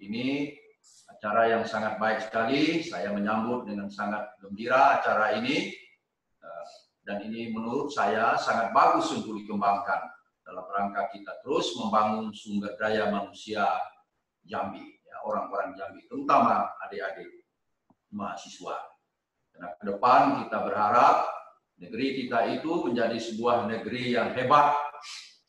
Ini acara yang sangat baik sekali. Saya menyambut dengan sangat gembira acara ini. Dan ini menurut saya sangat bagus untuk dikembangkan dalam rangka kita terus membangun sumber daya manusia Jambi, ya, orang-orang Jambi, terutama adik-adik mahasiswa. Karena ke depan kita berharap negeri kita itu menjadi sebuah negeri yang hebat,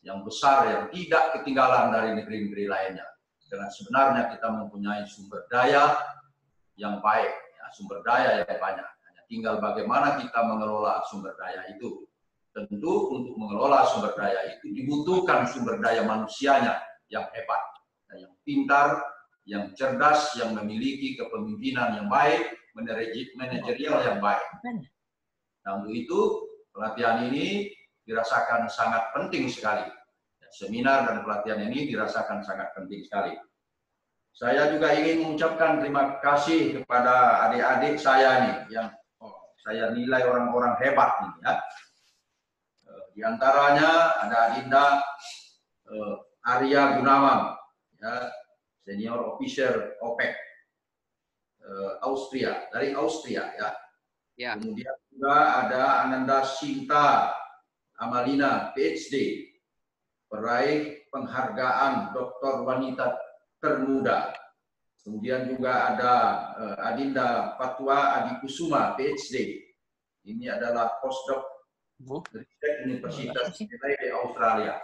yang besar, yang tidak ketinggalan dari negeri-negeri lainnya. Karena sebenarnya kita mempunyai sumber daya yang baik, ya, sumber daya yang banyak. Tinggal bagaimana kita mengelola sumber daya itu. Tentu untuk mengelola sumber daya itu dibutuhkan sumber daya manusianya yang hebat, yang pintar, yang cerdas, yang memiliki kepemimpinan yang baik, manajerial yang baik. Nah, untuk itu pelatihan ini dirasakan sangat penting sekali. Seminar dan pelatihan ini dirasakan sangat penting sekali. Saya juga ingin mengucapkan terima kasih kepada adik-adik saya nih yang saya nilai orang-orang hebat ini, ya. Di antaranya ada Adinda Arya Gunawan, ya, senior officer OPEC Austria, dari Austria, ya. Ya. Kemudian juga ada Ananda Sinta Amalina, PhD, peraih penghargaan Doktor Wanita Termuda. Kemudian juga ada Adinda Fatwa Adikusuma, PhD. Ini adalah postdoc dari Universitas di Australia.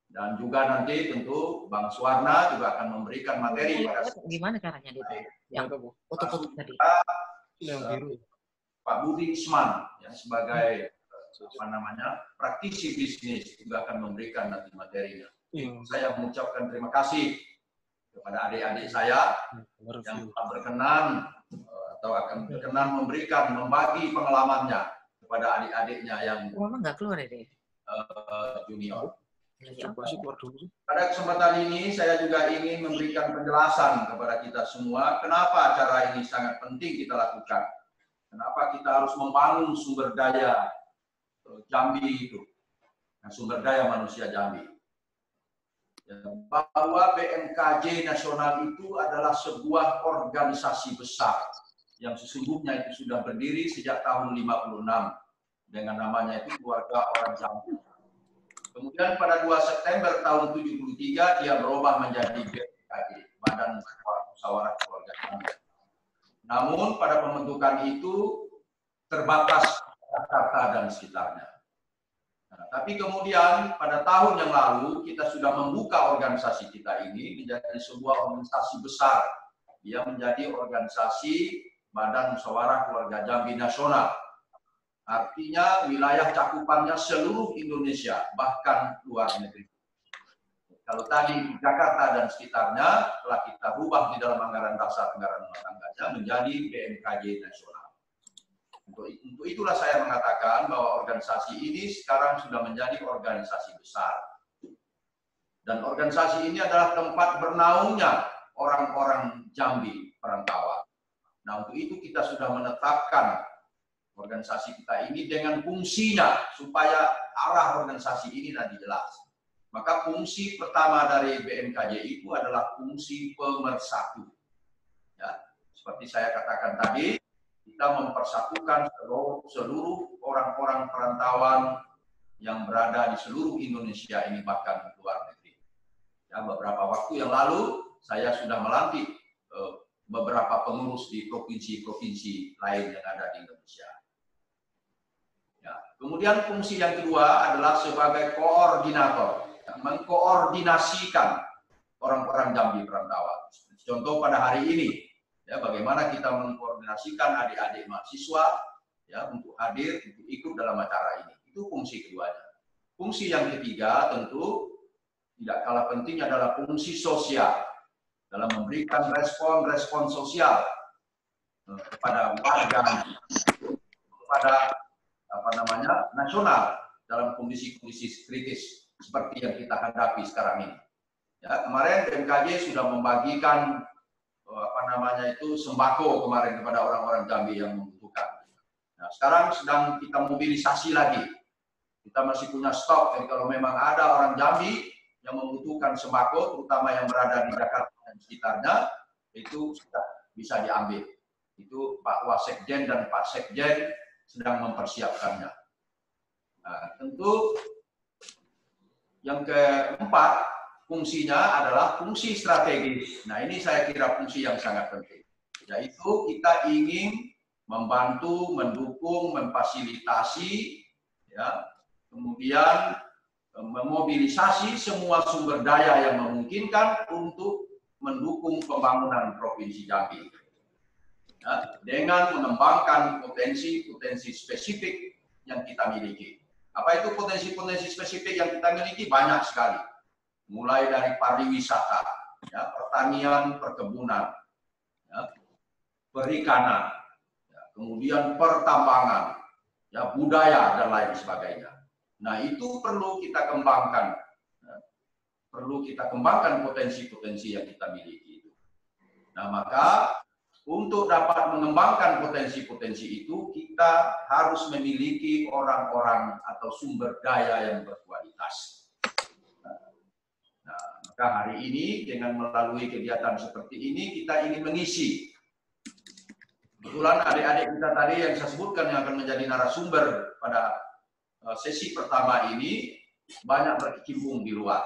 Dan juga nanti tentu Bang Suwarna juga akan memberikan materi pada gimana caranya itu yang foto-foto tadi. Pak Budi Isman yang sebagai apa namanya praktisi bisnis juga akan memberikan nanti materinya. Saya mengucapkan terima kasih kepada adik-adik saya yang telah berkenan atau akan berkenan membagi pengalamannya kepada adik-adiknya yang nggak keluar ya, junior. Pada kesempatan ini saya juga ingin memberikan penjelasan kepada kita semua kenapa acara ini sangat penting kita lakukan. Kenapa kita harus membangun sumber daya Jambi itu, nah, sumber daya manusia Jambi. Bahwa BMKJ nasional itu adalah sebuah organisasi besar yang sesungguhnya itu sudah berdiri sejak tahun 56 dengan namanya itu Keluarga Orang Jambi. Kemudian pada 2 September tahun 73 dia berubah menjadi BMKJ, Badan Musyawarah Keluarga Jambi. Namun pada pembentukan itu terbatas Jakarta dan sekitarnya. Nah, tapi kemudian pada tahun yang lalu kita sudah membuka organisasi kita ini menjadi sebuah organisasi besar. Dia menjadi organisasi Badan Musyawarah Keluarga Jambi Nasional. Artinya wilayah cakupannya seluruh Indonesia, bahkan luar negeri. Kalau tadi Jakarta dan sekitarnya telah kita rubah di dalam anggaran dasar anggaran rumah tangganya menjadi BMKJ nasional. Untuk itulah saya mengatakan bahwa organisasi ini sekarang sudah menjadi organisasi besar. Dan organisasi ini adalah tempat bernaungnya orang-orang Jambi perantauan. Nah, untuk itu kita sudah menetapkan organisasi kita ini dengan fungsinya supaya arah organisasi ini nanti jelas. Maka fungsi pertama dari BMKJ itu adalah fungsi pemersatu. Ya, seperti saya katakan tadi, kita mempersatukan seluruh orang-orang perantauan yang berada di seluruh Indonesia ini bahkan di luar negeri. Ya, beberapa waktu yang lalu saya sudah melantik beberapa pengurus di provinsi-provinsi lain yang ada di Indonesia. Ya, kemudian fungsi yang kedua adalah sebagai koordinator, mengkoordinasikan orang-orang Jambi perantauan. Contoh pada hari ini, ya, bagaimana kita mengkoordinasikan adik-adik mahasiswa ya untuk hadir, untuk ikut dalam acara ini. Itu fungsi keduanya. Fungsi yang ketiga tentu tidak kalah penting adalah fungsi sosial dalam memberikan respon sosial kepada warga, kepada apa namanya nasional dalam kondisi-kondisi kritis seperti yang kita hadapi sekarang ini. Ya, kemarin BMKJ sudah membagikan apa namanya itu sembako kemarin kepada orang-orang Jambi yang membutuhkan. Nah, sekarang sedang kita mobilisasi lagi. Kita masih punya stok, jadi kalau memang ada orang Jambi yang membutuhkan sembako, terutama yang berada di Jakarta dan sekitarnya itu sudah bisa diambil. Itu Pak Wasekjen dan Pak Sekjen sedang mempersiapkannya. Nah, tentu yang keempat fungsinya adalah fungsi strategis. Nah, ini saya kira fungsi yang sangat penting, yaitu kita ingin membantu, mendukung, memfasilitasi, ya, kemudian memobilisasi semua sumber daya yang memungkinkan untuk mendukung pembangunan Provinsi Jambi, ya, dengan mengembangkan potensi-potensi spesifik yang kita miliki. Apa itu potensi-potensi spesifik yang kita miliki? Banyak sekali. Mulai dari pariwisata, ya, pertanian, perkebunan, ya, perikanan, ya, kemudian pertambangan, ya, budaya, dan lain sebagainya. Nah, itu perlu kita kembangkan. Ya, perlu kita kembangkan potensi-potensi yang kita miliki itu. Nah, maka untuk dapat mengembangkan potensi-potensi itu, kita harus memiliki orang-orang atau sumber daya yang berkualitas. Nah, maka hari ini dengan melalui kegiatan seperti ini, kita ingin mengisi. Kebetulan adik-adik kita tadi yang saya sebutkan yang akan menjadi narasumber pada sesi pertama ini, banyak berkecimpung di luar.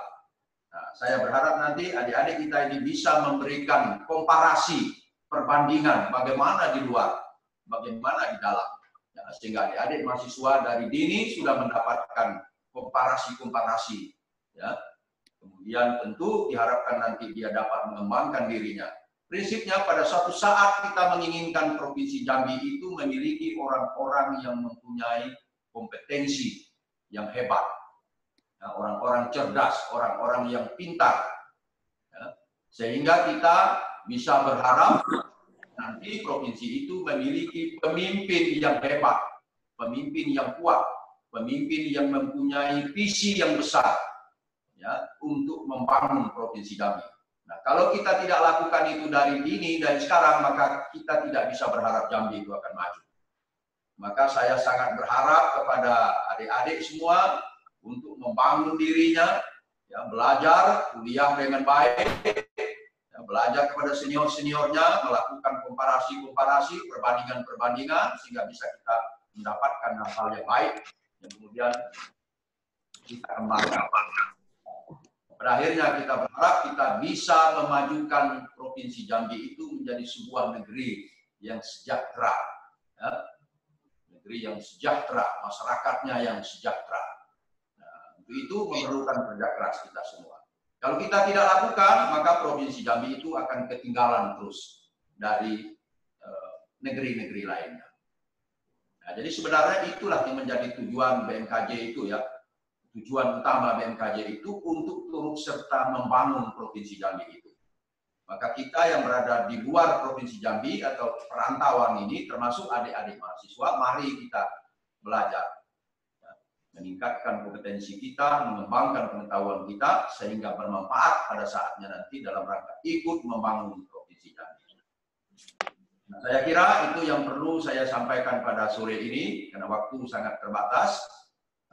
Nah, saya berharap nanti adik-adik kita ini bisa memberikan komparasi, perbandingan bagaimana di luar, bagaimana di dalam, ya, sehingga adik-adik mahasiswa dari dini sudah mendapatkan komparasi-komparasi, ya. Kemudian tentu diharapkan nanti dia dapat mengembangkan dirinya. Prinsipnya pada suatu saat kita menginginkan Provinsi Jambi itu memiliki orang-orang yang mempunyai kompetensi yang hebat, ya, orang-orang cerdas, orang-orang yang pintar, ya, sehingga kita bisa berharap nanti provinsi itu memiliki pemimpin yang hebat, pemimpin yang kuat, pemimpin yang mempunyai visi yang besar, ya, untuk membangun Provinsi Jambi. Nah, kalau kita tidak lakukan itu dari dini, dari sekarang, maka kita tidak bisa berharap Jambi itu akan maju. Maka saya sangat berharap kepada adik-adik semua untuk membangun dirinya, ya, belajar, kuliah dengan baik, ya, belajar kepada senior-seniornya, melakukan komparasi-komparasi, perbandingan-perbandingan, sehingga bisa kita mendapatkan hal yang baik, yang kemudian kita kembangkan. Pada akhirnya kita berharap kita bisa memajukan Provinsi Jambi itu menjadi sebuah negeri yang sejahtera, ya, negeri yang sejahtera, masyarakatnya yang sejahtera. Nah, untuk itu memerlukan kerja keras kita semua. Kalau kita tidak lakukan, maka Provinsi Jambi itu akan ketinggalan terus dari negeri-negeri lainnya. Nah, jadi sebenarnya itulah yang menjadi tujuan BMKJ itu, ya. Tujuan utama BMKJ itu untuk turut serta membangun Provinsi Jambi itu. Maka kita yang berada di luar Provinsi Jambi atau perantauan ini, termasuk adik-adik mahasiswa, mari kita belajar, ya, meningkatkan kompetensi kita, mengembangkan pengetahuan kita, sehingga bermanfaat pada saatnya nanti dalam rangka ikut membangun Provinsi Jambi. Nah, saya kira itu yang perlu saya sampaikan pada sore ini, karena waktu sangat terbatas.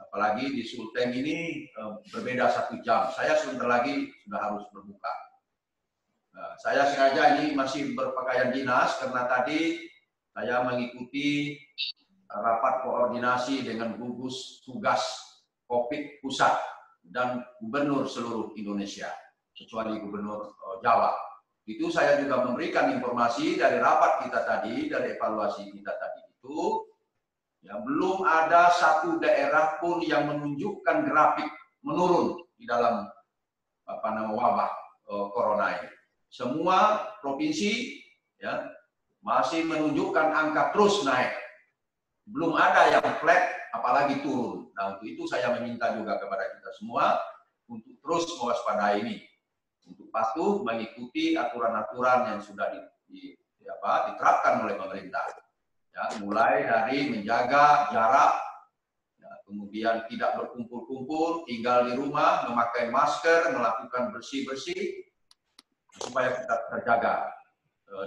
Apalagi di Sulteng ini berbeda 1 jam. Saya sebentar lagi sudah harus berbuka. Nah, saya sengaja ini masih berpakaian dinas karena tadi saya mengikuti rapat koordinasi dengan gugus tugas COVID pusat dan gubernur seluruh Indonesia, kecuali gubernur Jawa. Itu saya juga memberikan informasi dari rapat kita tadi, dari evaluasi kita tadi itu, ya, belum ada satu daerah pun yang menunjukkan grafik menurun di dalam wabah corona ini. Semua provinsi, ya, masih menunjukkan angka terus naik. Belum ada yang flat, apalagi turun. Nah, untuk itu saya meminta juga kepada kita semua untuk terus mewaspadai ini, untuk patuh mengikuti aturan-aturan yang sudah diterapkan oleh pemerintah. Ya, mulai dari menjaga jarak, ya, kemudian tidak berkumpul-kumpul, tinggal di rumah, memakai masker, melakukan bersih-bersih, supaya kita terjaga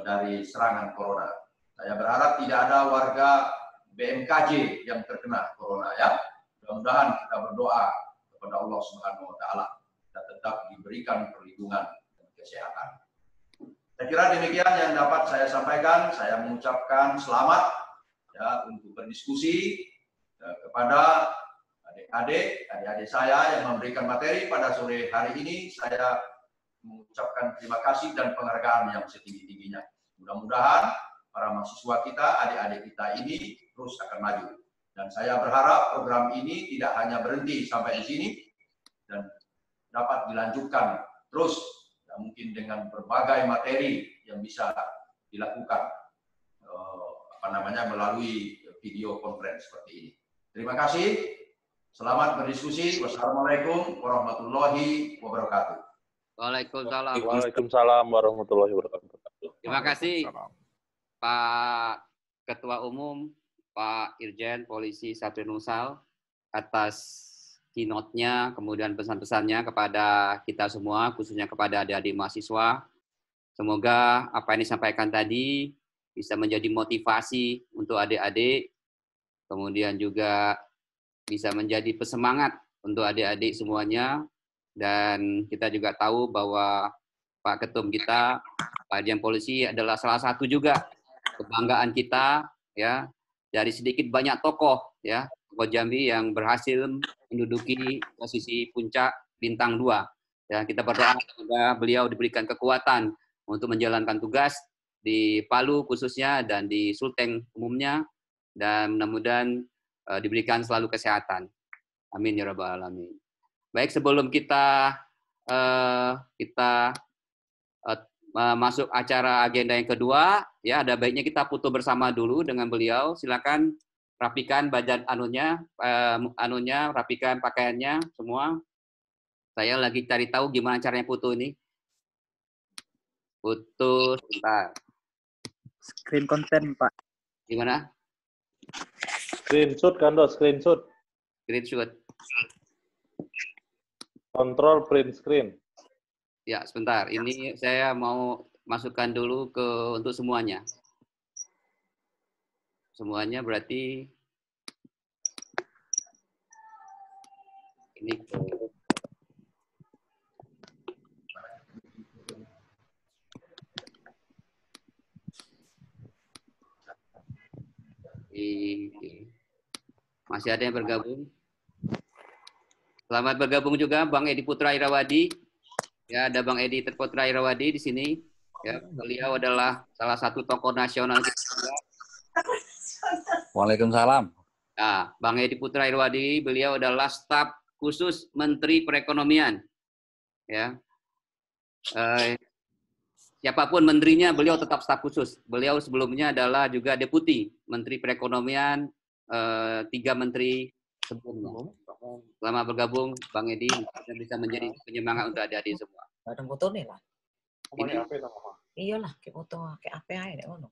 dari serangan corona. Saya berharap tidak ada warga BMKJ yang terkena corona, ya. Mudah-mudahan kita berdoa kepada Allah Subhanahu wa Ta'ala, kita tetap diberikan perlindungan dan kesehatan. Saya kira demikian yang dapat saya sampaikan. Saya mengucapkan selamat ya untuk berdiskusi kepada adik-adik saya yang memberikan materi pada sore hari ini. Saya mengucapkan terima kasih dan penghargaan yang setinggi-tingginya. Mudah-mudahan para mahasiswa kita, adik-adik kita ini terus akan maju. Dan saya berharap program ini tidak hanya berhenti sampai di sini dan dapat dilanjutkan terus, ya, mungkin dengan berbagai materi yang bisa dilakukan melalui video conference seperti ini. Terima kasih. Selamat berdiskusi. Wassalamualaikum warahmatullahi wabarakatuh. Waalaikumsalam. Waalaikumsalam warahmatullahi wabarakatuh. Terima kasih Pak Ketua Umum, Pak Irjen Polisi Sapri Nusal atas keynote-nya, kemudian pesan-pesannya kepada kita semua, khususnya kepada adik-adik mahasiswa. Semoga apa yang disampaikan tadi bisa menjadi motivasi untuk adik-adik, kemudian juga bisa menjadi pesemangat untuk adik-adik semuanya. Dan kita juga tahu bahwa Pak Ketum kita, Pak Irjen Polisi adalah salah satu juga kebanggaan kita, ya, dari sedikit banyak tokoh, ya, tokoh Jambi yang berhasil menduduki posisi puncak bintang 2. Ya, kita berdoa semoga beliau diberikan kekuatan untuk menjalankan tugas di Palu khususnya dan di Sulteng umumnya, dan mudah-mudahan diberikan selalu kesehatan. Amin ya rabbal alamin. Baik, sebelum kita masuk acara agenda yang kedua, ya ada baiknya kita foto bersama dulu dengan beliau. Silakan rapikan badan rapikan pakaiannya semua. Saya lagi cari tahu gimana caranya foto ini. Foto sebentar. Screen konten, Pak. Gimana? Screenshot kan, screenshot. Screenshot. Kontrol print screen. Ya, sebentar. Ini saya mau masukkan dulu untuk semuanya. Semuanya berarti ini masih ada yang bergabung. Selamat bergabung juga Bang Edi Putra Irawadi. Ya, ada Bang Edi Putra Irawadi di sini. Ya, beliau adalah salah satu tokoh nasional kita juga. Waalaikumsalam. Nah, Bang Edi Putra Irawadi, beliau adalah staf khusus Menteri Perekonomian. Ya. Siapapun menterinya, beliau tetap staf khusus. Beliau sebelumnya adalah juga deputi Menteri Perekonomian, 3 menteri sebelumnya. Selamat bergabung, Bang Edi, dan bisa menjadi penyemangat untuk adik-adik semua. Ada foto nih lah. Ini Iyalah, kayak foto kayak apa aja deh, ono.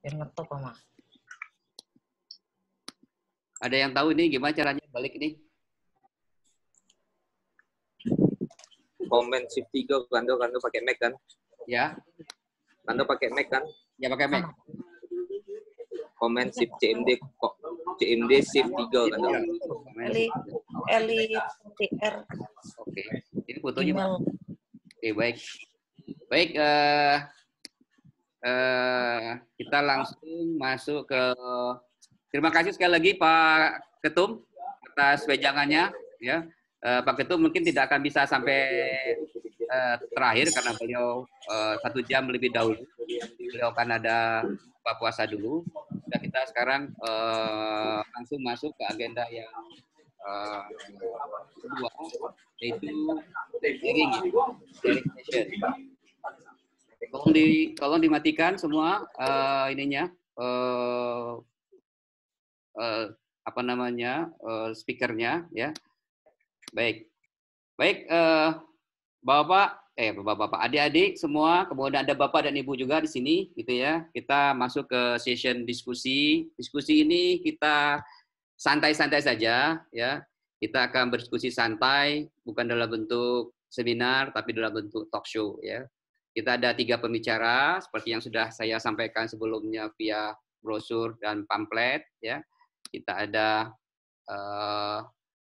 Biar ngetop sama. ada yang tahu ini gimana caranya balik ini? Comment shift 3 Kando pakai Mac kan? Ya, Kando pakai Mac kan? ya pakai Mac. Comment shift CMD shift 3 Kando. Eli TR. Oke, ini fotonya. Email. Oke, baik. Baik, kita langsung masuk ke. Terima kasih sekali lagi Pak Ketum atas wejangannya. Ya, Pak Ketum mungkin tidak akan bisa sampai terakhir karena beliau 1 jam lebih dahulu. Beliau akan ada buka puasa dulu. Dan kita sekarang langsung masuk ke agenda yang kedua, yaitu sharing session. Tolong dimatikan semua ininya speakernya ya. Baik, Bapak, adik-adik semua, kemudian ada Bapak dan Ibu juga di sini, gitu ya. Kita masuk ke session diskusi. Diskusi ini kita santai-santai saja, ya. Kita akan berdiskusi santai, bukan dalam bentuk seminar, tapi dalam bentuk talk show, ya. Kita ada 3 pembicara, seperti yang sudah saya sampaikan sebelumnya via brosur dan pamflet, ya. Kita ada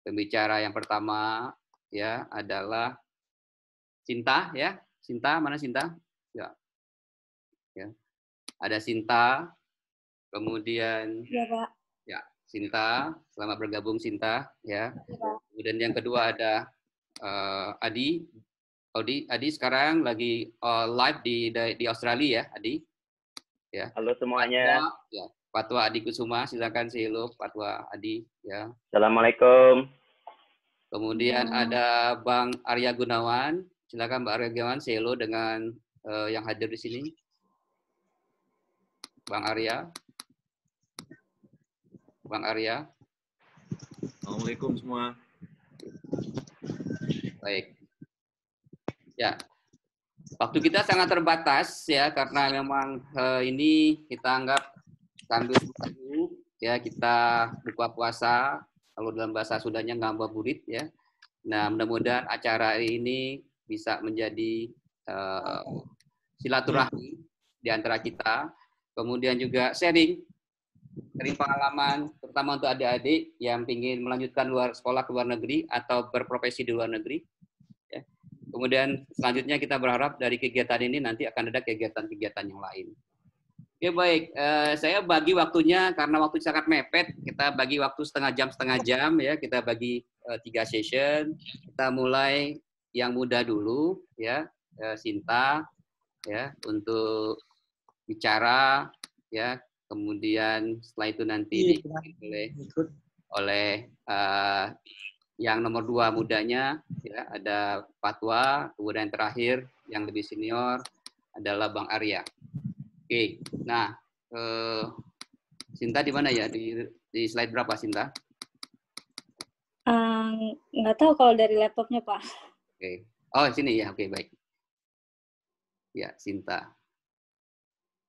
Pembicara yang pertama ya adalah Sinta ya. Sinta, mana Sinta? Ya. Ya. Ada Sinta, kemudian Ya, Pak. ya, Sinta, selamat bergabung Sinta ya. Ya, Pak. Kemudian yang kedua ada Adi. Adi sekarang lagi live di Australia ya, Adi. Ya. Halo semuanya. Ya, Fatwa Adi Kusuma, silakan hello Fatwa Adi ya. Assalamualaikum. Kemudian ada Bang Arya Gunawan, silakan Bang Arya Gunawan hello dengan yang hadir di sini. Bang Arya. Bang Arya. Assalamualaikum semua. Baik. Ya. Waktu kita sangat terbatas ya karena memang ini kita anggap sambil dulu ya kita buka puasa, kalau dalam bahasa Sundanya ngabuburit ya. Nah, mudah-mudahan acara ini bisa menjadi silaturahmi di antara kita. Kemudian juga sharing pengalaman, terutama untuk adik-adik yang ingin melanjutkan sekolah ke luar negeri atau berprofesi di luar negeri. Ya. Kemudian selanjutnya kita berharap dari kegiatan ini nanti akan ada kegiatan-kegiatan yang lain. Oke baik, saya bagi waktunya karena waktu sangat mepet, kita bagi waktu setengah jam ya, kita bagi 3 session. Kita mulai yang muda dulu ya, Sinta ya untuk bicara ya, kemudian setelah itu nanti oleh yang nomor 2 mudanya ya, ada Fatwa, kemudian terakhir yang lebih senior adalah Bang Arya. Oke, nah Sinta di mana ya? Di slide berapa Sinta? Nggak tahu kalau dari laptopnya, Pak. Oke. Oh, sini ya. Oke, baik. Ya, Sinta.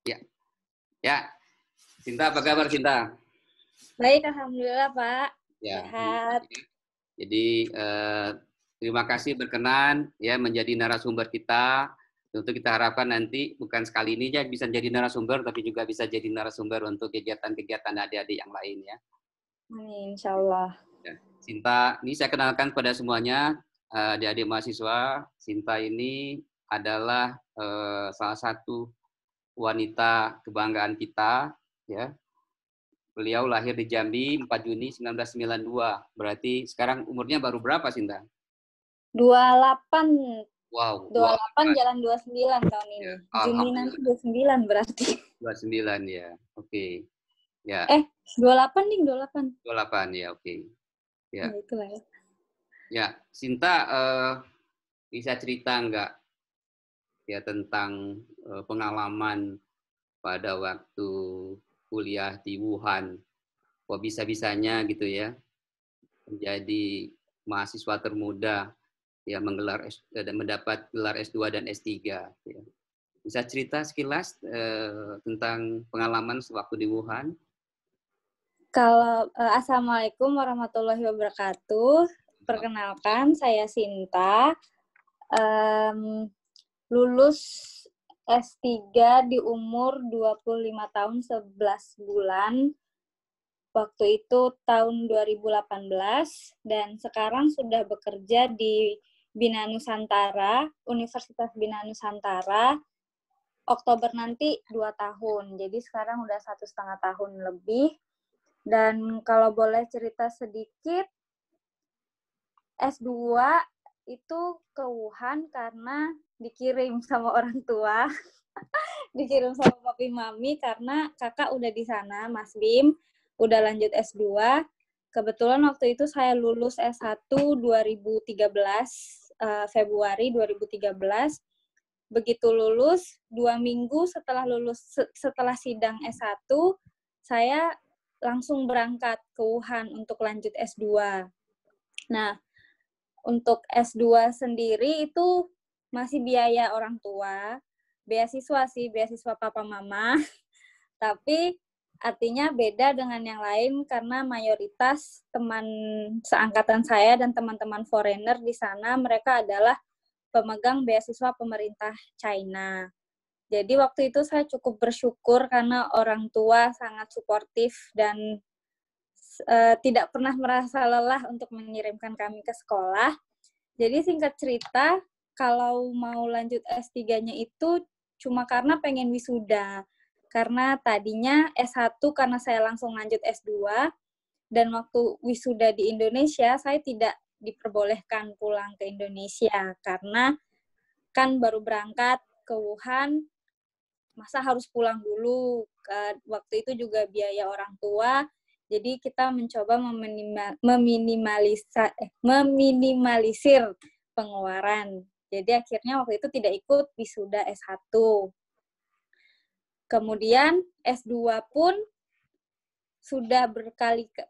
Ya. Ya. Sinta, apa kabar Sinta? Baik, alhamdulillah, Pak. Ya. Sehat. Jadi terima kasih berkenan ya menjadi narasumber kita. Tentu kita harapkan nanti bukan sekali ini ya bisa jadi narasumber, tapi juga bisa jadi narasumber untuk kegiatan-kegiatan adik-adik yang lain ya. Amin, insya Allah. Ya. Sinta, ini saya kenalkan pada semuanya, adik-adik mahasiswa. Sinta ini adalah salah satu wanita kebanggaan kita. Ya. Beliau lahir di Jambi 4 Juni 1992. Berarti sekarang umurnya baru berapa, Sinta? 28. Wow. 28 jalan 29 tahun ini. Ya, Juni nanti 29 berarti. 29 ya. Oke. Ya. 28 nih, 28. 28 ya, oke. Ya. Nah, itulah ya. Ya, Sinta bisa cerita enggak ya tentang pengalaman pada waktu kuliah di Wuhan? Kok bisa-bisanya gitu ya menjadi mahasiswa termuda ya mendapat gelar S2 dan S3 ya. Bisa cerita sekilas tentang pengalaman sewaktu di Wuhan? Kalau Assalamualaikum warahmatullahi wabarakatuh. Perkenalkan, saya Sinta. Lulus S3 di umur 25 tahun 11 bulan. Waktu itu tahun 2018 dan sekarang sudah bekerja di Bina Nusantara, Universitas Bina Nusantara. Oktober nanti 2 tahun, jadi sekarang udah 1,5 tahun lebih. Dan kalau boleh cerita sedikit, S2 itu ke Wuhan karena dikirim sama orang tua, dikirim sama papi mami karena kakak udah di sana, Mas Bim, udah lanjut S2. Kebetulan waktu itu saya lulus S1 2013, Februari 2013. Begitu lulus, 2 minggu setelah sidang S1, saya langsung berangkat ke Wuhan untuk lanjut S2. Nah, untuk S2 sendiri itu masih biaya orang tua, beasiswa sih, beasiswa papa mama, tapi artinya beda dengan yang lain karena mayoritas teman seangkatan saya dan teman-teman foreigner di sana mereka adalah pemegang beasiswa pemerintah China. Jadi waktu itu saya cukup bersyukur karena orang tua sangat suportif dan tidak pernah merasa lelah untuk mengirimkan kami ke sekolah. Jadi singkat cerita, kalau mau lanjut S3-nya itu cuma karena pengen wisuda. Karena tadinya S1 karena saya langsung lanjut S2, dan waktu wisuda di Indonesia, saya tidak diperbolehkan pulang ke Indonesia. Karena kan baru berangkat ke Wuhan, masa harus pulang dulu. Waktu itu juga biaya orang tua, jadi kita mencoba meminimalisir pengeluaran. Jadi akhirnya waktu itu tidak ikut wisuda S1. Kemudian S2 pun sudah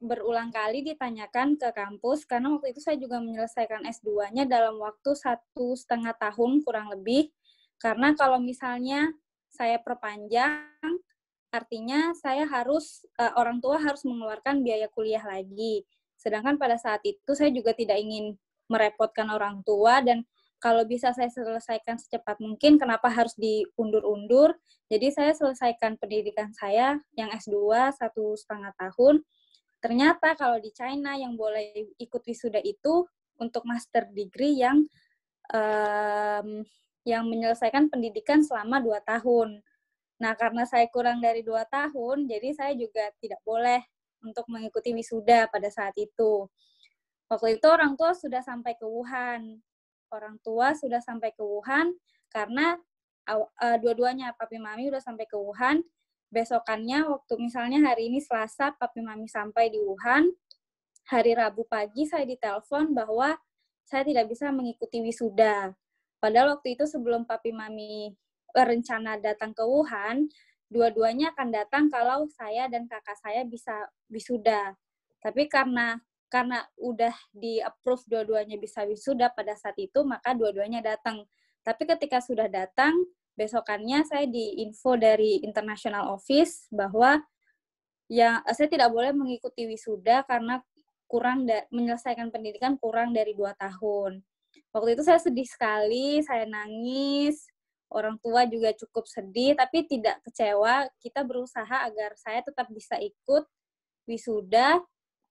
berulang kali ditanyakan ke kampus, karena waktu itu saya juga menyelesaikan S2-nya dalam waktu 1,5 tahun kurang lebih. Karena kalau misalnya saya perpanjang, artinya saya orang tua harus mengeluarkan biaya kuliah lagi. Sedangkan pada saat itu saya juga tidak ingin merepotkan orang tua, dan kalau bisa saya selesaikan secepat mungkin, kenapa harus diundur-undur? Jadi saya selesaikan pendidikan saya yang S2 1,5 tahun. Ternyata kalau di China yang boleh ikut wisuda itu untuk master degree yang menyelesaikan pendidikan selama 2 tahun. Nah, karena saya kurang dari 2 tahun, jadi saya juga tidak boleh untuk mengikuti wisuda pada saat itu. Waktu itu orang tua sudah sampai ke Wuhan. Karena dua-duanya, papi mami udah sampai ke Wuhan. Besokannya, waktu misalnya hari ini Selasa, papi mami sampai di Wuhan. Hari Rabu pagi saya ditelepon bahwa saya tidak bisa mengikuti wisuda. Padahal waktu itu sebelum papi mami rencana datang ke Wuhan, dua-duanya akan datang kalau saya dan kakak saya bisa wisuda. Tapi karena udah di-approve dua-duanya bisa wisuda pada saat itu, maka dua-duanya datang. Tapi ketika sudah datang, besokannya saya diinfo dari International Office bahwa saya tidak boleh mengikuti wisuda karena menyelesaikan pendidikan kurang dari 2 tahun. Waktu itu saya sedih sekali, saya nangis, orang tua juga cukup sedih, tapi tidak kecewa. Kita berusaha agar saya tetap bisa ikut wisuda,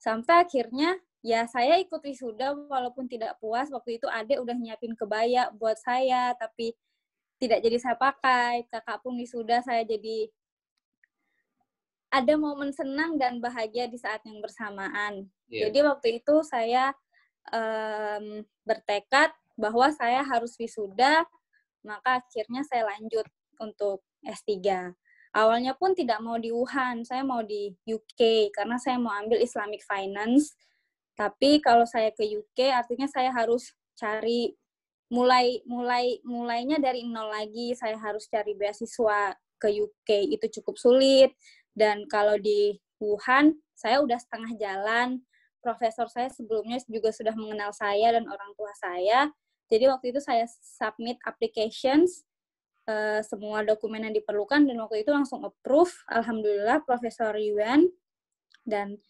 sampai akhirnya ya saya ikut wisuda walaupun tidak puas. Waktu itu adek udah nyiapin kebaya buat saya, tapi tidak jadi saya pakai. Kakak pun wisuda, saya jadi ada momen senang dan bahagia di saat yang bersamaan. Yeah. Jadi waktu itu saya bertekad bahwa saya harus wisuda, maka akhirnya saya lanjut untuk S3. Awalnya pun tidak mau di Wuhan, saya mau di UK karena saya mau ambil Islamic Finance. Tapi kalau saya ke UK artinya saya harus cari mulainya dari nol lagi. Saya harus cari beasiswa ke UK, itu cukup sulit. Dan kalau di Wuhan saya udah setengah jalan. Profesor saya sebelumnya juga sudah mengenal saya dan orang tua saya. Jadi waktu itu saya submit applications, semua dokumen yang diperlukan, dan waktu itu langsung approve, alhamdulillah, Profesor Yuan, dan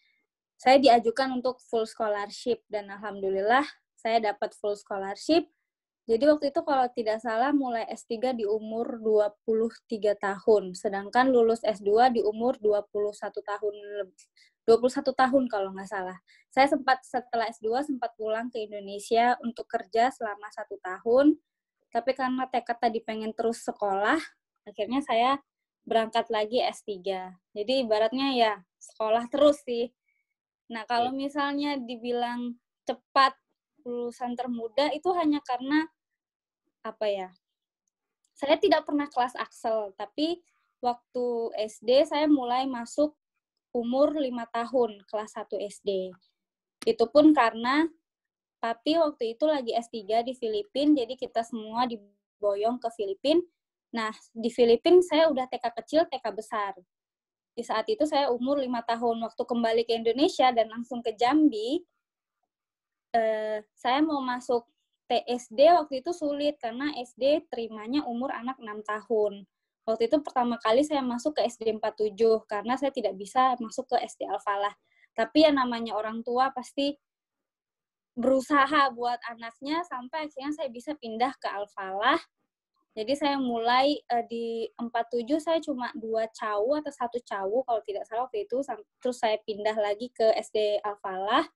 saya diajukan untuk full scholarship, dan alhamdulillah saya dapat full scholarship. Jadi waktu itu kalau tidak salah mulai S3 di umur 23 tahun, sedangkan lulus S2 di umur 21 tahun kalau nggak salah. Saya setelah S2 sempat pulang ke Indonesia untuk kerja selama 1 tahun, tapi karena tekad tadi pengen terus sekolah, akhirnya saya berangkat lagi S3. Jadi ibaratnya ya sekolah terus sih. Nah, kalau misalnya dibilang cepat lulusan termuda, itu hanya karena saya tidak pernah kelas Axel, tapi waktu SD saya mulai masuk umur 5 tahun, kelas 1 SD. Itu pun karena papi waktu itu lagi S3 di Filipina, jadi kita semua diboyong ke Filipina. Nah, di Filipina saya udah TK kecil, TK besar. Di saat itu saya umur 5 tahun. Waktu kembali ke Indonesia dan langsung ke Jambi, saya mau masuk TSD waktu itu sulit, karena SD terimanya umur anak 6 tahun. Waktu itu pertama kali saya masuk ke SD 47, karena saya tidak bisa masuk ke SD Al-Falah. Tapi yang namanya orang tua pasti berusaha buat anaknya, sampai akhirnya saya bisa pindah ke Al-Falah. Jadi saya mulai di 47 saya cuma 2 cawu atau 1 cawu kalau tidak salah waktu itu. Terus saya pindah lagi ke SD Al-Falah.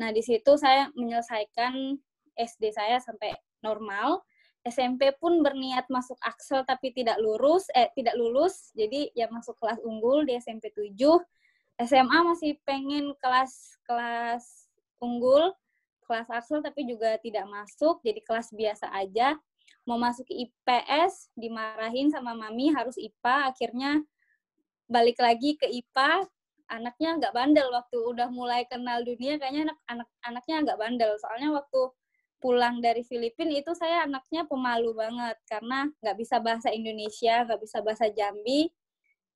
Nah, di situ saya menyelesaikan SD saya sampai normal. SMP pun berniat masuk Axel tapi tidak lulus. Jadi ya masuk kelas unggul di SMP 7. SMA masih pengen kelas unggul, kelas Axel tapi juga tidak masuk, jadi kelas biasa aja. Mau masuk IPS, dimarahin sama mami harus IPA, akhirnya balik lagi ke IPA. Anaknya agak bandel waktu udah mulai kenal dunia, kayaknya anaknya agak bandel. Soalnya waktu pulang dari Filipina itu saya anaknya pemalu banget, karena nggak bisa bahasa Indonesia, nggak bisa bahasa Jambi,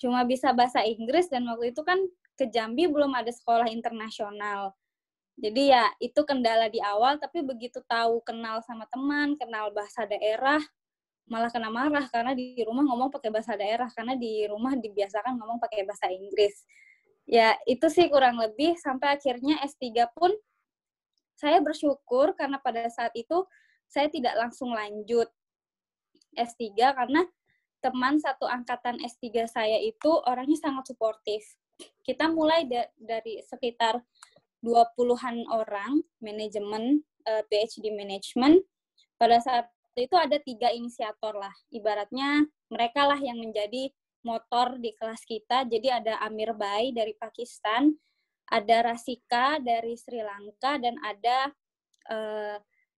cuma bisa bahasa Inggris, dan waktu itu kan ke Jambi belum ada sekolah internasional. Jadi ya itu kendala di awal, tapi begitu tahu kenal sama teman, kenal bahasa daerah, malah kena marah karena di rumah ngomong pakai bahasa daerah, karena di rumah dibiasakan ngomong pakai bahasa Inggris. Ya itu sih kurang lebih, sampai akhirnya S3 pun saya bersyukur karena pada saat itu saya tidak langsung lanjut S3 karena teman satu angkatan S3 saya itu orangnya sangat suportif. Kita mulai dari sekitar 20-an orang, manajemen, PhD management. Pada saat itu ada 3 inisiator lah. Ibaratnya mereka lah yang menjadi motor di kelas kita. Jadi ada Amir Bai dari Pakistan, ada Rasika dari Sri Lanka, dan ada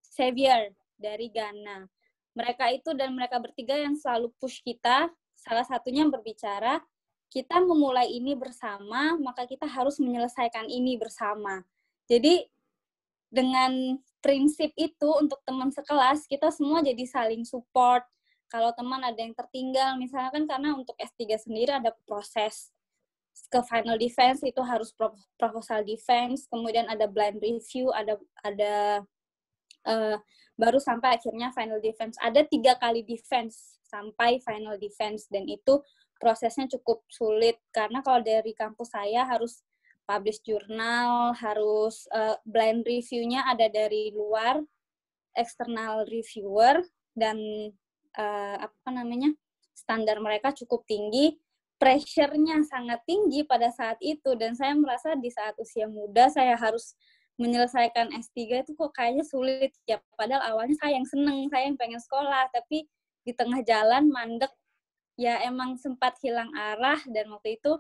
Xavier dari Ghana. Mereka itu dan mereka bertiga yang selalu push kita. Salah satunya berbicara, kita memulai ini bersama, maka kita harus menyelesaikan ini bersama. Jadi dengan prinsip itu untuk teman sekelas, kita semua jadi saling support. Kalau teman ada yang tertinggal, misalnya kan karena untuk S3 sendiri ada proses ke final defense, itu harus proposal defense, kemudian ada blind review, ada baru sampai akhirnya final defense. Ada 3 kali defense sampai final defense, dan itu prosesnya cukup sulit, karena kalau dari kampus saya harus publish jurnal, harus blind review-nya ada dari luar, external reviewer, dan standar mereka cukup tinggi, pressure-nya sangat tinggi pada saat itu, dan saya merasa di saat usia muda saya harus menyelesaikan S3 itu kok kayaknya sulit ya, padahal awalnya saya yang seneng, saya yang pengen sekolah, tapi di tengah jalan mandek, ya emang sempat hilang arah. Dan waktu itu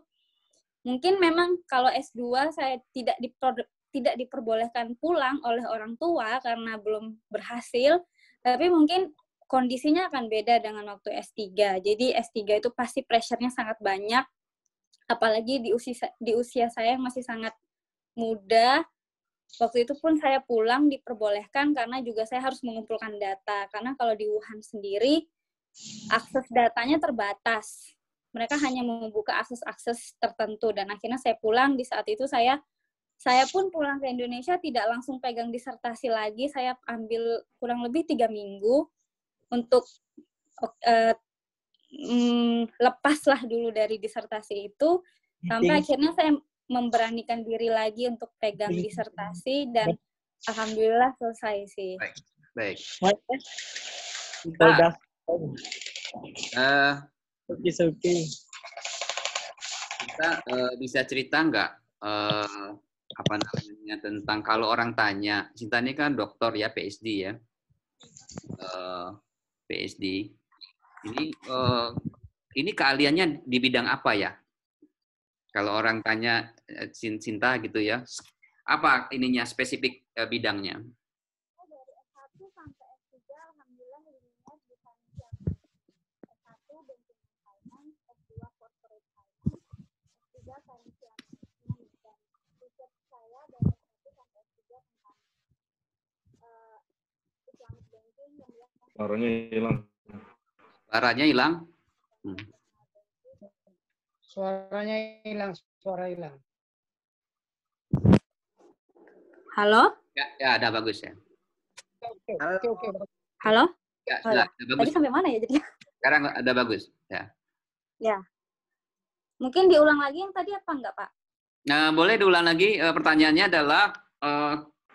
mungkin memang kalau S2 saya tidak diperbolehkan pulang oleh orang tua karena belum berhasil, tapi mungkin kondisinya akan beda dengan waktu S3. Jadi S3 itu pasti pressure-nya sangat banyak, apalagi di usia saya yang masih sangat muda. Waktu itu pun saya pulang diperbolehkan karena juga saya harus mengumpulkan data, karena kalau di Wuhan sendiri akses datanya terbatas. Mereka hanya membuka akses-akses tertentu, dan akhirnya saya pulang. Di saat itu saya pun pulang ke Indonesia tidak langsung pegang disertasi lagi. Saya ambil kurang lebih 3 minggu untuk lepaslah dulu dari disertasi itu, sampai akhirnya saya memberanikan diri lagi untuk pegang disertasi, dan alhamdulillah selesai sih. Baik. Kita bisa cerita nggak tentang kalau orang tanya, Sinta ini kan dokter ya, PhD ya, PhD. Ini keahliannya di bidang apa ya? Kalau orang tanya Sinta gitu ya, apa ininya spesifik bidangnya? Suaranya hilang. Suaranya hilang? Suaranya hilang, suara hilang. Halo? Ya, ada bagus ya. Oke. Halo? Ya, sudah, ada bagus. Tadi sampai mana ya jadinya? Sekarang ada bagus. Ya. Mungkin diulang lagi yang tadi apa enggak, Pak? Nah, boleh diulang lagi. Pertanyaannya adalah,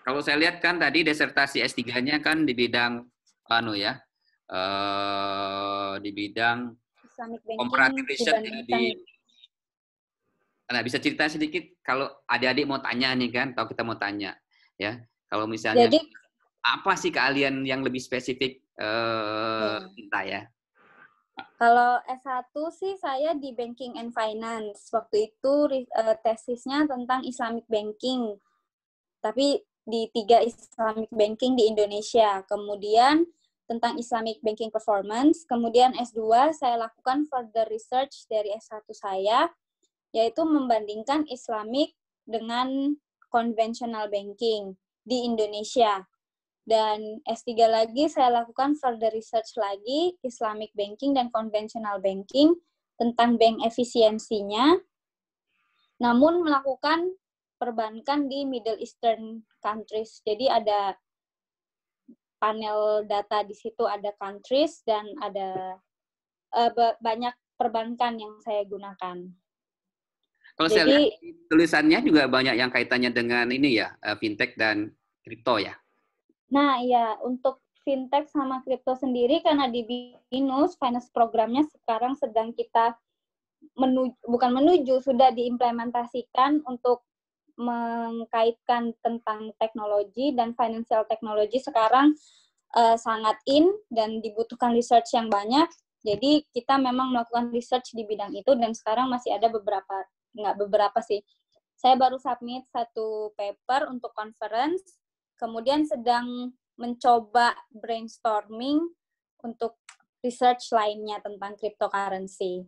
kalau saya lihat kan tadi disertasi S3-nya kan di bidang di bidang Islamic banking comparative research ya, dibandingkan. Nah, bisa cerita sedikit kalau adik-adik mau tanya nih kan, atau kita mau tanya ya. Kalau misalnya Jadi apa sih keahlian yang lebih spesifik kita ya? kalau S1 sih saya di Banking and Finance. Waktu itu tesisnya tentang Islamic Banking. Tapi di 3 Islamic Banking di Indonesia. Kemudian tentang Islamic Banking Performance. Kemudian S2 saya lakukan further research dari S1 saya, yaitu membandingkan Islamic dengan conventional banking di Indonesia. Dan S3 lagi saya lakukan further research lagi Islamic banking dan conventional banking tentang bank efisiensinya, namun melakukan perbankan di Middle Eastern countries. Jadi ada panel data di situ, ada countries dan ada banyak perbankan yang saya gunakan. Kalau saya lihat tulisannya juga banyak yang kaitannya dengan ini ya, fintech dan kripto ya. Nah, ya, untuk fintech sama kripto sendiri, karena di BINUS, finance programnya sekarang sedang kita sudah diimplementasikan untuk mengkaitkan tentang teknologi, dan financial technology sekarang sangat in dan dibutuhkan research yang banyak. Jadi kita memang melakukan research di bidang itu, dan sekarang masih ada nggak beberapa sih. Saya baru submit 1 paper untuk conference, kemudian sedang mencoba brainstorming untuk research lainnya tentang cryptocurrency.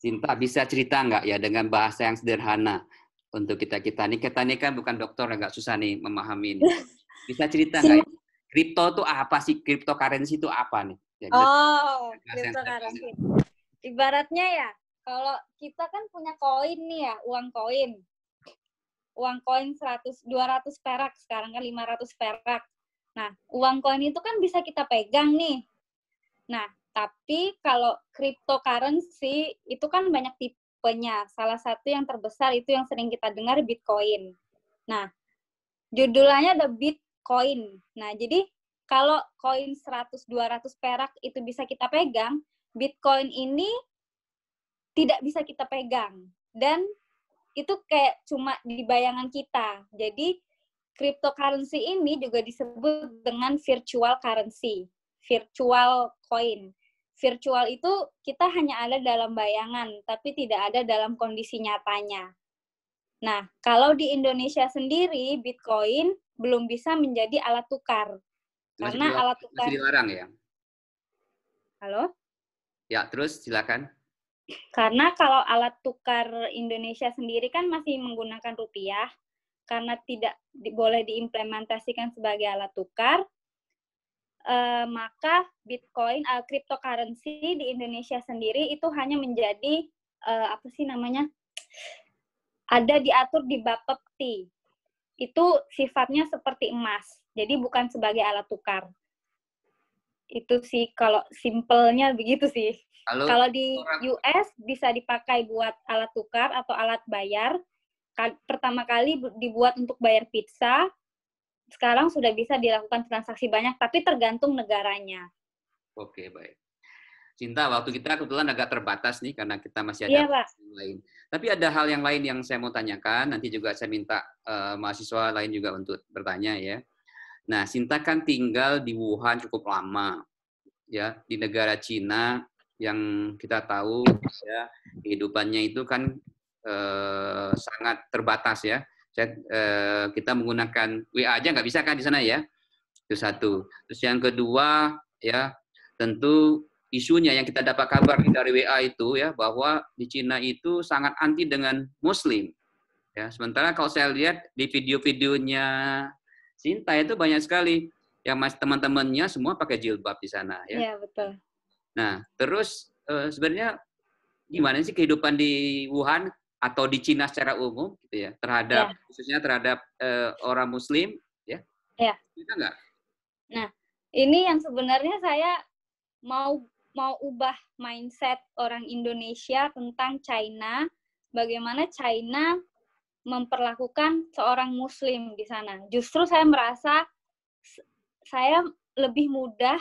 Sinta bisa cerita nggak ya dengan bahasa yang sederhana untuk kita-kita nih? Kita ini kan bukan dokter, nggak susah nih memahami ini. Bisa cerita nggak ya? Kripto itu apa sih? Cryptocurrency itu apa nih? Ya, Cryptocurrency. Ibaratnya ya, kalau kita kan punya koin nih ya, uang koin 100, 200 perak, sekarang kan 500 perak. Nah, uang koin itu kan bisa kita pegang nih. Nah, tapi kalau cryptocurrency itu kan banyak tipenya. Salah satu yang terbesar itu yang sering kita dengar Bitcoin. Nah, judulnya ada Bitcoin. Nah, jadi kalau koin 100, 200 perak itu bisa kita pegang, Bitcoin ini tidak bisa kita pegang. Dan itu kayak cuma di bayangan kita. Jadi cryptocurrency ini juga disebut dengan virtual currency, virtual coin. Virtual itu kita hanya ada dalam bayangan, tapi tidak ada dalam kondisi nyatanya. Nah, kalau di Indonesia sendiri, Bitcoin belum bisa menjadi alat tukar. Karena alat tukar... Masih dilarang ya? Halo? Ya, terus silakan. Karena kalau alat tukar Indonesia sendiri kan masih menggunakan rupiah, karena tidak boleh diimplementasikan sebagai alat tukar, maka Bitcoin, cryptocurrency di Indonesia sendiri itu hanya menjadi, ada diatur di Bapepti. Itu sifatnya seperti emas, jadi bukan sebagai alat tukar. Itu sih, kalau simpelnya begitu sih. Kalau di US bisa dipakai buat alat tukar atau alat bayar. Pertama kali dibuat untuk bayar pizza, sekarang sudah bisa dilakukan transaksi banyak, tapi tergantung negaranya. Oke, baik. Cinta, waktu kita kebetulan agak terbatas nih, karena kita masih ada yang lain. Tapi ada hal yang lain yang saya mau tanyakan, nanti juga saya minta mahasiswa lain juga untuk bertanya ya. Nah, Sinta kan tinggal di Wuhan cukup lama, ya, di negara Cina yang kita tahu ya kehidupannya itu kan sangat terbatas ya. Kita menggunakan WA aja nggak bisa kan di sana ya. Itu satu. Terus yang kedua ya tentu isunya yang kita dapat kabar dari WA itu ya bahwa di Cina itu sangat anti dengan Muslim. Ya, sementara kalau saya lihat di video-videonya Sinta itu banyak sekali yang teman-temannya semua pakai jilbab di sana ya. Iya, betul. Nah, terus sebenarnya gimana sih kehidupan di Wuhan atau di Cina secara umum gitu ya terhadap khususnya terhadap orang Muslim ya? Iya. Bisa nggak? Nah, ini yang sebenarnya saya mau ubah mindset orang Indonesia tentang China, bagaimana China memperlakukan seorang Muslim di sana. Justru saya merasa saya lebih mudah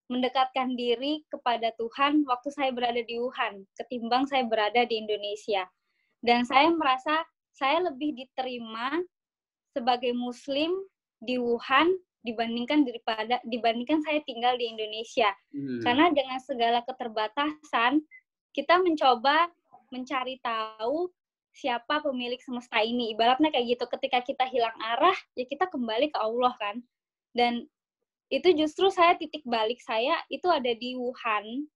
mendekatkan diri kepada Tuhan waktu saya berada di Wuhan ketimbang saya berada di Indonesia. Dan saya merasa saya lebih diterima sebagai Muslim di Wuhan dibandingkan saya tinggal di Indonesia. Karena dengan segala keterbatasan, kita mencoba mencari tahu siapa pemilik semesta ini. Ibaratnya kayak gitu, ketika kita hilang arah, ya kita kembali ke Allah kan. Dan itu justru titik balik saya itu ada di Wuhan.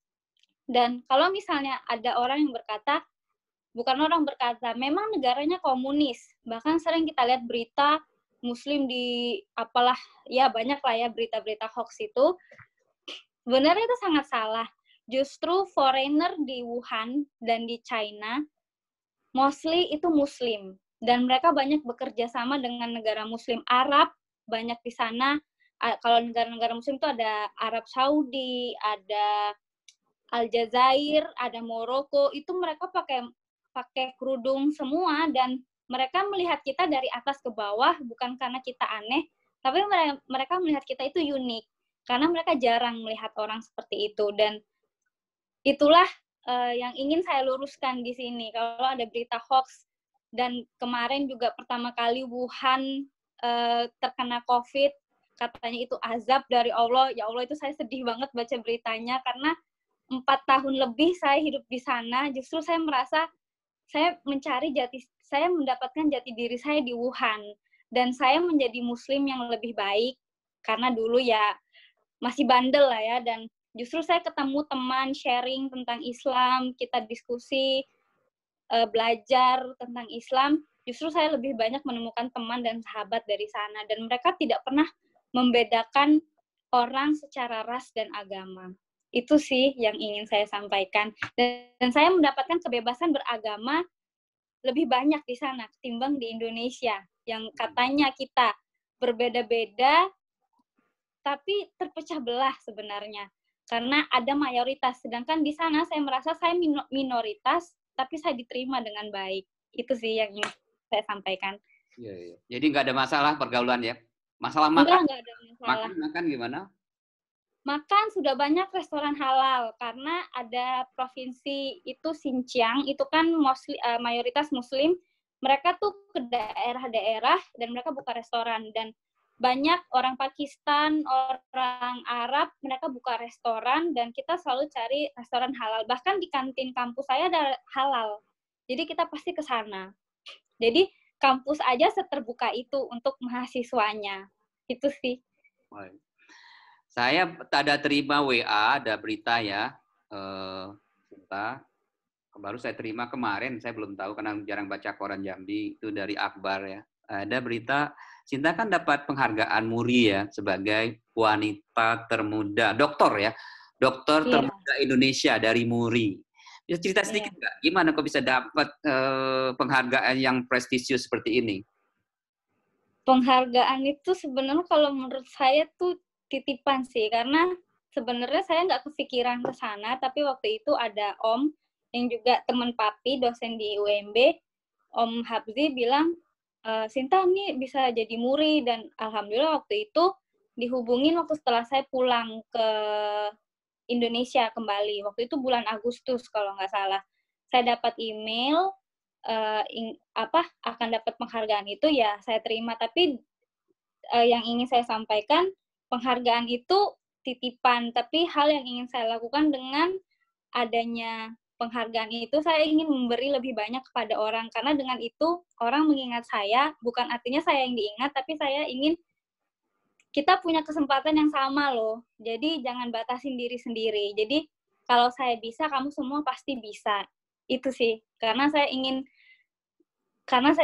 Dan kalau misalnya ada orang yang berkata, memang negaranya komunis. Bahkan sering kita lihat berita Muslim di apalah, ya banyak lah ya berita-berita hoax itu. Sebenarnya itu sangat salah. Justru foreigner di Wuhan dan di China, mostly itu Muslim. Dan mereka banyak bekerja sama dengan negara Muslim. Arab, banyak di sana. Kalau negara-negara Muslim itu ada Arab Saudi, ada Aljazair, ada Maroko. Itu mereka pakai kerudung semua, dan mereka melihat kita dari atas ke bawah, bukan karena kita aneh, tapi mereka melihat kita itu unik, karena mereka jarang melihat orang seperti itu. Dan itulah yang ingin saya luruskan di sini. Kalau ada berita hoax, dan kemarin juga pertama kali Wuhan terkena COVID, katanya itu azab dari Allah. Ya Allah, itu saya sedih banget baca beritanya, karena 4 tahun lebih saya hidup di sana, justru saya merasa saya mendapatkan jati diri saya di Wuhan, dan saya menjadi Muslim yang lebih baik, karena dulu ya masih bandel lah ya, dan justru saya ketemu teman sharing tentang Islam, kita diskusi, belajar tentang Islam, justru saya lebih banyak menemukan teman dan sahabat dari sana, dan mereka tidak pernah membedakan orang secara ras dan agama. Itu sih yang ingin saya sampaikan. Dan saya mendapatkan kebebasan beragama lebih banyak di sana ketimbang di Indonesia, yang katanya kita berbeda-beda tapi terpecah belah sebenarnya. Karena ada mayoritas, sedangkan di sana saya merasa saya minoritas tapi saya diterima dengan baik. Itu sih yang ingin saya sampaikan. Iya. Jadi nggak ada masalah pergaulan ya? Masalah makan? Enggak ada masalah. Makan gimana? Makan sudah banyak restoran halal, karena ada provinsi itu Xinjiang, itu kan mayoritas Muslim, mereka tuh ke daerah-daerah dan mereka buka restoran, dan banyak orang Pakistan, orang Arab, mereka buka restoran, dan kita selalu cari restoran halal. Bahkan di kantin kampus saya ada halal, jadi kita pasti ke sana. Jadi kampus aja seterbuka itu untuk mahasiswanya. Itu sih. Baik. Saya ada terima WA, ada berita ya, baru saya terima kemarin, saya belum tahu karena jarang baca koran Jambi, itu dari Akbar ya. Ada berita, Sinta kan dapat penghargaan MURI ya, sebagai wanita termuda, dokter ya, dokter termuda Indonesia dari MURI. Bisa cerita sedikit nggak, gimana kok bisa dapat penghargaan yang prestisius seperti ini? Penghargaan itu sebenarnya kalau menurut saya tuh titipan sih, karena sebenarnya saya nggak kepikiran ke sana, tapi waktu itu ada Om yang juga teman Papi, dosen di UMB, Om Habzi bilang, Sinta nih bisa jadi MURI, dan alhamdulillah waktu itu dihubungin waktu setelah saya pulang ke Indonesia kembali. Waktu itu bulan Agustus kalau nggak salah. Saya dapat email akan dapat penghargaan itu, ya saya terima. Tapi yang ingin saya sampaikan, penghargaan itu titipan, tapi hal yang ingin saya lakukan dengan adanya penghargaan itu, saya ingin memberi lebih banyak kepada orang, karena dengan itu orang mengingat saya, bukan artinya saya yang diingat, tapi saya ingin kita punya kesempatan yang sama loh. Jadi jangan batasin diri sendiri. Jadi kalau saya bisa, kamu semua pasti bisa. Itu sih, karena saya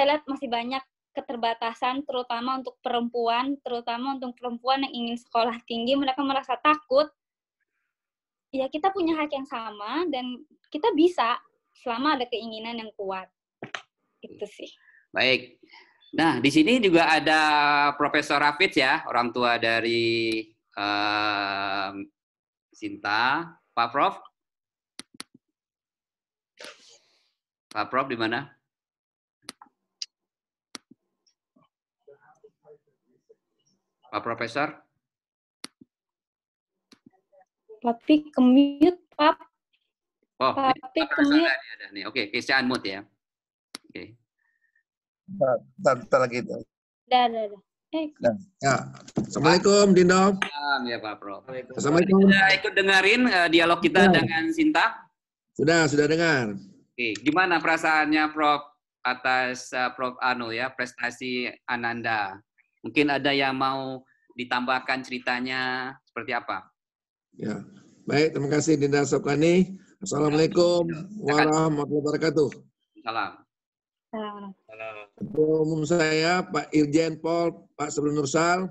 lihat masih banyak keterbatasan, terutama untuk perempuan yang ingin sekolah tinggi, mereka merasa takut. Ya kita punya hak yang sama dan kita bisa selama ada keinginan yang kuat. Itu sih. Baik. Nah, di sini juga ada Profesor Rafid ya, orang tua dari Sinta. Pak Prof? Pak Prof di mana? Pak Profesor? Papi kemute, Pap. Oh, ini Papi apa salah kemute. nih ada nih. Oke, saya unmute ya. Oke. Bentar lagi itu. Dah. Ya. Assalamualaikum, Dindo. Ya Pak Prof. Assalamualaikum. Sudah ikut dengerin dialog kita dengan Sinta? Sudah dengar. Oke, gimana perasaannya Prof atas Prof Anu ya, prestasi Ananda? Mungkin ada yang mau ditambahkan ceritanya seperti apa? Ya. Baik, terima kasih Dinda Sokani. Assalamualaikum warahmatullahi wabarakatuh. Salam. Ketua umum saya Pak Irjen Pol Pak Sabrina Nursal,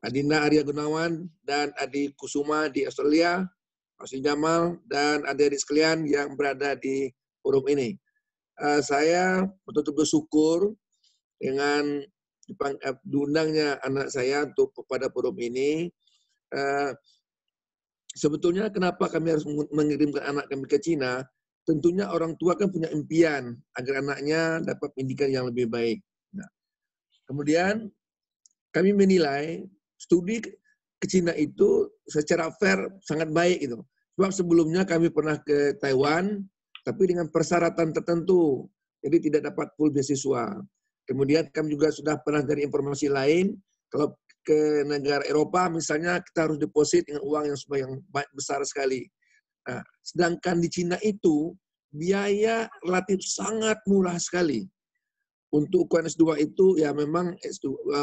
Adinda Arya Gunawan, dan Adi Kusuma di Australia, Pak Jamal, dan adik-adik sekalian yang berada di forum ini. Saya betul-betul bersyukur dengan diundangnya anak saya untuk pada forum ini. Sebetulnya kenapa kami harus mengirimkan anak kami ke Cina? Tentunya orang tua kan punya impian agar anaknya dapat pendidikan yang lebih baik. Nah, kemudian kami menilai studi ke Cina itu secara fair sangat baik itu. Sebab sebelumnya kami pernah ke Taiwan, tapi dengan persyaratan tertentu, jadi tidak dapat full beasiswa. Kemudian kami juga sudah pernah dari informasi lain, kalau ke negara Eropa misalnya kita harus deposit dengan uang yang besar sekali. Nah, sedangkan di Cina itu biaya relatif sangat murah sekali. Untuk ukuran S2 itu ya memang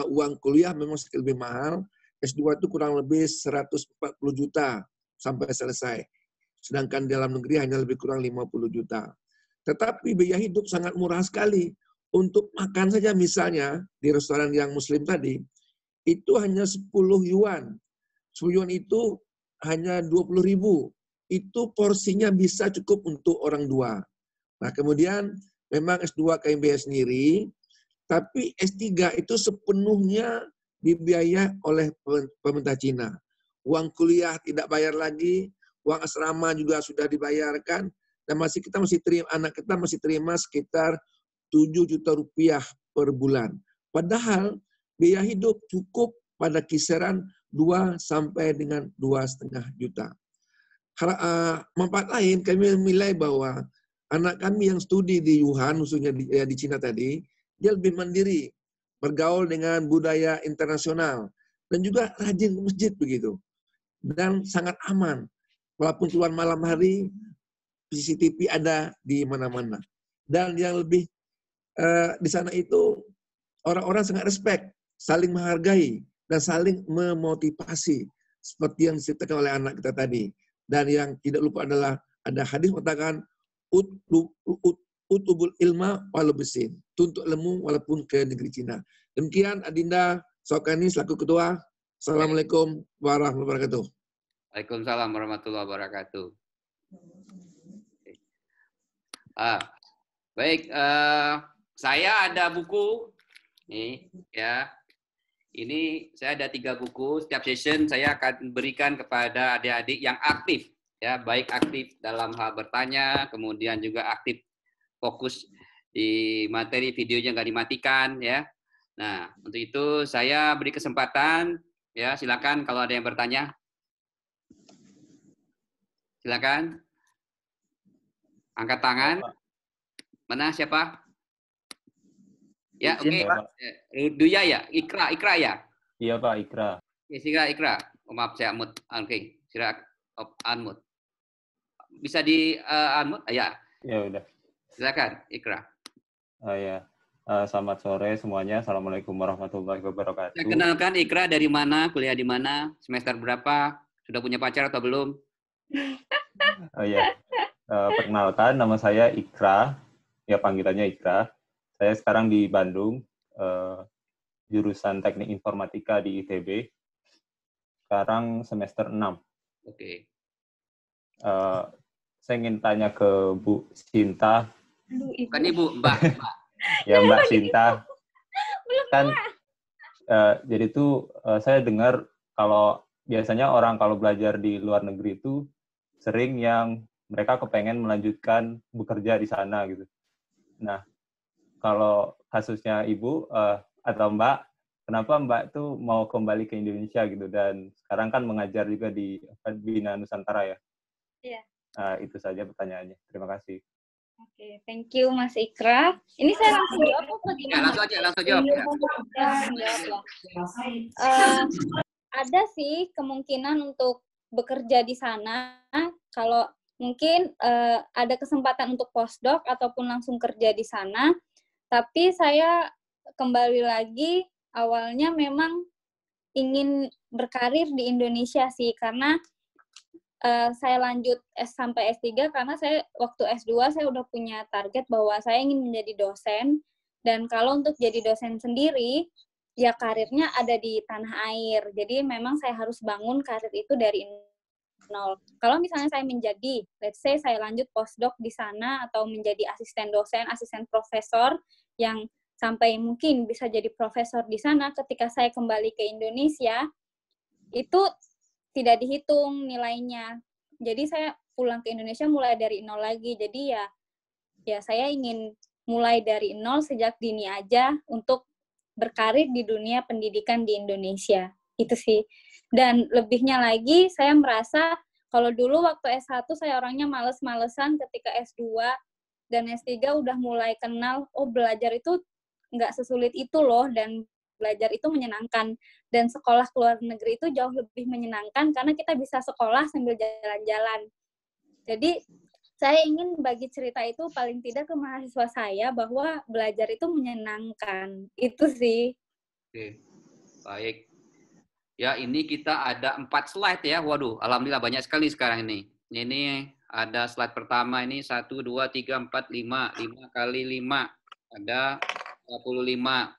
uang kuliah memang sedikit lebih mahal. S2 itu kurang lebih 140 juta sampai selesai. Sedangkan dalam negeri hanya lebih kurang 50 juta. Tetapi biaya hidup sangat murah sekali. Untuk makan saja misalnya di restoran yang muslim tadi, itu hanya 10 yuan. 10 yuan itu hanya 20.000. Itu porsinya bisa cukup untuk orang dua. Nah, kemudian memang S2 KMBS sendiri, tapi S3 itu sepenuhnya dibiayai oleh pemerintah Cina. Uang kuliah tidak bayar lagi, uang asrama juga sudah dibayarkan, dan anak kita masih terima sekitar 7 juta rupiah per bulan. Padahal biaya hidup cukup pada kisaran 2 sampai dengan 2,5 juta. Manfaat lain, kami menilai bahwa anak kami yang studi di Wuhan, khususnya di Cina tadi, dia lebih mandiri, bergaul dengan budaya internasional, dan juga rajin ke masjid begitu. Dan sangat aman. Walaupun keluar malam hari, CCTV ada di mana-mana. Dan yang lebih di sana itu, orang-orang sangat respect, saling menghargai, dan saling memotivasi. Seperti yang diceritakan oleh anak kita tadi. Dan yang tidak lupa adalah ada hadis mengatakan utubul ilma walau besin, tuntut ilmu walaupun ke negeri Cina. Demikian Adinda Sokani selaku ketua. Assalamualaikum warahmatullahi wabarakatuh. Waalaikumsalam warahmatullahi wabarakatuh. Baik, saya ada buku nih ya. Ini saya ada 3 buku. Setiap session saya akan berikan kepada adik-adik yang aktif, ya, baik aktif dalam hal bertanya, kemudian juga aktif fokus di materi videonya nggak dimatikan, ya. Nah, untuk itu saya beri kesempatan, ya, silakan kalau ada yang bertanya. Silakan. Angkat tangan. Mana siapa? Ya, oke. Duya ya? Ikra ya? Iya Pak, Ikra. Ya, Ikra. Oh, maaf, saya unmute. Oke, silakan unmute. Bisa di unmute? Ya. Ya udah. Silakan, Ikra. Ya. Selamat sore semuanya. Assalamualaikum warahmatullahi wabarakatuh. Saya kenalkan Ikra dari mana, kuliah di mana, semester berapa, sudah punya pacar atau belum? Oh ya. Perkenalkan, nama saya Ikra. Ya, panggilannya Ikra. Saya sekarang di Bandung, jurusan Teknik Informatika di ITB. Sekarang semester 6. Oke. Saya ingin tanya ke Bu Sinta. Bukan Ibu, Mbak. Ya, Mbak Sinta. Kan, jadi itu saya dengar kalau biasanya orang kalau belajar di luar negeri itu sering yang mereka kepengen melanjutkan bekerja di sana gitu. Nah, kalau kasusnya Ibu atau Mbak, kenapa Mbak tuh mau kembali ke Indonesia gitu, dan sekarang kan mengajar juga di Bina Nusantara ya. Iya. Itu saja pertanyaannya. Terima kasih. Oke, thank you Mas Ikra. Ini saya langsung jawab apa Ya, gimana? langsung jawab. Ya. Ya, langsung jawab ya. Ada sih kemungkinan untuk bekerja di sana kalau mungkin ada kesempatan untuk postdoc ataupun langsung kerja di sana. Tapi saya kembali lagi awalnya memang ingin berkarir di Indonesia sih, karena saya lanjut sampai S3 karena saya waktu S2 saya udah punya target bahwa saya ingin menjadi dosen, dan kalau untuk jadi dosen sendiri ya karirnya ada di tanah air. Jadi memang saya harus bangun karir itu dari nol. Kalau misalnya saya menjadi, let's say saya lanjut postdoc di sana atau menjadi asisten dosen, asisten profesor yang sampai mungkin bisa jadi profesor di sana, ketika saya kembali ke Indonesia itu tidak dihitung nilainya. Jadi saya pulang ke Indonesia mulai dari nol lagi. Jadi ya saya ingin mulai dari nol sejak dini aja untuk berkarir di dunia pendidikan di Indonesia. Itu sih. Dan lebihnya lagi saya merasa kalau dulu waktu S1 saya orangnya males-malesan, ketika S2 dan S3 udah mulai kenal, oh belajar itu nggak sesulit itu loh, dan belajar itu menyenangkan, dan sekolah ke luar negeri itu jauh lebih menyenangkan karena kita bisa sekolah sambil jalan-jalan. Jadi saya ingin bagi cerita itu paling tidak ke mahasiswa saya bahwa belajar itu menyenangkan. Itu sih. Oke, baik. Ya, ini kita ada 4 slide ya. Waduh, alhamdulillah banyak sekali sekarang ini. Ini ada slide pertama ini 1, 2, 3, 4, 5. 5 kali 5. Ada 25.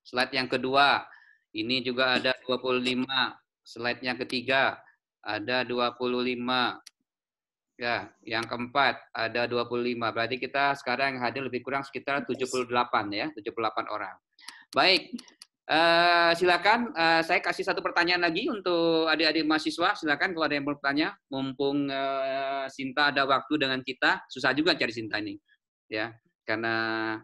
Slide yang kedua, ini juga ada 25. Slide yang ketiga, ada 25. Ya, yang keempat, ada 25. Berarti kita sekarang yang hadir lebih kurang sekitar 78 ya, 78 orang. Baik, silakan saya kasih satu pertanyaan lagi untuk adik-adik mahasiswa. Silakan kalau ada yang bertanya, mumpung Sinta ada waktu dengan kita. Susah juga cari Sinta ini, ya, karena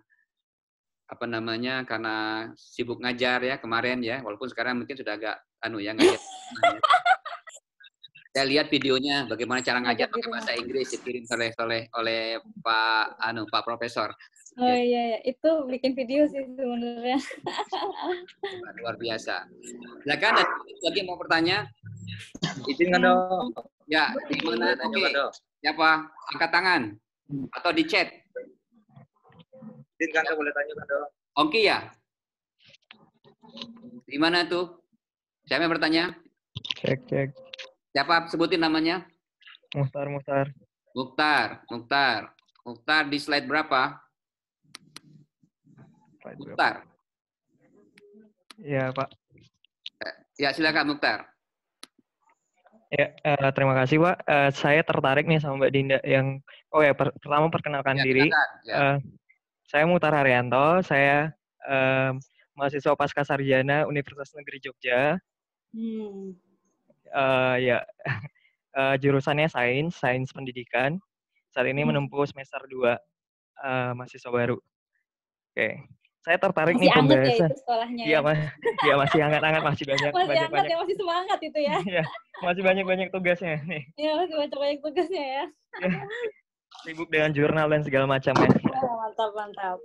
karena sibuk ngajar ya kemarin ya, walaupun sekarang mungkin sudah agak ngajar. Saya lihat videonya bagaimana cara ngajar pakai bahasa Inggris dikirim oleh Pak Profesor. Oh iya, itu bikin video sih sebenarnya. Luar biasa. Silakan, ada lagi yang mau bertanya? Izinkan dong. Ya, di mana? Oke. Siapa? Angkat tangan atau di chat. Izinkan dong, boleh tanya dong. Oke ya. Di mana tuh? Siapa yang bertanya? Cek. Siapa? Sebutin namanya. Mukhtar di slide berapa? Mukhtar. Ya, Pak. Ya, silakan Mukhtar. Ya, terima kasih, Pak. Saya tertarik nih sama Mbak Dinda yang pertama perkenalkan diri. Ya. Saya Mukhtar Haryanto, saya mahasiswa pasca sarjana Universitas Negeri Jogja. Jurusannya sains pendidikan. Saat ini menempuh semester 2 mahasiswa baru. Oke. Saya tertarik masih nih pembahasan. Ya itu sekolahnya. Iya, masih hangat-hangat, masih banyak. Masih hangat ya, masih semangat itu ya. Iya, masih banyak tugasnya nih. Iya, masih banyak tugasnya ya. Sibuk dengan jurnal dan segala macamnya. Mantap.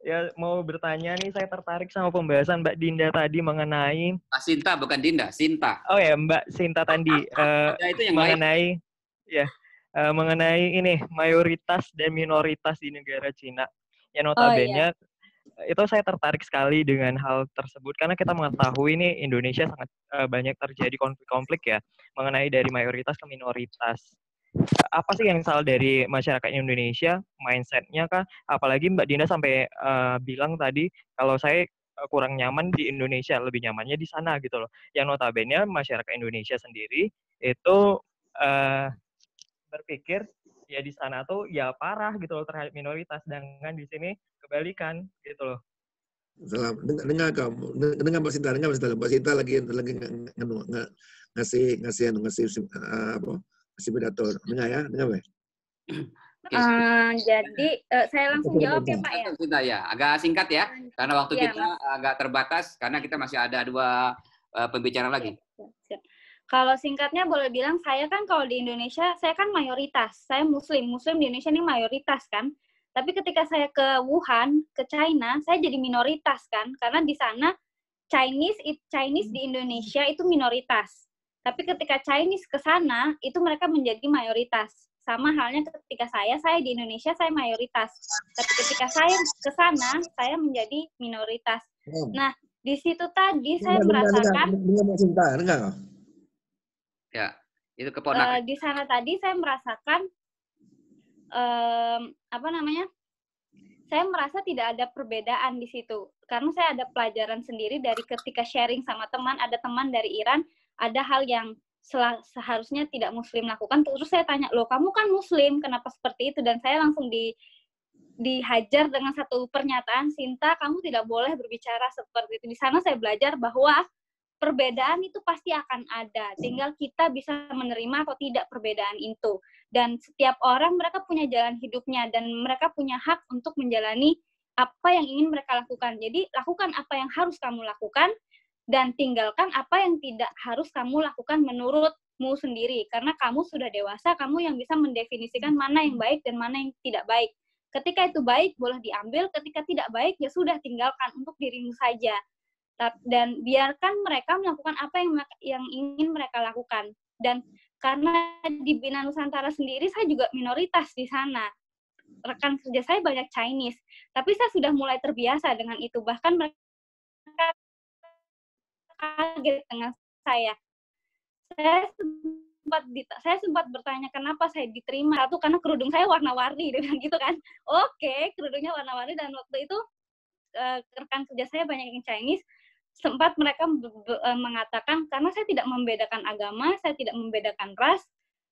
Ya, mau bertanya nih, saya tertarik sama pembahasan Mbak Dinda tadi mengenai Sinta, bukan Dinda, Sinta. Oh ya, Mbak Sinta tadi itu yang mengenai mengenai ini mayoritas dan minoritas di negara Cina. Ya notabene itu saya tertarik sekali dengan hal tersebut karena kita mengetahui nih Indonesia sangat banyak terjadi konflik-konflik ya mengenai dari mayoritas ke minoritas. Apa sih yang salah dari masyarakat Indonesia, mindset-nya kah? Apalagi Mbak Dinda sampai bilang tadi kalau saya kurang nyaman di Indonesia, lebih nyamannya di sana gitu loh. Yang notabene masyarakat Indonesia sendiri itu berpikir ya di sana tuh ya parah gitu loh terhadap minoritas, sedangkan di sini kebalikan gitu loh. Salam. Dengar Mbak Sinta, Mbak Sinta lagi ngasih pidato. Dengar ya, dengar Mbak. Oke. Jadi saya langsung jawab ya Pak ya. Sudah ya, agak singkat ya, karena waktu Iya, kita agak terbatas karena kita masih ada 2 pembicara lagi. Siap. Kalau singkatnya boleh bilang saya kan kalau di Indonesia saya kan mayoritas, saya Muslim di Indonesia ini mayoritas kan. Tapi ketika saya ke Wuhan, ke China, saya jadi minoritas kan, karena di sana Chinese di Indonesia itu minoritas. Tapi ketika Chinese ke sana, itu mereka menjadi mayoritas. Sama halnya ketika saya di Indonesia, saya mayoritas. Tapi ketika saya ke sana, saya menjadi minoritas. Nah, di situ tadi saya merasakan... Dengar. Ya, itu keponakan. Di sana tadi saya merasakan, saya merasa tidak ada perbedaan di situ. Karena saya ada pelajaran sendiri dari ketika sharing sama teman, ada teman dari Iran, ada hal yang seharusnya tidak Muslim lakukan. Terus saya tanya, loh kamu kan Muslim, kenapa seperti itu? Dan saya langsung dihajar dengan satu pernyataan, Sinta, kamu tidak boleh berbicara seperti itu. Di sana saya belajar bahwa perbedaan itu pasti akan ada. Tinggal kita bisa menerima atau tidak perbedaan itu. Dan setiap orang mereka punya jalan hidupnya dan mereka punya hak untuk menjalani apa yang ingin mereka lakukan. Jadi lakukan apa yang harus kamu lakukan dan tinggalkan apa yang tidak harus kamu lakukan menurutmu sendiri. Karena kamu sudah dewasa, kamu yang bisa mendefinisikan mana yang baik dan mana yang tidak baik. Ketika itu baik boleh diambil, ketika tidak baik ya sudah tinggalkan untuk dirimu saja. Dan biarkan mereka melakukan apa yang ingin mereka lakukan. Dan karena di Bina Nusantara sendiri saya juga minoritas di sana. Rekan kerja saya banyak Chinese, tapi saya sudah mulai terbiasa dengan itu. Bahkan mereka kaget dengan saya. Saya sempat bertanya kenapa saya diterima. Satu, karena kerudung saya warna-warni, dia bilang gitu kan. Oke, kerudungnya warna-warni, dan waktu itu rekan kerja saya banyak yang Chinese. Sempat mereka mengatakan karena saya tidak membedakan agama, saya tidak membedakan ras,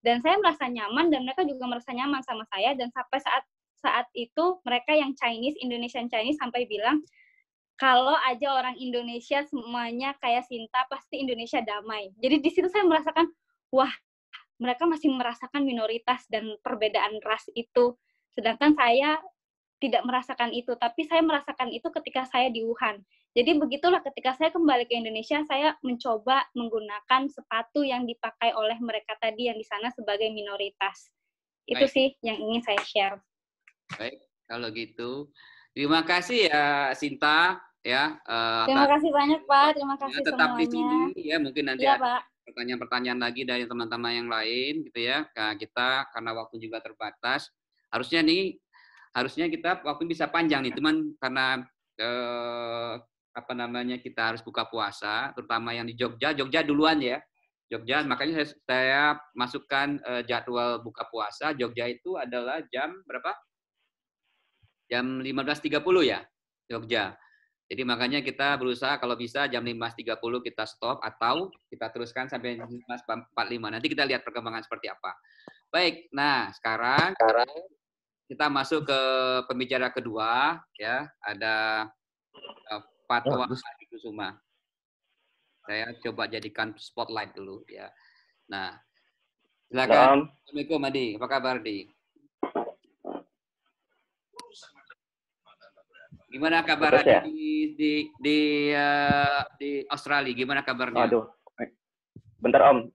dan saya merasa nyaman dan mereka juga merasa nyaman sama saya. Dan sampai saat itu mereka yang Chinese, Indonesian Chinese sampai bilang kalau aja orang Indonesia semuanya kayak Sinta pasti Indonesia damai. Jadi di situ saya merasakan wah, mereka masih merasakan minoritas dan perbedaan ras itu, sedangkan saya tidak merasakan itu, tapi saya merasakan itu ketika saya di Wuhan. Jadi begitulah ketika saya kembali ke Indonesia, saya mencoba menggunakan sepatu yang dipakai oleh mereka tadi yang di sana sebagai minoritas. Itu Baik. sih yang ingin saya share. Baik, kalau gitu. Terima kasih ya Sinta ya. Terima kasih banyak Pak, terima kasih tetap semuanya. di sini ya, mungkin nanti Iya, ada Pak. pertanyaan-pertanyaan lagi dari teman-teman yang lain gitu ya. Nah, kita karena waktu juga terbatas, harusnya kita waktu bisa panjang nih teman, karena kita harus buka puasa, terutama yang di Jogja duluan ya. Jogja, makanya saya masukkan jadwal buka puasa. Jogja itu adalah jam berapa? Jam 15.30 ya, Jogja. Jadi makanya kita berusaha kalau bisa jam 15.30 kita stop atau kita teruskan sampai 15.45. Nanti kita lihat perkembangan seperti apa. Baik, nah sekarang kita masuk ke pembicara kedua ya, ada Fatwa Adi Kusuma. Saya coba jadikan spotlight dulu ya. Nah, silakan. Assalamualaikum Adi, apa kabar Di? Gimana kabar di Australia? Gimana kabarnya? Aduh, bentar Om.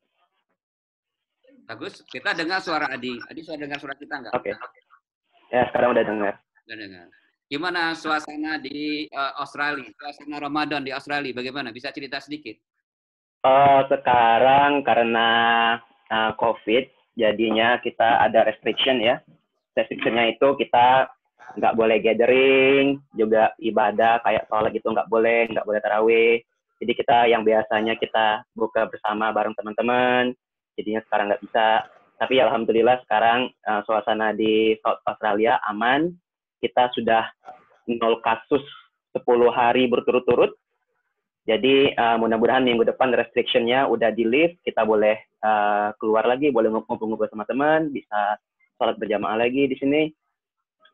Bagus, kita dengar suara Adi. Adi sudah dengar suara kita nggak? Oke. Ya, sekarang udah dengar. Udah dengar. Gimana suasana di Australia? Suasana Ramadan di Australia bagaimana? Bisa cerita sedikit? Sekarang karena COVID, jadinya kita ada restriction ya. Restrictionnya itu kita nggak boleh gathering, juga ibadah kayak sholat gitu nggak boleh tarawih. Jadi kita yang biasanya kita buka bersama bareng teman-teman, jadinya sekarang nggak bisa. Tapi alhamdulillah sekarang suasana di South Australia aman. Kita sudah 0 kasus 10 hari berturut-turut. Jadi mudah-mudahan minggu depan restriction-nya udah di-lift, kita boleh keluar lagi, boleh ngumpul-ngumpul sama teman, bisa sholat berjamaah lagi di sini.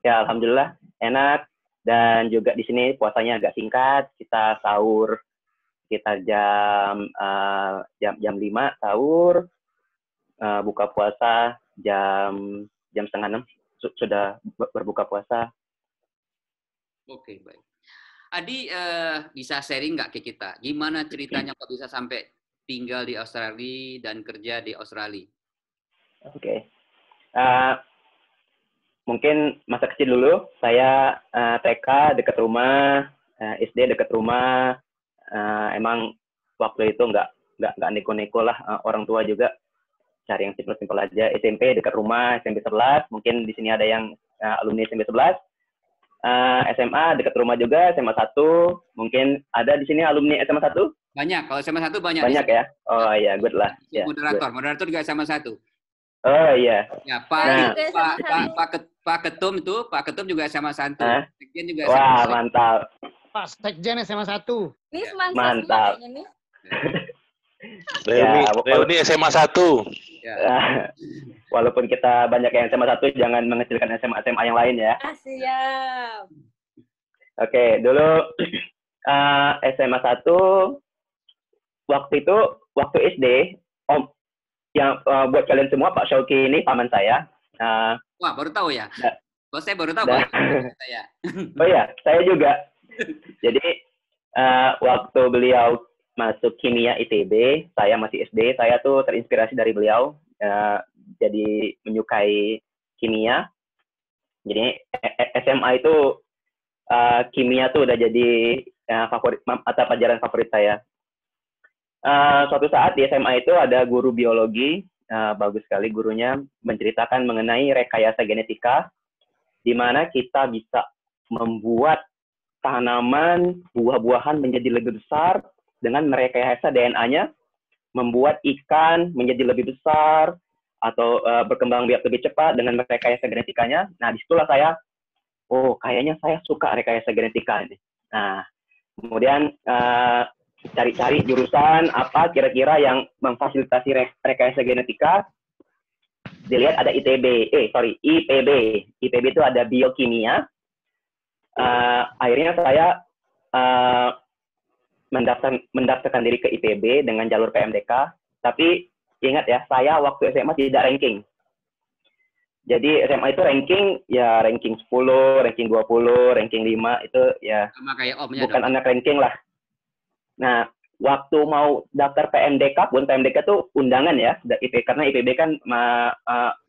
Ya alhamdulillah enak, dan juga di sini puasanya agak singkat. Kita sahur kita jam 5 sahur, buka puasa jam 5:30. sudah berbuka puasa. Oke, baik. Adi, bisa sharing nggak ke kita? Gimana ceritanya kok bisa sampai tinggal di Australia dan kerja di Australia? Oke. Mungkin masa kecil dulu, saya TK dekat rumah, SD dekat rumah. Emang waktu itu nggak neko-neko lah, orang tua juga cari yang simpel-simpel aja. SMP dekat rumah, SMP 11. Mungkin di sini ada yang alumni SMP 11. SMA dekat rumah juga, SMA 1. Mungkin ada di sini alumni SMA 1? Banyak, kalau SMA 1 banyak. Banyak ya? Oh iya, good lah. Ya, Ya, moderator juga SMA 1. Oh iya. Ya, Pak Ketum juga SMA 1. Sekjen juga SMA 1. Wah, mantap. Pak Sekjen SMA 1. Ini semansa Mantap. semua kayaknya nih. Reuni SMA 1. Ya. Walaupun kita banyak yang SMA 1, jangan mengecilkan SMA yang lain ya. Siap. Oke, dulu SMA 1, waktu SD, yang buat kalian semua, Pak Syauki ini paman saya. Wah, baru tahu ya? Kalau saya baru tahu, saya. Oh iya, saya juga. Jadi, waktu beliau masuk kimia ITB, saya masih SD, saya tuh terinspirasi dari beliau, jadi menyukai kimia. Jadi SMA itu kimia tuh udah jadi favorit atau pelajaran favorit saya. Suatu saat di SMA itu ada guru biologi, bagus sekali gurunya, menceritakan mengenai rekayasa genetika, di mana kita bisa membuat tanaman, buah-buahan menjadi lebih besar dengan merekayasa DNA-nya, membuat ikan menjadi lebih besar atau berkembang biak lebih cepat dengan merekayasa genetikanya. Nah, disitulah saya, kayaknya saya suka rekayasa genetika ini. Nah, kemudian cari-cari jurusan apa kira-kira yang memfasilitasi rekayasa genetika. Dilihat ada IPB. IPB itu ada biokimia. Akhirnya saya mendaftarkan diri ke IPB dengan jalur PMDK, tapi ingat ya, saya waktu SMA tidak ranking. Jadi SMA itu ranking 10, ranking 20, ranking 5, itu ya sama kayak omnya bukan dong. anak ranking lah. Nah, waktu mau daftar PMDK pun, PMDK itu undangan ya, karena IPB kan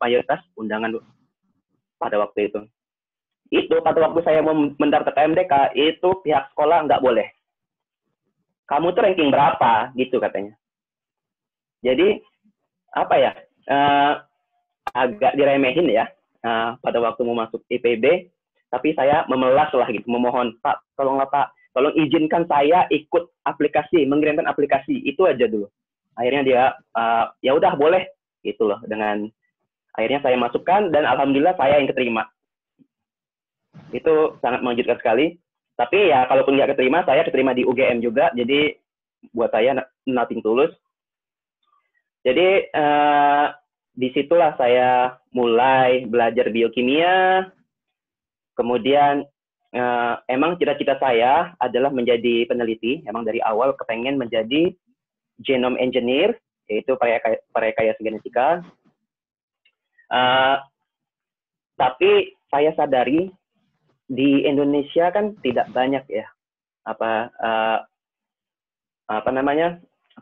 mayoritas undangan pada waktu itu. Itu pada waktu saya mau mendaftar PMDK, itu pihak sekolah nggak boleh. Kamu tuh ranking berapa gitu katanya. Jadi apa ya, agak diremehin ya pada waktu mau masuk IPB, tapi saya memelas lah gitu, memohon, Pak, tolonglah Pak, tolong izinkan saya ikut aplikasi, mengirimkan aplikasi, itu aja dulu. Akhirnya dia ya udah boleh gitu loh, dengan akhirnya saya masukkan dan alhamdulillah saya yang keterima. Itu sangat mengejutkan sekali. Tapi ya kalaupun nggak keterima, saya keterima di UGM juga. Jadi buat saya nothing tulus. Jadi disitulah saya mulai belajar biokimia. Kemudian emang cita-cita saya adalah menjadi peneliti. Emang dari awal kepengen menjadi genome engineer, yaitu perekayasa genetika. Tapi saya sadari di Indonesia kan tidak banyak ya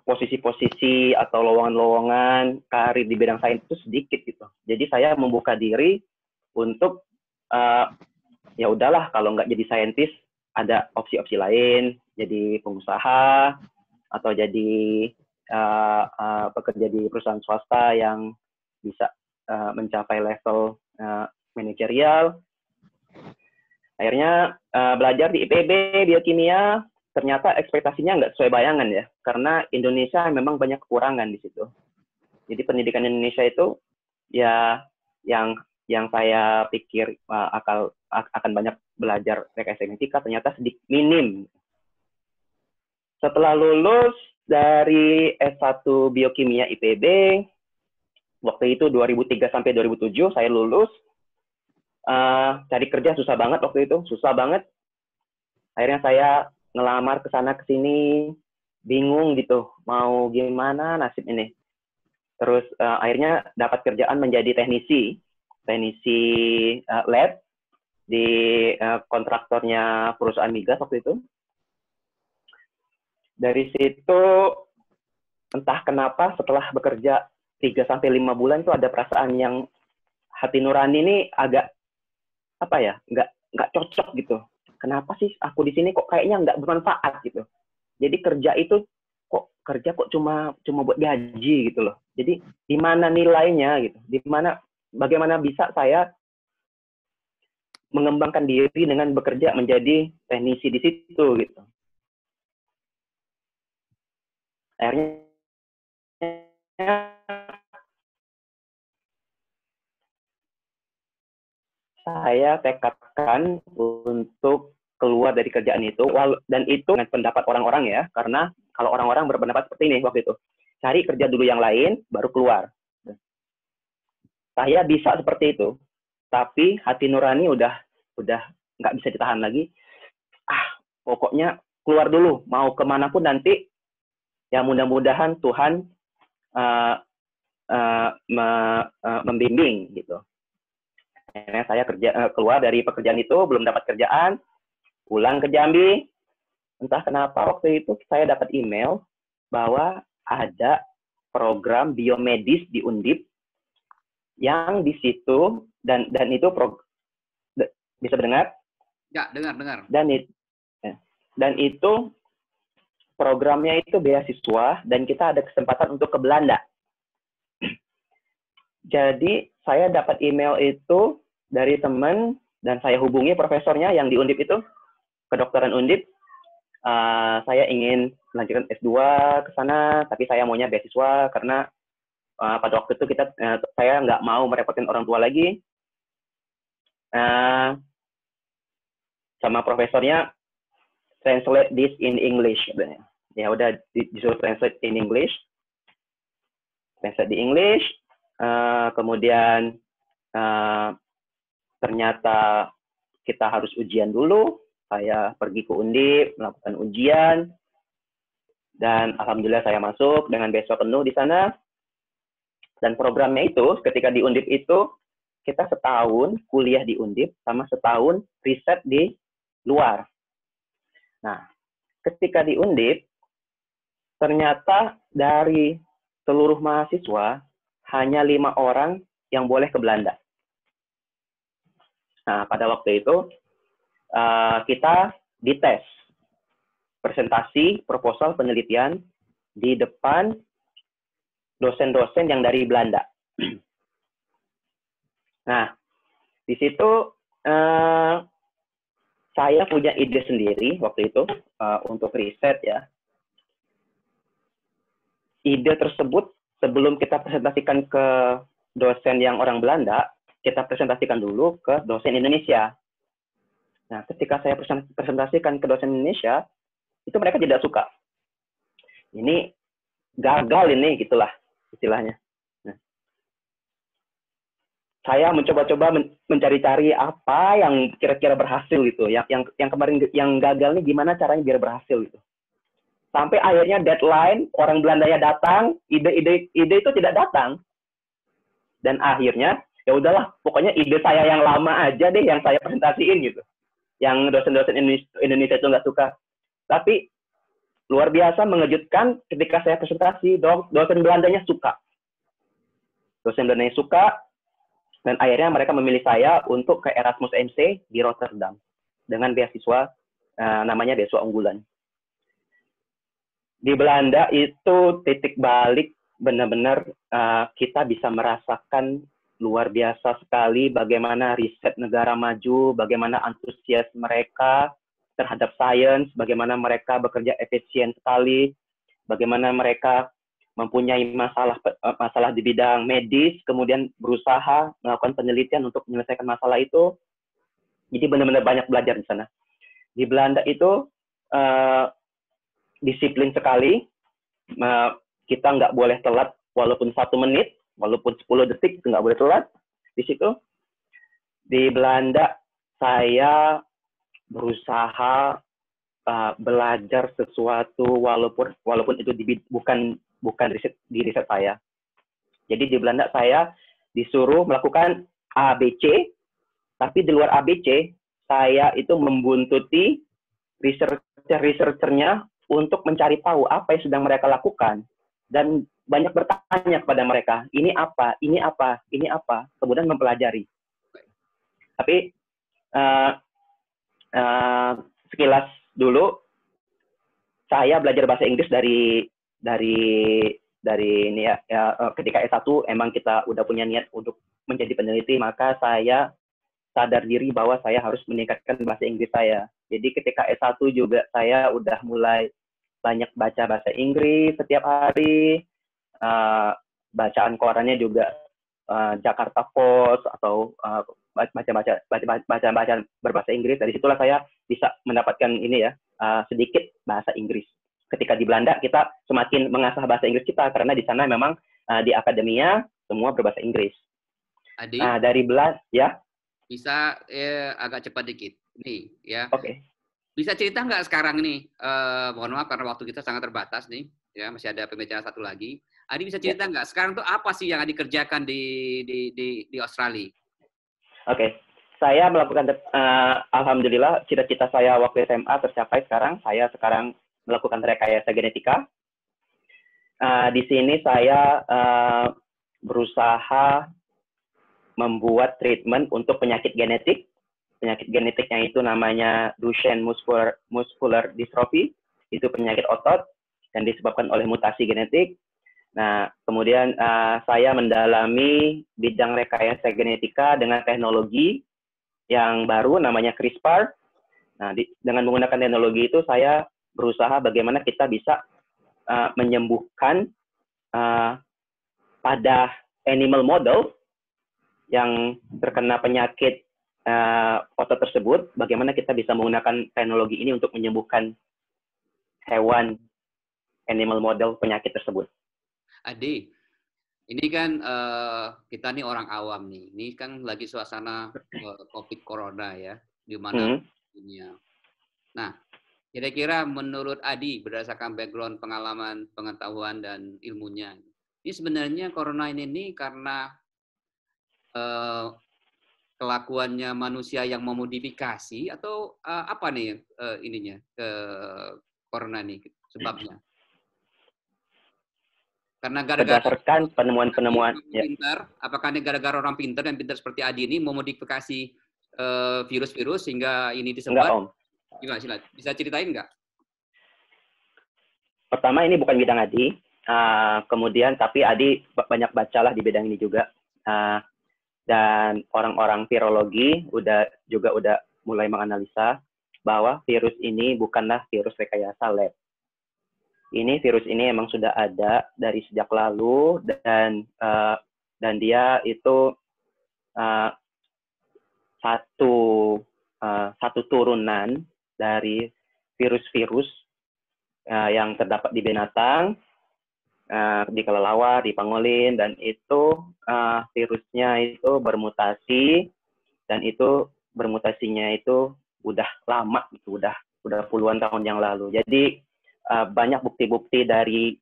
posisi-posisi atau lowongan-lowongan karir di bidang sains itu sedikit gitu. Jadi saya membuka diri untuk ya udahlah, kalau nggak jadi saintis ada opsi-opsi lain, jadi pengusaha atau jadi pekerja di perusahaan swasta yang bisa mencapai level manajerial. Akhirnya belajar di IPB biokimia, ternyata ekspektasinya nggak sesuai bayangan ya, karena Indonesia memang banyak kekurangan di situ. Jadi pendidikan Indonesia itu ya yang saya pikir akan banyak belajar rekayasa genetika, ternyata sedikit minim. Setelah lulus dari S1 biokimia IPB, waktu itu 2003 sampai 2007 saya lulus. Cari kerja susah banget waktu itu, susah banget. Akhirnya saya ngelamar ke sana ke sini, bingung gitu, mau gimana nasib ini. Terus akhirnya dapat kerjaan menjadi teknisi teknisi lab di kontraktornya perusahaan migas waktu itu. Dari situ entah kenapa setelah bekerja 3-5 bulan tuh ada perasaan yang hati nurani ini agak apa ya, nggak cocok gitu. Kenapa sih aku di sini kok kayaknya nggak bermanfaat gitu. Jadi kerja itu kok cuma buat gaji gitu loh. Jadi di mana nilainya gitu? Bagaimana bisa saya mengembangkan diri dengan bekerja menjadi teknisi di situ gitu. Akhirnya saya tekadkan untuk keluar dari kerjaan itu, dan itu dengan pendapat orang-orang ya, karena kalau orang-orang berpendapat seperti ini waktu itu, cari kerja dulu yang lain, baru keluar. Saya bisa seperti itu, tapi hati nurani udah nggak bisa ditahan lagi. Pokoknya keluar dulu, mau kemanapun nanti, ya mudah-mudahan Tuhan membimbing gitu. Akhirnya saya keluar dari pekerjaan itu, belum dapat kerjaan, pulang ke Jambi. Entah kenapa waktu itu saya dapat email bahwa ada program biomedis di Undip yang di situ dan itu bisa mendengar? Ya, dengar. Dan itu programnya itu beasiswa dan kita ada kesempatan untuk ke Belanda. Jadi saya dapat email itu dari teman dan saya hubungi profesornya yang di Undip itu, kedokteran Undip. Saya ingin melanjutkan S2 ke sana, tapi saya maunya beasiswa karena pada waktu itu saya nggak mau merepotkan orang tua lagi. Sama profesornya, translate this in English. Ya udah disuruh translate in English. Translate di English. Kemudian ternyata kita harus ujian dulu. Saya pergi ke Undip, melakukan ujian, dan alhamdulillah saya masuk dengan beasiswa penuh di sana. Dan programnya itu, ketika di Undip itu, kita setahun kuliah di Undip, sama setahun riset di luar. Nah, ketika di Undip, ternyata dari seluruh mahasiswa, hanya 5 orang yang boleh ke Belanda. Nah, pada waktu itu, kita dites presentasi proposal penelitian di depan dosen-dosen yang dari Belanda. Nah, di situ saya punya ide sendiri waktu itu untuk riset ya. Ide tersebut sebelum kita presentasikan ke dosen yang orang Belanda, kita presentasikan dulu ke dosen Indonesia. Nah, ketika saya presentasikan ke dosen Indonesia, itu mereka tidak suka. Ini gagal ini, gitulah istilahnya. Nah, saya mencoba-coba mencari-cari apa yang kira-kira berhasil gitu. Yang kemarin yang gagal nih gimana caranya biar berhasil gitu. Sampai akhirnya deadline, orang Belandanya datang, ide itu tidak datang. Dan akhirnya, ya udahlah, pokoknya ide saya yang lama aja deh yang saya presentasiin gitu. Yang dosen-dosen Indonesia itu nggak suka. Tapi luar biasa mengejutkan ketika saya presentasi, dosen Belandanya suka. Dosen Belandanya suka, dan akhirnya mereka memilih saya untuk ke Erasmus MC di Rotterdam. Dengan beasiswa, namanya beasiswa unggulan. Di Belanda itu titik balik benar-benar kita bisa merasakan luar biasa sekali bagaimana riset negara maju, bagaimana antusias mereka terhadap sains, bagaimana mereka bekerja efisien sekali, bagaimana mereka mempunyai masalah di bidang medis, kemudian berusaha melakukan penelitian untuk menyelesaikan masalah itu. Jadi benar-benar banyak belajar di sana. Di Belanda itu disiplin sekali, kita nggak boleh telat walaupun 1 menit, walaupun 10 detik, itu nggak boleh telat di situ. Di Belanda, saya berusaha belajar sesuatu walaupun itu bukan riset saya. Jadi di Belanda saya disuruh melakukan ABC, tapi di luar ABC, saya itu membuntuti researcher-researchernya untuk mencari tahu apa yang sedang mereka lakukan. Dan banyak bertanya kepada mereka, ini apa, ini apa, ini apa, kemudian mempelajari. Tapi sekilas dulu, saya belajar bahasa Inggris dari ini ya, ketika S1 emang kita udah punya niat untuk menjadi peneliti, maka saya sadar diri bahwa saya harus meningkatkan bahasa Inggris saya. Jadi ketika S1 juga saya udah mulai banyak baca bahasa Inggris setiap hari, bacaan korannya juga Jakarta Post atau baca berbahasa Inggris. Dari situlah saya bisa mendapatkan ini ya, sedikit bahasa Inggris. Ketika di Belanda kita semakin mengasah bahasa Inggris kita karena di sana memang di akademia semua berbahasa Inggris. Adi, Dari ya. Bisa agak cepat dikit nih ya. Oke. Bisa cerita nggak sekarang nih? Mohon maaf karena waktu kita sangat terbatas nih. Ya, masih ada pembicara satu lagi. Adi bisa cerita nggak sekarang tuh apa sih yang Adi kerjakan di Australia? Oke. Saya melakukan alhamdulillah cita-cita saya waktu SMA tercapai sekarang. Saya sekarang melakukan rekayasa genetika. Di sini saya berusaha membuat treatment untuk penyakit genetik. Penyakit genetiknya itu namanya Duchenne muscular dystrophy. Itu penyakit otot yang disebabkan oleh mutasi genetik. Nah, kemudian saya mendalami bidang rekayasa genetika dengan teknologi yang baru namanya CRISPR. Nah, dengan menggunakan teknologi itu saya berusaha bagaimana kita bisa menyembuhkan pada animal model yang terkena penyakit otot tersebut, bagaimana kita bisa menggunakan teknologi ini untuk menyembuhkan hewan animal model penyakit tersebut. Adi, ini kan kita nih orang awam nih. Ini kan lagi suasana COVID Corona ya, di mana dunia. Nah, kira-kira menurut Adi, berdasarkan background pengalaman, pengetahuan, dan ilmunya, ini sebenarnya Corona ini karena kelakuannya manusia yang memodifikasi atau apa nih ininya Corona nih sebabnya? Karena gara-gara berdasarkan penemuan-penemuan pintar, apakah ini gara-gara orang pintar dan pintar seperti Adi ini memodifikasi virus-virus sehingga ini disebar? Enggak, Om. Gimana, bisa ceritain nggak? Pertama, ini bukan bidang Adi. Kemudian, tapi Adi banyak bacalah di bidang ini juga. Dan orang-orang virologi udah mulai menganalisa bahwa virus ini bukanlah virus rekayasa lab. Virus ini emang sudah ada dari sejak lalu dan dia itu satu turunan dari virus-virus yang terdapat di binatang, di kelelawar, di pangolin, dan itu virusnya itu bermutasi, dan itu bermutasinya itu udah lama, itu udah puluhan tahun yang lalu. Jadi banyak bukti-bukti dari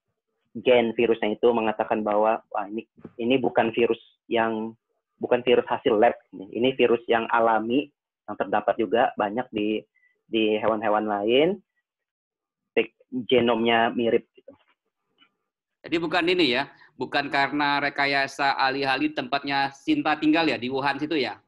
gen virusnya itu mengatakan bahwa wah, ini bukan virus hasil lab, ini virus yang alami yang terdapat juga banyak di hewan-hewan lain, genomnya mirip gitu. Jadi bukan ini ya, bukan karena rekayasa alih-alih tempatnya Sinta tinggal ya, di Wuhan situ ya?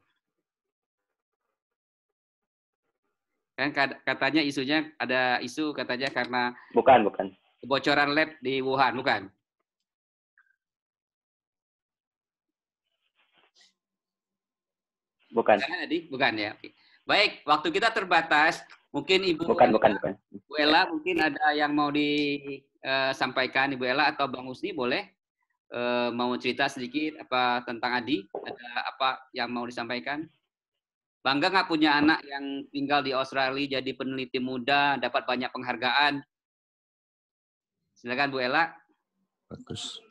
Kan katanya isunya, ada isu katanya karena... Bukan. Kebocoran lab di Wuhan, bukan? Bukan. Bukan ya. Baik, waktu kita terbatas. Mungkin Ibu bukan. Bu Ella mungkin ada yang mau disampaikan Ibu Ella atau Bang Husni boleh mau cerita sedikit apa tentang Adi? Ada apa yang mau disampaikan? Bangga nggak punya anak yang tinggal di Australia jadi peneliti muda, dapat banyak penghargaan? Silakan Bu Ella. Bagus.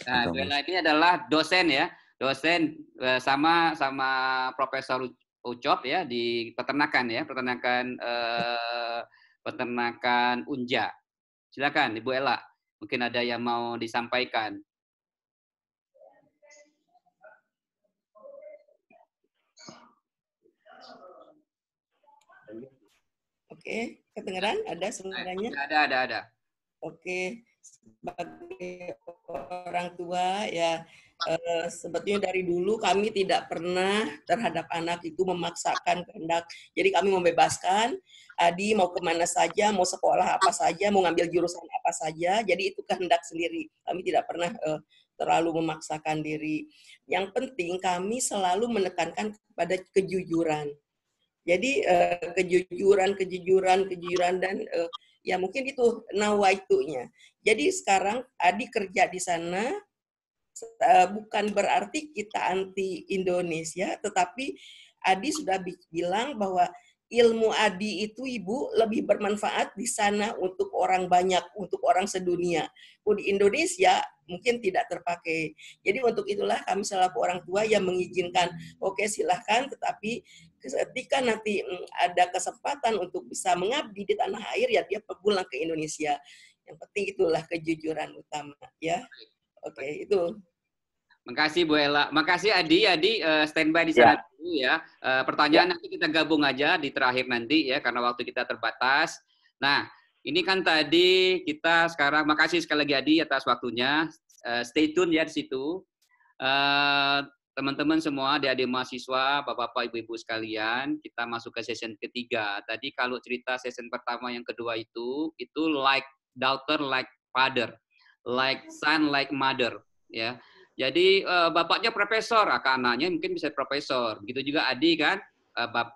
Nah, Bu Ella ini adalah dosen ya, dosen sama Profesor Ucop ya di peternakan ya, peternakan Unja. Silakan Ibu Ella, mungkin ada yang mau disampaikan. Oke, kedengeran? Ada suaranya? Ada. Oke, sebagai orang tua ya sebetulnya dari dulu kami tidak pernah terhadap anak itu memaksakan kehendak. Jadi kami membebaskan Adi mau kemana saja, mau sekolah apa saja, mau ngambil jurusan apa saja. Jadi itu kehendak sendiri. Kami tidak pernah terlalu memaksakan diri. Yang penting kami selalu menekankan kepada kejujuran. Jadi kejujuran dan ya mungkin itu nawaitunya. Jadi sekarang Adi kerja di sana bukan berarti kita anti Indonesia, tetapi Adi sudah bilang bahwa ilmu Adi itu Ibu lebih bermanfaat di sana untuk orang banyak, untuk orang sedunia. Di Indonesia mungkin tidak terpakai. Jadi untuk itulah kami selaku orang tua yang mengizinkan, oke silahkan, tetapi ketika nanti ada kesempatan untuk bisa mengabdi di tanah air, ya dia pulang ke Indonesia. Yang penting itulah kejujuran utama, ya. Oke, itu. Makasih Bu Ella. Makasih Adi. Standby di sana dulu ya. Pertanyaan nanti kita gabung aja di terakhir nanti ya, karena waktu kita terbatas. Nah, ini kan tadi kita sekarang, makasih sekali lagi Adi atas waktunya. Stay tune ya di situ. Teman-teman semua, adik-adik mahasiswa, bapak-bapak, ibu-ibu sekalian, kita masuk ke session ketiga. Tadi kalau cerita session pertama yang kedua itu like daughter, like father, like son, like mother, ya. Jadi bapaknya profesor, anaknya mungkin bisa profesor. Begitu juga Adi kan,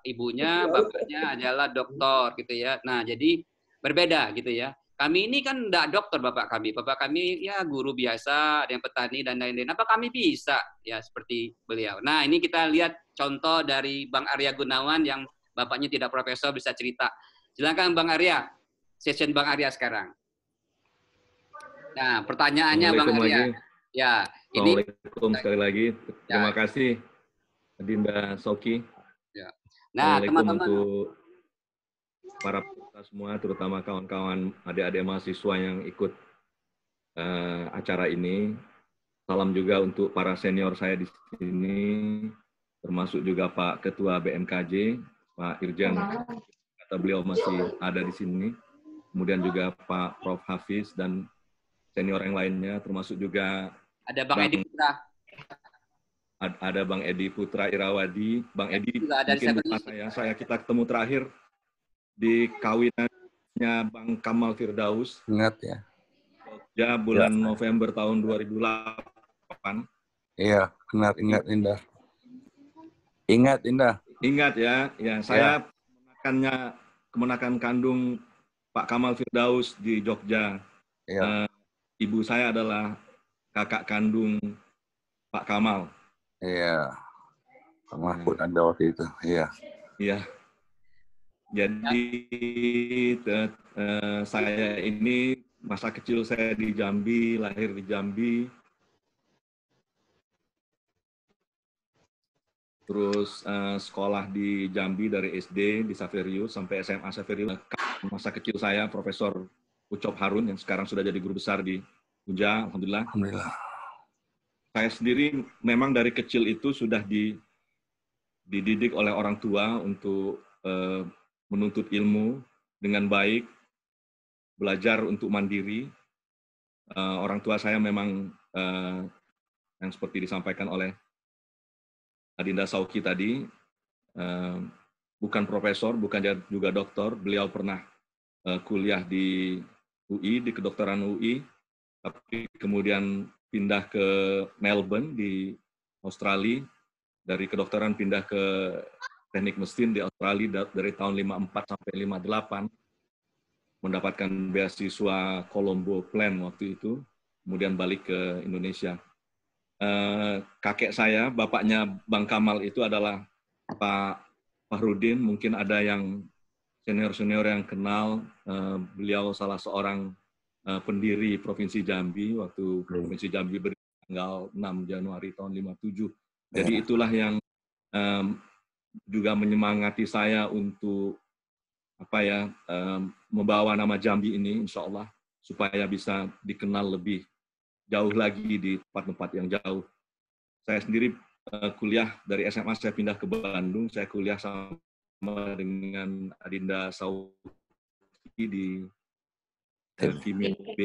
ibunya, bapaknya adalah doktor gitu ya. Nah, jadi berbeda gitu ya. Kami ini kan enggak dokter bapak kami ya guru biasa, ada yang petani dan lain-lain. Apa kami bisa ya seperti beliau. Nah, ini kita lihat contoh dari Bang Arya Gunawan yang bapaknya tidak profesor bisa cerita. Silakan Bang Arya, session Bang Arya sekarang. Nah, pertanyaannya Bang Arya. Ya, ini Assalamualaikum sekali lagi. Terima kasih Adinda Sauki. Ya. Nah, teman-teman untuk para peserta semua, terutama kawan-kawan adik-adik mahasiswa yang ikut acara ini. Salam juga untuk para senior saya di sini, termasuk juga Pak Ketua BMKJ, Pak Irjen, kata beliau masih ada di sini. Kemudian juga Pak Prof. Hafiz dan senior yang lainnya, termasuk juga ada Bang Edi Putra. Ada Bang Edi Putra Irawadi. Bang Edi, juga ada mungkin lupa kita ketemu terakhir di kawinannya Bang Kamal Firdaus. Ingat ya. Ya, bulan November tahun 2008. Iya, ingat Indah. Ingat ya, saya kemenakan kandung Pak Kamal Firdaus di Jogja. Iya. Ibu saya adalah kakak kandung Pak Kamal. Iya. Pak Mahfud ada waktu itu. Iya. Iya. Jadi saya ini masa kecil saya di Jambi, lahir di Jambi. Terus sekolah di Jambi dari SD di Saverius sampai SMA Saverius. Masa kecil saya Profesor Ucop Harun yang sekarang sudah jadi guru besar di UNJA, alhamdulillah. Saya sendiri memang dari kecil itu sudah dididik oleh orang tua untuk menuntut ilmu dengan baik, belajar untuk mandiri. Orang tua saya memang yang seperti disampaikan oleh Adinda Sauki tadi, bukan profesor, bukan juga doktor. Beliau pernah kuliah di UI, di kedokteran UI, tapi kemudian pindah ke Melbourne di Australia, dari kedokteran pindah ke teknik mesin di Australia dari tahun 54 sampai 58, mendapatkan beasiswa Colombo Plan waktu itu, kemudian balik ke Indonesia. Kakek saya, bapaknya Bang Kamal itu adalah Pak Fahrudin, mungkin ada yang senior-senior yang kenal, beliau salah seorang pendiri Provinsi Jambi waktu Provinsi Jambi berdiri tanggal 6 Januari tahun 57. Jadi itulah yang juga menyemangati saya untuk membawa nama Jambi ini, insya Allah, supaya bisa dikenal lebih jauh lagi di tempat-tempat yang jauh. Saya sendiri kuliah dari SMA, saya pindah ke Bandung, saya kuliah sampai dengan Adinda Sauki di Kimia B.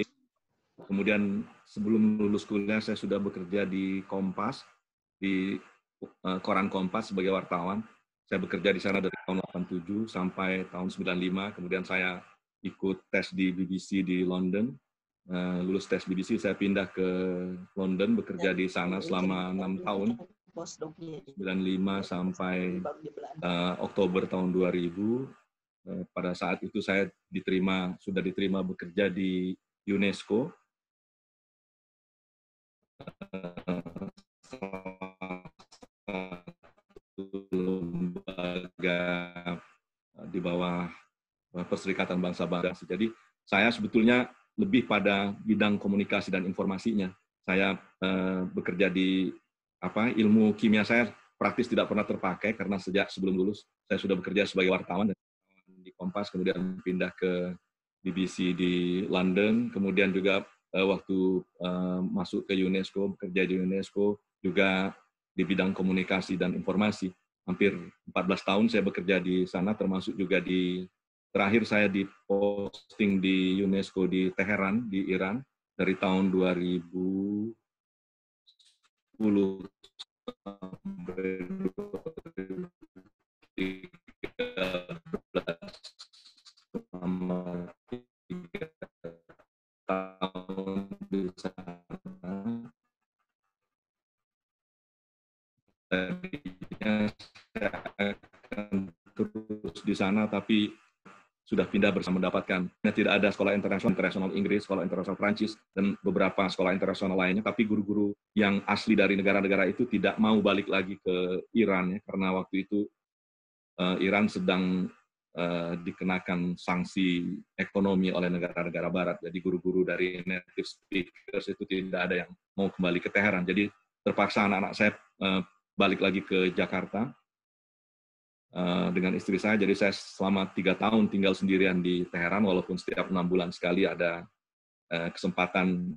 Kemudian sebelum lulus kuliah saya sudah bekerja di Kompas, di koran Kompas sebagai wartawan. Saya bekerja di sana dari tahun 87 sampai tahun 95. Kemudian saya ikut tes di BBC di London. Lulus tes BBC, saya pindah ke London, bekerja di sana selama 6 tahun. 95 sampai Oktober tahun 2000. Pada saat itu saya sudah diterima bekerja di UNESCO. Lembaga di bawah Perserikatan Bangsa-Bangsa. Jadi saya sebetulnya lebih pada bidang komunikasi dan informasinya. Saya bekerja di ilmu kimia saya praktis tidak pernah terpakai karena sejak sebelum lulus saya sudah bekerja sebagai wartawan di Kompas, kemudian pindah ke BBC di London, kemudian juga waktu masuk ke UNESCO, bekerja di UNESCO juga di bidang komunikasi dan informasi. Hampir 14 tahun saya bekerja di sana, termasuk juga terakhir saya di posting di UNESCO di Teheran, di Iran, dari tahun 2010 sampai 2013. Selama 3 tahun di sana. Tadinya saya akan terus di sana, tapi sudah pindah bersama mendapatkan. Tidak ada sekolah internasional Inggris, sekolah internasional Prancis, dan beberapa sekolah internasional lainnya, tapi guru-guru yang asli dari negara-negara itu tidak mau balik lagi ke Iran, ya, karena waktu itu Iran sedang dikenakan sanksi ekonomi oleh negara-negara barat. Jadi guru-guru dari native speakers itu tidak ada yang mau kembali ke Teheran. Jadi terpaksa anak-anak saya balik lagi ke Jakarta dengan istri saya. Jadi saya selama 3 tahun tinggal sendirian di Teheran, walaupun setiap 6 bulan sekali ada kesempatan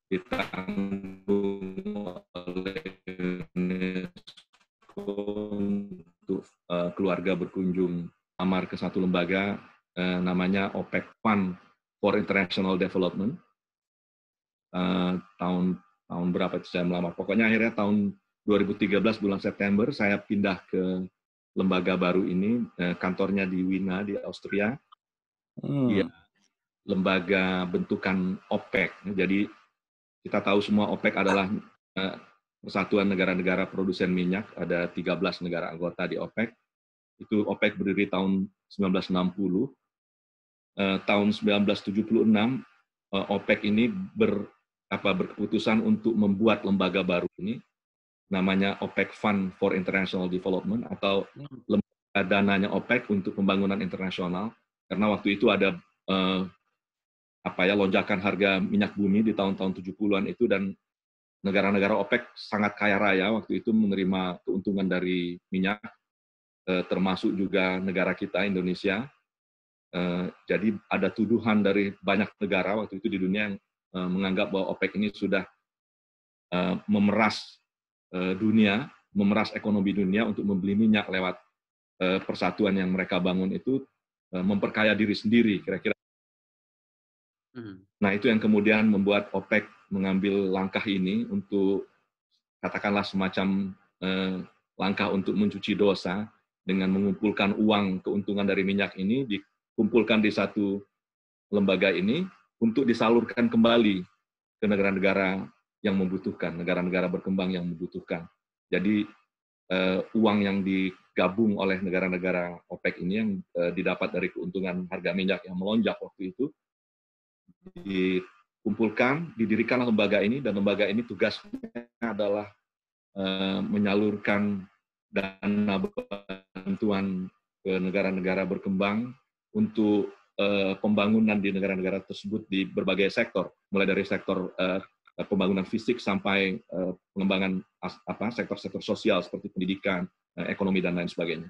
ditanggung oleh UNESCO untuk keluarga berkunjung amar ke satu lembaga namanya OPEC Fund for International Development. Tahun berapa itu saya melamar. Pokoknya akhirnya tahun 2013 bulan September saya pindah ke lembaga baru ini, kantornya di Wina di Austria. Dia lembaga bentukan OPEC. Jadi kita tahu semua OPEC adalah Persatuan Negara-Negara Produsen Minyak, ada 13 negara anggota di OPEC. Itu OPEC berdiri tahun 1960. Tahun 1976 OPEC ini berkeputusan untuk membuat lembaga baru ini, namanya OPEC Fund for International Development, atau lembaga dananya OPEC untuk pembangunan internasional. Karena waktu itu ada lonjakan harga minyak bumi di tahun-tahun 70-an itu, dan negara-negara OPEC sangat kaya raya waktu itu menerima keuntungan dari minyak, termasuk juga negara kita, Indonesia. Jadi ada tuduhan dari banyak negara waktu itu di dunia yang menganggap bahwa OPEC ini sudah memeras dunia, memeras ekonomi dunia untuk membeli minyak lewat persatuan yang mereka bangun itu, memperkaya diri sendiri, kira-kira. Nah, itu yang kemudian membuat OPEC mengambil langkah ini untuk, katakanlah semacam langkah untuk mencuci dosa, dengan mengumpulkan uang keuntungan dari minyak ini, dikumpulkan di satu lembaga ini untuk disalurkan kembali ke negara-negara yang membutuhkan, negara-negara berkembang yang membutuhkan. Jadi uang yang digabung oleh negara-negara OPEC ini yang didapat dari keuntungan harga minyak yang melonjak waktu itu, dikumpulkan, didirikanlah lembaga ini, dan lembaga ini tugasnya adalah menyalurkan dana bantuan ke negara-negara berkembang untuk pembangunan di negara-negara tersebut di berbagai sektor, mulai dari sektor pembangunan fisik sampai pengembangan sektor-sektor sosial seperti pendidikan, ekonomi, dan lain sebagainya.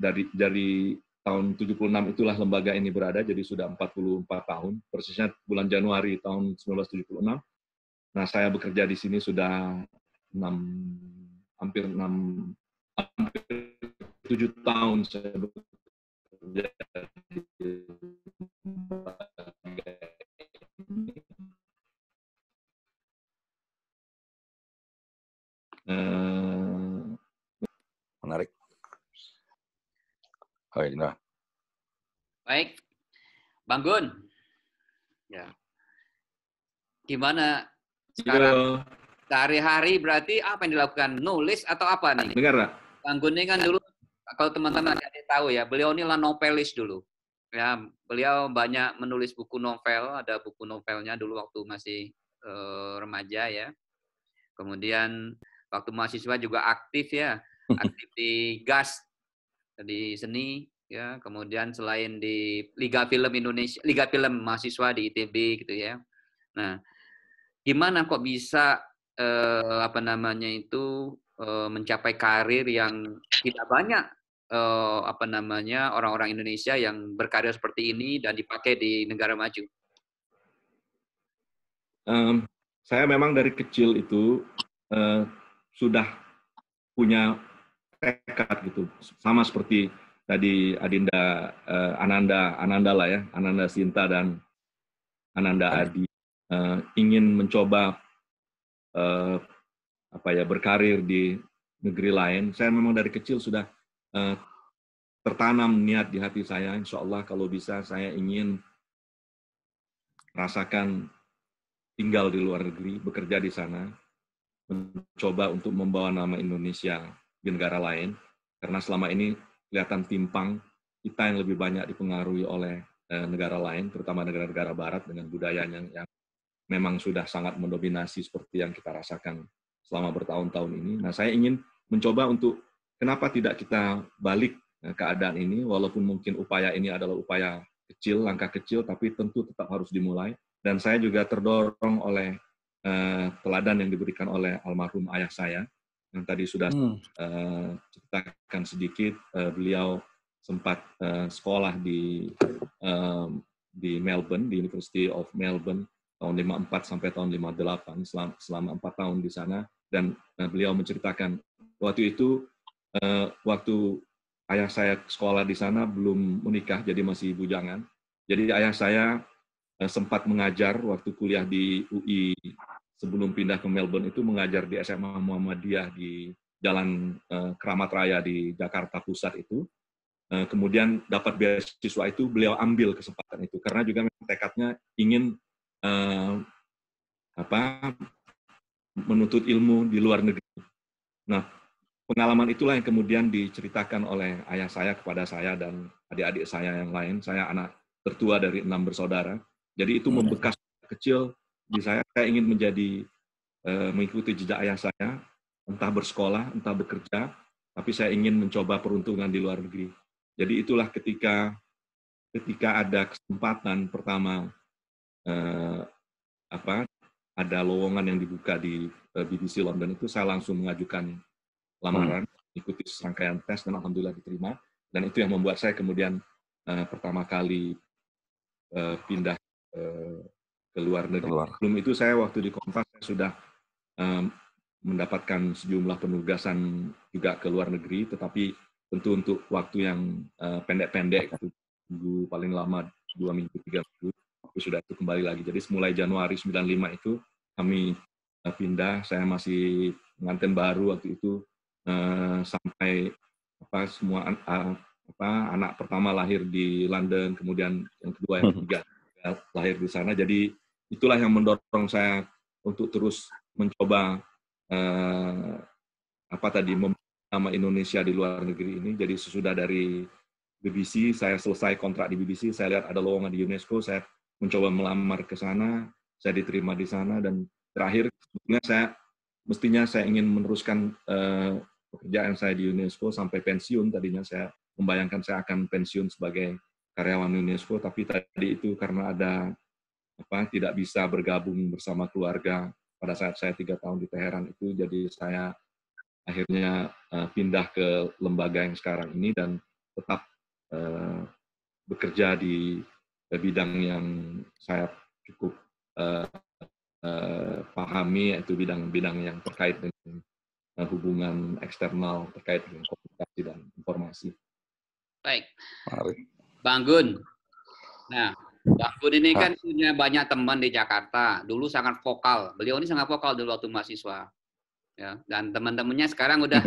Dari tahun 76 itulah lembaga ini berada, jadi sudah 44 tahun, persisnya bulan Januari tahun 1976. Nah, saya bekerja di sini sudah hampir 6 hampir 7 tahun saya bekerja di Menarik. Oh, nah. Baik, Bang Gun. Ya. Gimana sekarang sehari-hari berarti apa yang dilakukan? Nulis atau apa nih? Negara. Bang Gun ini kan dulu, kalau teman-teman ada tahu ya, beliau ini lah novelis dulu. Ya, beliau banyak menulis buku novel, ada buku novelnya dulu waktu masih remaja ya. Kemudian waktu mahasiswa juga aktif ya, aktif di GAS, di seni ya. Kemudian selain di Liga Film Indonesia, Liga Film Mahasiswa di ITB gitu ya. Nah, gimana kok bisa mencapai karir yang tidak banyak orang-orang Indonesia yang berkarir seperti ini dan dipakai di negara maju? Saya memang dari kecil itu sudah punya tekad gitu, sama seperti tadi Adinda Ananda lah ya, Ananda Sinta dan Ananda Adi, ingin mencoba berkarir di negeri lain. Saya memang dari kecil sudah tertanam niat di hati saya, insya Allah kalau bisa saya ingin merasakan tinggal di luar negeri, bekerja di sana, mencoba untuk membawa nama Indonesia di negara lain, karena selama ini kelihatan timpang, kita yang lebih banyak dipengaruhi oleh negara lain, terutama negara-negara barat dengan budayanya yang memang sudah sangat mendominasi seperti yang kita rasakan selama bertahun-tahun ini. Nah, saya ingin mencoba untuk kenapa tidak kita balik keadaan ini, walaupun mungkin upaya ini adalah upaya kecil, langkah kecil, tapi tentu tetap harus dimulai. Dan saya juga terdorong oleh teladan yang diberikan oleh almarhum ayah saya, yang tadi sudah ceritakan sedikit. Beliau sempat sekolah di Melbourne, di University of Melbourne, tahun 54 sampai tahun 58, selama 4 tahun di sana. Dan beliau menceritakan, waktu itu, waktu ayah saya sekolah di sana belum menikah, jadi masih bujangan. Jadi ayah saya sempat mengajar waktu kuliah di UI sebelum pindah ke Melbourne itu, mengajar di SMA Muhammadiyah di Jalan Keramat Raya di Jakarta Pusat itu. Kemudian dapat beasiswa itu, beliau ambil kesempatan itu karena juga memang tekadnya ingin menuntut ilmu di luar negeri. Nah, pengalaman itulah yang kemudian diceritakan oleh ayah saya kepada saya dan adik-adik saya yang lain. Saya anak tertua dari 6 bersaudara. Jadi itu membekas kecil di saya. Saya ingin mengikuti jejak ayah saya, entah bersekolah, entah bekerja, tapi saya ingin mencoba peruntungan di luar negeri. Jadi itulah ketika ada kesempatan pertama, ada lowongan yang dibuka di BBC London itu, saya langsung mengajukan lamaran, ikuti serangkaian tes, dan alhamdulillah diterima. Dan itu yang membuat saya kemudian pertama kali pindah ke luar negeri. Sebelum itu saya waktu di Kompas saya sudah mendapatkan sejumlah penugasan juga ke luar negeri, tetapi tentu untuk waktu yang pendek-pendek, paling lama 2 minggu, 3 minggu, aku sudah itu kembali lagi. Jadi mulai Januari 95 itu kami pindah, saya masih pengantin baru waktu itu, sampai semua anak pertama lahir di London, kemudian yang kedua, yang ketiga lahir di sana. Jadi itulah yang mendorong saya untuk terus mencoba nama Indonesia di luar negeri ini. Jadi sesudah dari BBC, saya selesai kontrak di BBC, saya lihat ada lowongan di UNESCO, saya mencoba melamar ke sana, saya diterima di sana, dan terakhir mestinya saya ingin meneruskan pekerjaan saya di UNESCO sampai pensiun. Tadinya saya membayangkan saya akan pensiun sebagai karyawan UNESCO, tapi tadi itu karena ada tidak bisa bergabung bersama keluarga pada saat saya 3 tahun di Teheran itu, jadi saya akhirnya pindah ke lembaga yang sekarang ini dan tetap bekerja di bidang yang saya cukup pahami, yaitu bidang-bidang yang terkait dengan hubungan eksternal terkait dengan komunikasi dan informasi. Baik. Mari. Bang Gun. Nah, Bang Gun ini kan punya banyak teman di Jakarta. Dulu sangat vokal. Beliau ini sangat vokal dulu waktu mahasiswa. Ya, dan teman-temannya sekarang udah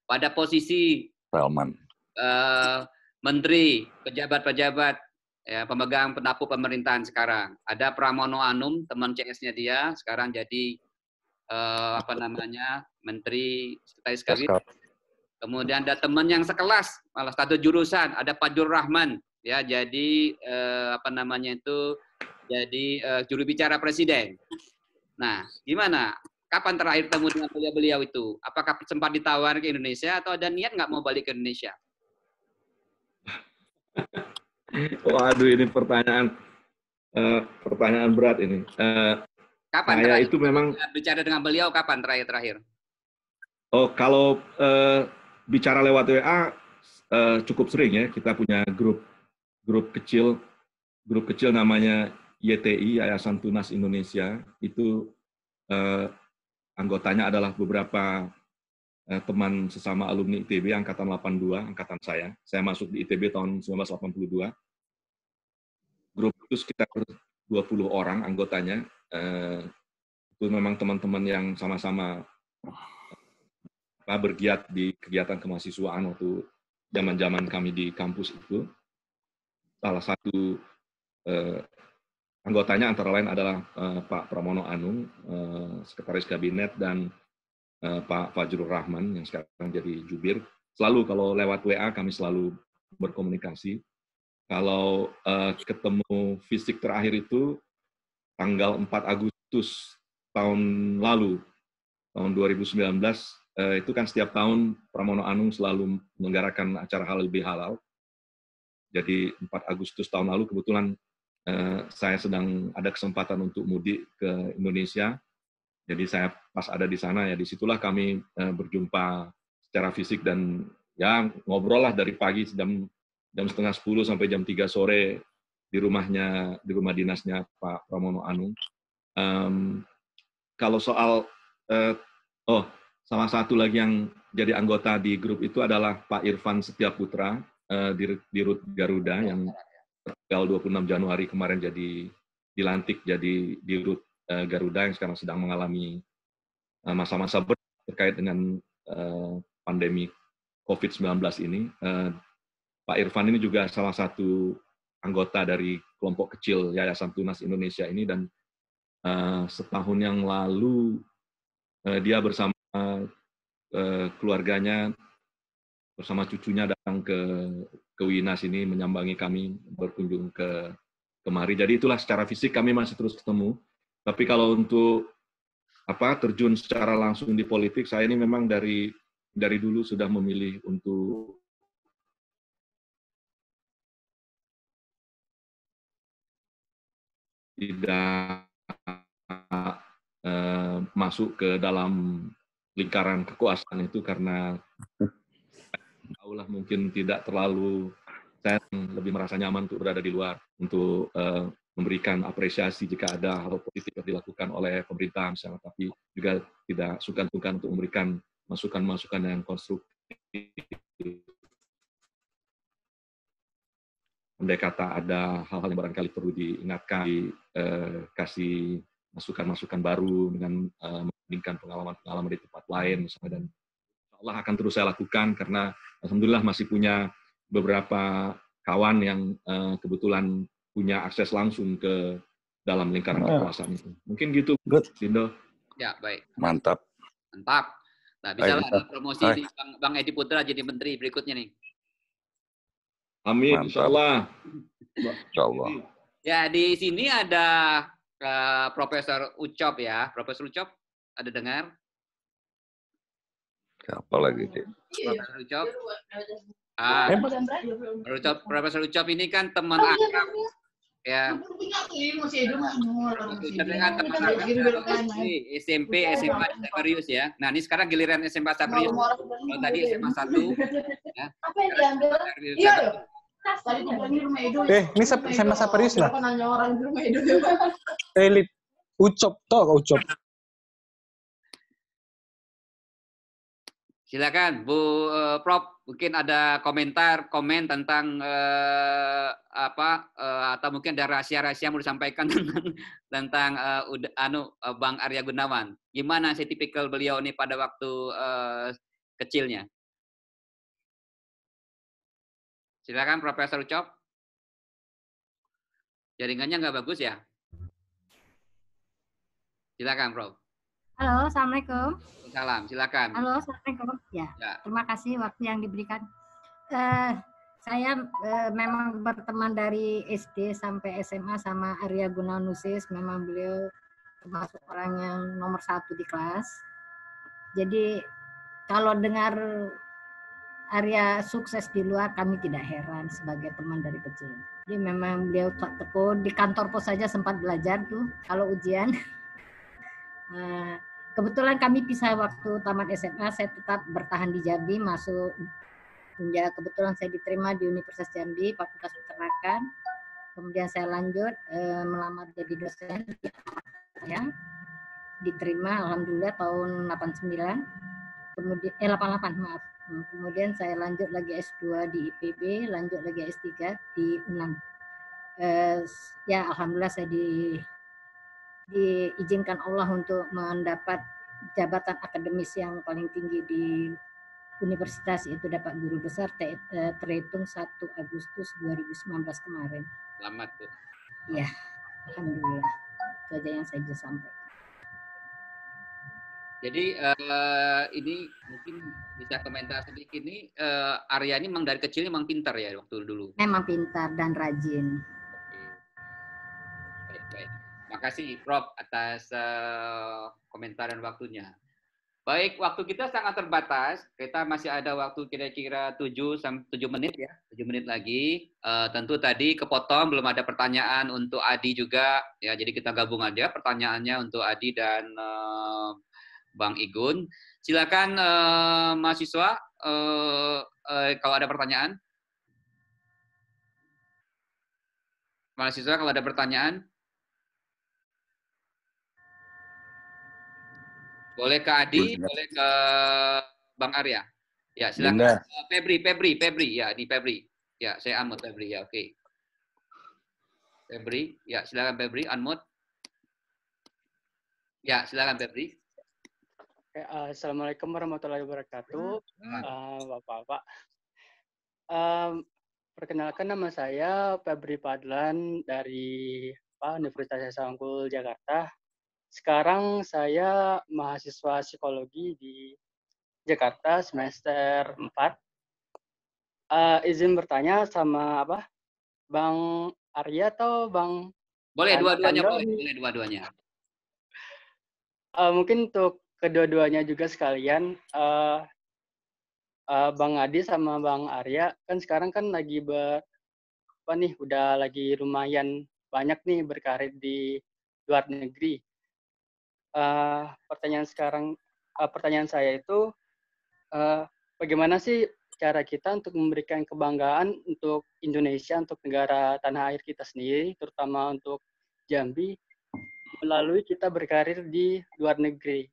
pada posisi menteri, pejabat-pejabat, ya, pemegang pendapu pemerintahan sekarang. Ada Pramono Anung, teman CS-nya dia, sekarang jadi menteri sekretaris kabinet. Kemudian ada teman yang sekelas, malah satu jurusan, ada Fajrul Rahman, ya, jadi jadi juru bicara presiden. Nah, gimana? Kapan terakhir temu dengan beliau itu? Apakah sempat ditawar ke Indonesia atau ada niat nggak mau balik ke Indonesia? Waduh, ini pertanyaan berat ini. Kapan saya terakhir itu memang bicara dengan beliau? Kapan terakhir? Oh, kalau bicara lewat WA cukup sering ya. Kita punya grup kecil namanya YTI, Yayasan Tunas Indonesia. Itu anggotanya adalah beberapa teman sesama alumni ITB angkatan 82, angkatan saya. Saya masuk di ITB tahun 1982. Grup itu sekitar 20 orang anggotanya. Itu memang teman-teman yang sama-sama bergiat di kegiatan kemahasiswaan waktu zaman-zaman kami di kampus itu. Salah satu anggotanya antara lain adalah Pak Pramono Anung, Sekretaris Kabinet, dan Pak Fajrul Rahman yang sekarang jadi jubir. Selalu kalau lewat WA kami selalu berkomunikasi. Kalau ketemu fisik terakhir itu tanggal 4 Agustus tahun lalu, tahun 2019, itu kan setiap tahun Pramono Anung selalu menyelenggarakan acara halal bihalal. Jadi 4 Agustus tahun lalu kebetulan saya sedang ada kesempatan untuk mudik ke Indonesia. Jadi saya pas ada di sana, ya disitulah kami berjumpa secara fisik dan ya ngobrol lah dari pagi jam 9:30 sampai jam 3 sore di rumah dinasnya Pak Pramono Anung. Kalau soal salah satu lagi yang jadi anggota di grup itu adalah Pak Irfan Setiaputra di Rut Garuda yang tanggal 26 Januari kemarin dilantik jadi di Rut Garuda yang sekarang sedang mengalami masa-masa berat terkait dengan pandemi COVID-19 ini. Pak Irfan ini juga salah satu anggota dari kelompok kecil Yayasan Tunas Indonesia ini, dan setahun yang lalu dia bersama keluarganya, bersama cucunya datang ke Winas ini menyambangi kami, berkunjung ke kemari. Jadi itulah secara fisik kami masih terus ketemu. Tapi kalau untuk terjun secara langsung di politik, saya ini memang dari dulu sudah memilih untuk tidak masuk ke dalam lingkaran kekuasaan itu karena tahulah mungkin tidak terlalu, saya lebih merasa nyaman untuk berada di luar, untuk memberikan apresiasi jika ada hal politik yang dilakukan oleh pemerintah misalnya, tapi juga tidak sungkan-sungkan untuk memberikan masukan-masukan yang konstruktif. Andai kata ada hal-hal yang barangkali perlu diingatkan, kasih masukan-masukan baru dengan membandingkan pengalaman-pengalaman di tempat lain misalnya, dan Allah akan terus saya lakukan karena alhamdulillah masih punya beberapa kawan yang kebetulan punya akses langsung ke dalam lingkaran kekuasaan itu. Mungkin gitu, Lindo. Ya, baik. Mantap. Nah, bisa lah promosi di Bang Edi Putra jadi menteri berikutnya nih. Amin, insyaallah. Insyaallah. Ya, di sini ada Profesor Ucop ya. Profesor Ucop, ada dengar? Siapa lagi, Cik? Profesor Ucop. Profesor Ucop ini kan teman akrab ya. SMP, SMA Sabrius ya. Nah, ini sekarang giliran SMA Sabrius. Kalau tadi SMA 1 ya. Ini SMA Sabrius lah. Ucop toh, Ucop. Silakan Bu Prof, mungkin ada komen tentang atau mungkin ada rahasia-rahasia yang mau disampaikan tentang Bang Arya Gunawan. Gimana sih tipikal beliau ini pada waktu kecilnya? Silakan Profesor Ucop. Jaringannya nggak bagus ya? Silakan Prof. Halo, Assalamualaikum. Salam, silakan. Halo, Assalamualaikum. Ya, terima kasih waktu yang diberikan. Saya memang berteman dari SD sampai SMA sama Arya Gunawan Nusis. Memang beliau termasuk orang yang nomor 1 di kelas. Jadi kalau dengar Arya sukses di luar, kami tidak heran sebagai teman dari kecil. Jadi memang beliau tekun, di kantor pos saja sempat belajar tuh kalau ujian. Kebetulan kami pisah waktu tamat SMA, saya tetap bertahan di Jambi, masuk ya, kebetulan saya diterima di Universitas Jambi, Fakultas Peternakan. Kemudian saya lanjut melamar jadi dosen, ya, diterima alhamdulillah tahun 89. Kemudian 88 maaf. Kemudian saya lanjut lagi S2 di IPB, lanjut lagi S3 di UNAM. Ya alhamdulillah saya diizinkan Allah untuk mendapat jabatan akademis yang paling tinggi di universitas, yaitu dapat guru besar terhitung 1 Agustus 2019 kemarin. Selamat Bu. Ya, alhamdulillah. Itu aja yang saya bisa sampaikan. Jadi ini mungkin bisa komentar sedikit nih, Arya ini memang dari kecil memang pintar ya waktu dulu. Memang pintar dan rajin. Baik. Makasih Prof atas komentar dan waktunya. Baik, waktu kita sangat terbatas. Kita masih ada waktu kira-kira 7 menit ya, 7 menit lagi. Tentu tadi kepotong belum ada pertanyaan untuk Adi juga ya. Jadi kita gabung aja pertanyaannya untuk Adi dan Bang Igun. Silakan mahasiswa kalau ada pertanyaan. Mahasiswa kalau ada pertanyaan. Boleh ke Adi, boleh ke Bang Arya. Ya, silakan. Febri. Ya, ini Febri. Ya, saya unmute Febri. Ya, oke. Febri, ya silakan Febri, unmute. Ya, silakan Febri. Assalamualaikum warahmatullahi wabarakatuh, Bapak-Bapak. Perkenalkan nama saya Febri Padlan dari Universitas Hasanuddin Jakarta. Sekarang saya mahasiswa psikologi di Jakarta semester 4. Izin bertanya sama Bang Arya atau Bang? Boleh dua-duanya, boleh dua-duanya. Mungkin untuk kedua-duanya juga sekalian, Bang Adi sama Bang Arya kan sekarang kan lagi udah lagi lumayan banyak nih berkarir di luar negeri. Pertanyaan saya itu bagaimana sih cara kita untuk memberikan kebanggaan untuk Indonesia, untuk negara tanah air kita sendiri, terutama untuk Jambi, melalui kita berkarir di luar negeri.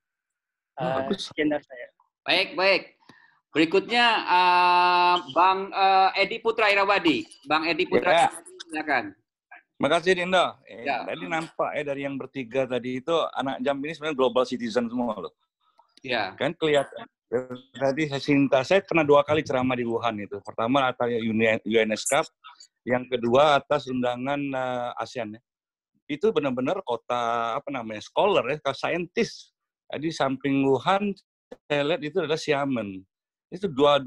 Sekian dari saya. Baik. Berikutnya Bang Edi Putra Irawadi. Bang Edi Putra, silakan. Makasih Dinda. Tadi nampak dari yang bertiga tadi itu anak Jambi ini sebenarnya global citizen semua loh. Ya. Kan kelihatan. Tadi saya pernah 2 kali ceramah di Wuhan itu. Pertama atas UNESCAP, yang kedua atas undangan ASEAN ya. Itu benar-benar kota scholar ya, scientist. Jadi samping Wuhan saya lihat itu adalah Xiamen. Itu dua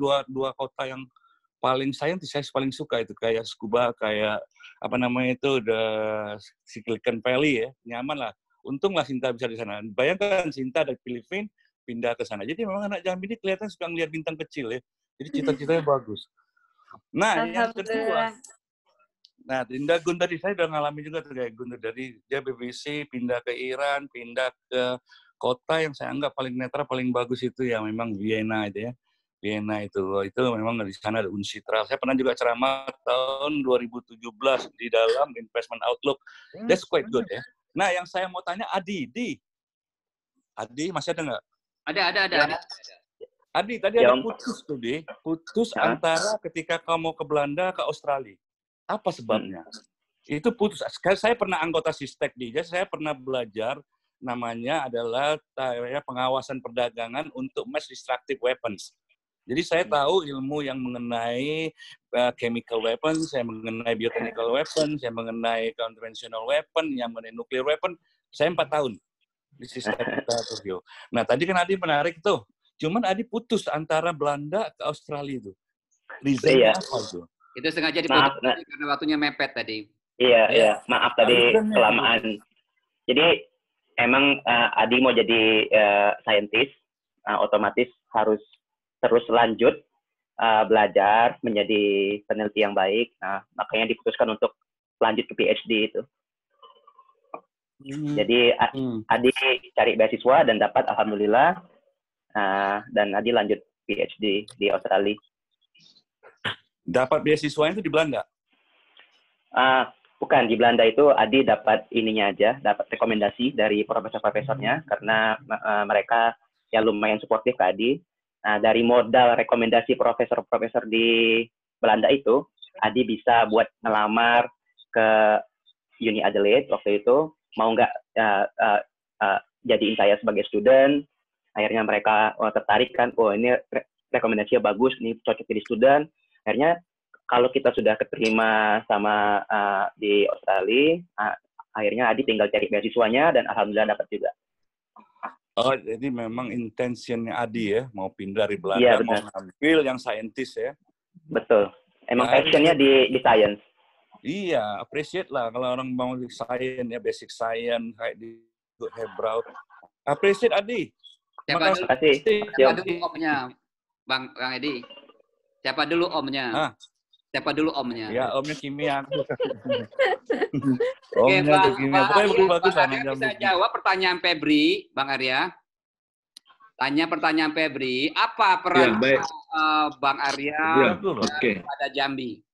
kota yang paling saya paling suka itu, kayak scuba, kayak the Silicon Valley ya, nyaman lah. Untunglah Sinta bisa di sana. Bayangkan Sinta dari Filipina pindah ke sana. Jadi memang anak Jambi ini kelihatan suka ngelihat bintang kecil ya. Jadi cita-citanya bagus. Nah, yang kedua, Dinda Gun tadi saya udah ngalami juga tuh kayak Gun dari dia BBC pindah ke Iran, pindah ke kota yang saya anggap paling netral, paling bagus itu ya memang Vienna itu ya. Vienna itu memang di sana ada Unsitra. Saya pernah juga ceramah tahun 2017 di dalam Investment Outlook. That's quite good ya. Nah, yang saya mau tanya Adi masih ada nggak? Ada. Adi, tadi ada putus tuh, Di. Putus antara ketika kamu ke Belanda, ke Australia. Apa sebabnya? Itu putus. Saya pernah anggota Sistek, Di. Jadi saya pernah belajar, namanya adalah pengawasan perdagangan untuk mass destructive weapons. Jadi saya tahu ilmu yang mengenai chemical weapons, saya mengenai biochemical weapons, saya mengenai conventional weapon, yang mengenai nuclear weapon. Saya 4 tahun di Sistek Tokyo. Nah, tadi kan Adi menarik tuh. Cuman Adi putus antara Belanda ke Australia itu. Reasonnya apa itu? Itu sengaja diputus karena waktunya mepet tadi. Iya. Maaf tadi kelamaan. Jadi emang Adi mau jadi saintis, otomatis harus terus lanjut belajar menjadi peneliti yang baik. Nah, makanya diputuskan untuk lanjut ke PhD itu. Jadi Adi cari beasiswa dan dapat, alhamdulillah. Dan Adi lanjut PhD di Australia. Dapat beasiswa itu di Belanda? Bukan, di Belanda itu Adi dapat ininya aja, dapat rekomendasi dari profesor-profesornya, karena mereka ya lumayan suportif ke Adi. Nah, dari modal rekomendasi profesor-profesor di Belanda itu, Adi bisa buat ngelamar ke Uni Adelaide waktu itu, mau nggak jadiin saya sebagai student. Akhirnya mereka tertarik kan, ini rekomendasinya bagus, ini cocok jadi student. Akhirnya kalau kita sudah keterima sama di Australia, akhirnya Adi tinggal cari beasiswanya dan alhamdulillah dapat juga. Oh, jadi memang intentionnya Adi ya, mau pindah dari Belanda, mau ngambil yang saintis ya. Betul. Emang passionnya di science. Iya, appreciate lah kalau orang mau di science ya, basic science kayak di Hebrew. Appreciate Adi. Siapa dulu omnya, Bang Edi? Siapa dulu omnya? Siapa dulu omnya? Ya, omnya kimia. Oke, Omnya kimia. Pokoknya bagus Bang Arya bisa jawab pertanyaan Febri, Bang Arya. Tanya pertanyaan Febri, apa peran Bang Arya pada Jambi?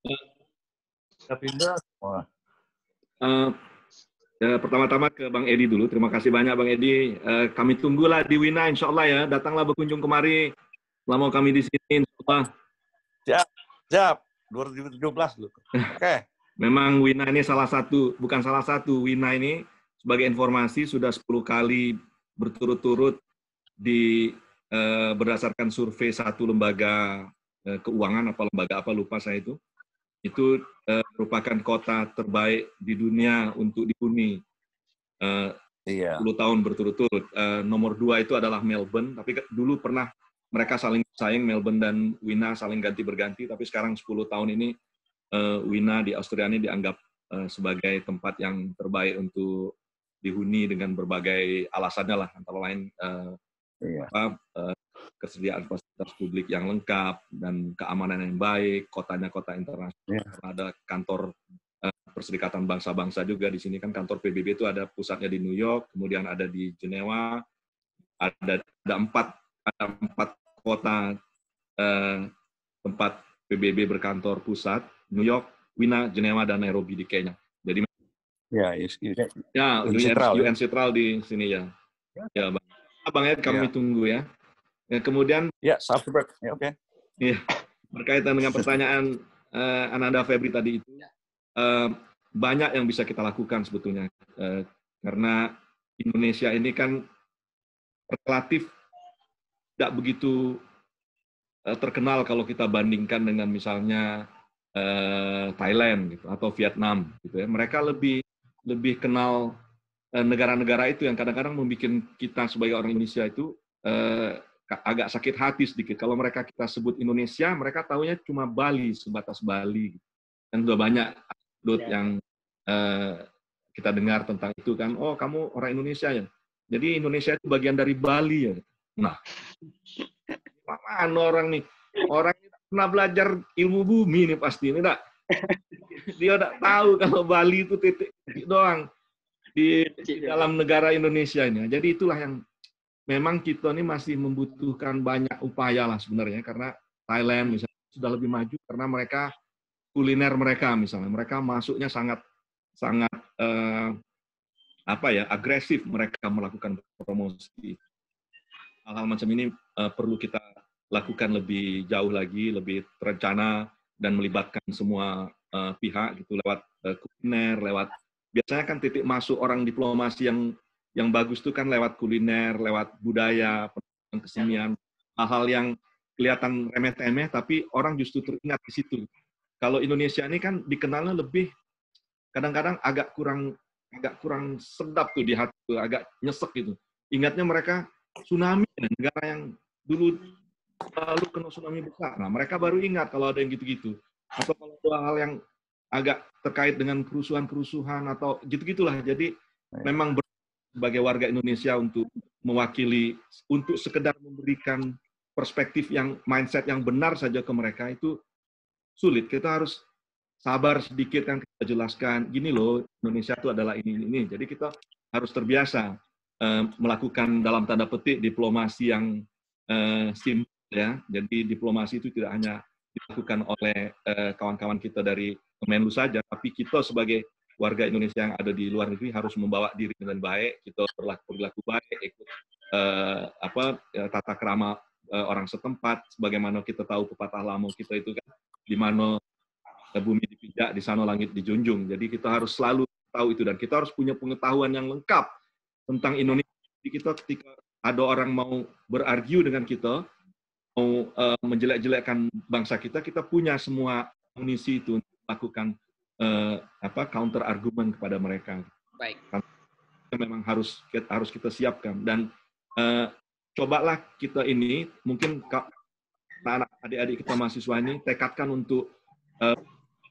Pertama-tama ke Bang Edi dulu. Terima kasih banyak Bang Edi. Kami tunggulah di Wina, insya Allah ya. Datanglah berkunjung kemari. Selama kami di sini, insya Allah. Siap. 2017 dulu. Oke. Memang Wina ini bukan salah satu. Wina ini sebagai informasi sudah 10 kali berturut-turut berdasarkan survei satu lembaga keuangan, lembaga apa lupa saya itu. Itu merupakan kota terbaik di dunia untuk dihuni 10 tahun berturut-turut. Nomor 2 itu adalah Melbourne, tapi dulu pernah mereka saling bersaing, Melbourne dan Wina saling ganti-berganti, tapi sekarang 10 tahun ini Wina di Australia ini dianggap sebagai tempat yang terbaik untuk dihuni dengan berbagai alasannya lah, antara lain kesediaan fasilitas publik yang lengkap dan keamanan yang baik, kotanya kota internasional, ada kantor Perserikatan Bangsa-Bangsa juga di sini kan, kantor PBB itu ada pusatnya di New York, kemudian ada di Jenewa, ada 4 kota tempat PBB berkantor pusat, New York, Wina, Jenewa, dan Nairobi di Kenya. Jadi UN Sentral di sini ya. Ya, Bang Ed, kami tunggu ya. Kemudian oke. Ya, berkaitan dengan pertanyaan Ananda Febri tadi itu, banyak yang bisa kita lakukan sebetulnya, karena Indonesia ini kan relatif tidak begitu terkenal kalau kita bandingkan dengan misalnya Thailand gitu atau Vietnam gitu ya. Mereka lebih kenal negara-negara itu yang kadang-kadang membuat kita sebagai orang Indonesia itu agak sakit hati sedikit. Kalau kita sebut Indonesia, mereka taunya cuma Bali, sebatas Bali. Dan sudah banyak yang kita dengar tentang itu kan. Oh, kamu orang Indonesia ya. Jadi Indonesia itu bagian dari Bali ya. Nah, mana orang nih? Orang pernah belajar ilmu bumi nih pasti ini enggak. Dia udah tahu kalau Bali itu titik doang di dalam negara Indonesia ini. Jadi itulah yang memang kita ini masih membutuhkan banyak upaya lah sebenarnya, karena Thailand misalnya sudah lebih maju karena mereka kuliner mereka misalnya, mereka masuknya sangat agresif, mereka melakukan promosi. Hal-hal macam ini perlu kita lakukan lebih jauh lagi, lebih terencana dan melibatkan semua pihak gitu lewat kuliner, lewat biasanya kan titik masuk orang diplomasi yang bagus itu kan lewat kuliner, lewat budaya, kesenian, hal-hal yang kelihatan remeh-temeh tapi orang justru teringat di situ. Kalau Indonesia ini kan dikenalnya lebih kadang-kadang agak kurang sedap tuh di hati, tuh, agak nyesek gitu. Ingatnya mereka tsunami, negara yang dulu lalu kena tsunami besar. Nah, mereka baru ingat kalau ada yang gitu-gitu. Atau kalau ada hal yang agak terkait dengan kerusuhan-kerusuhan atau gitu-gitulah. Jadi memang sebagai warga Indonesia untuk mewakili, untuk sekedar memberikan perspektif yang mindset yang benar saja ke mereka itu sulit. Kita harus sabar sedikit kan kita jelaskan, gini loh Indonesia itu adalah ini. Jadi kita harus terbiasa melakukan dalam tanda petik diplomasi yang simple ya. Jadi diplomasi itu tidak hanya dilakukan oleh kawan-kawan kita dari Kemenlu saja, tapi kita sebagai warga Indonesia yang ada di luar negeri harus membawa diri dengan baik, kita berlaku baik, ikut tata krama orang setempat, sebagaimana kita tahu pepatah lama kita itu kan, di mana bumi dipijak, di sana langit dijunjung. Jadi kita harus selalu tahu itu dan kita harus punya pengetahuan yang lengkap tentang Indonesia. Jadi kita ketika ada orang mau berargu dengan kita, mau menjelek-jelekkan bangsa kita, kita punya semua amunisi itu untuk melakukan counter argumen kepada mereka. Baik. Memang harus kita siapkan dan cobalah kita ini mungkin anak adik-adik kita mahasiswa ini tekadkan untuk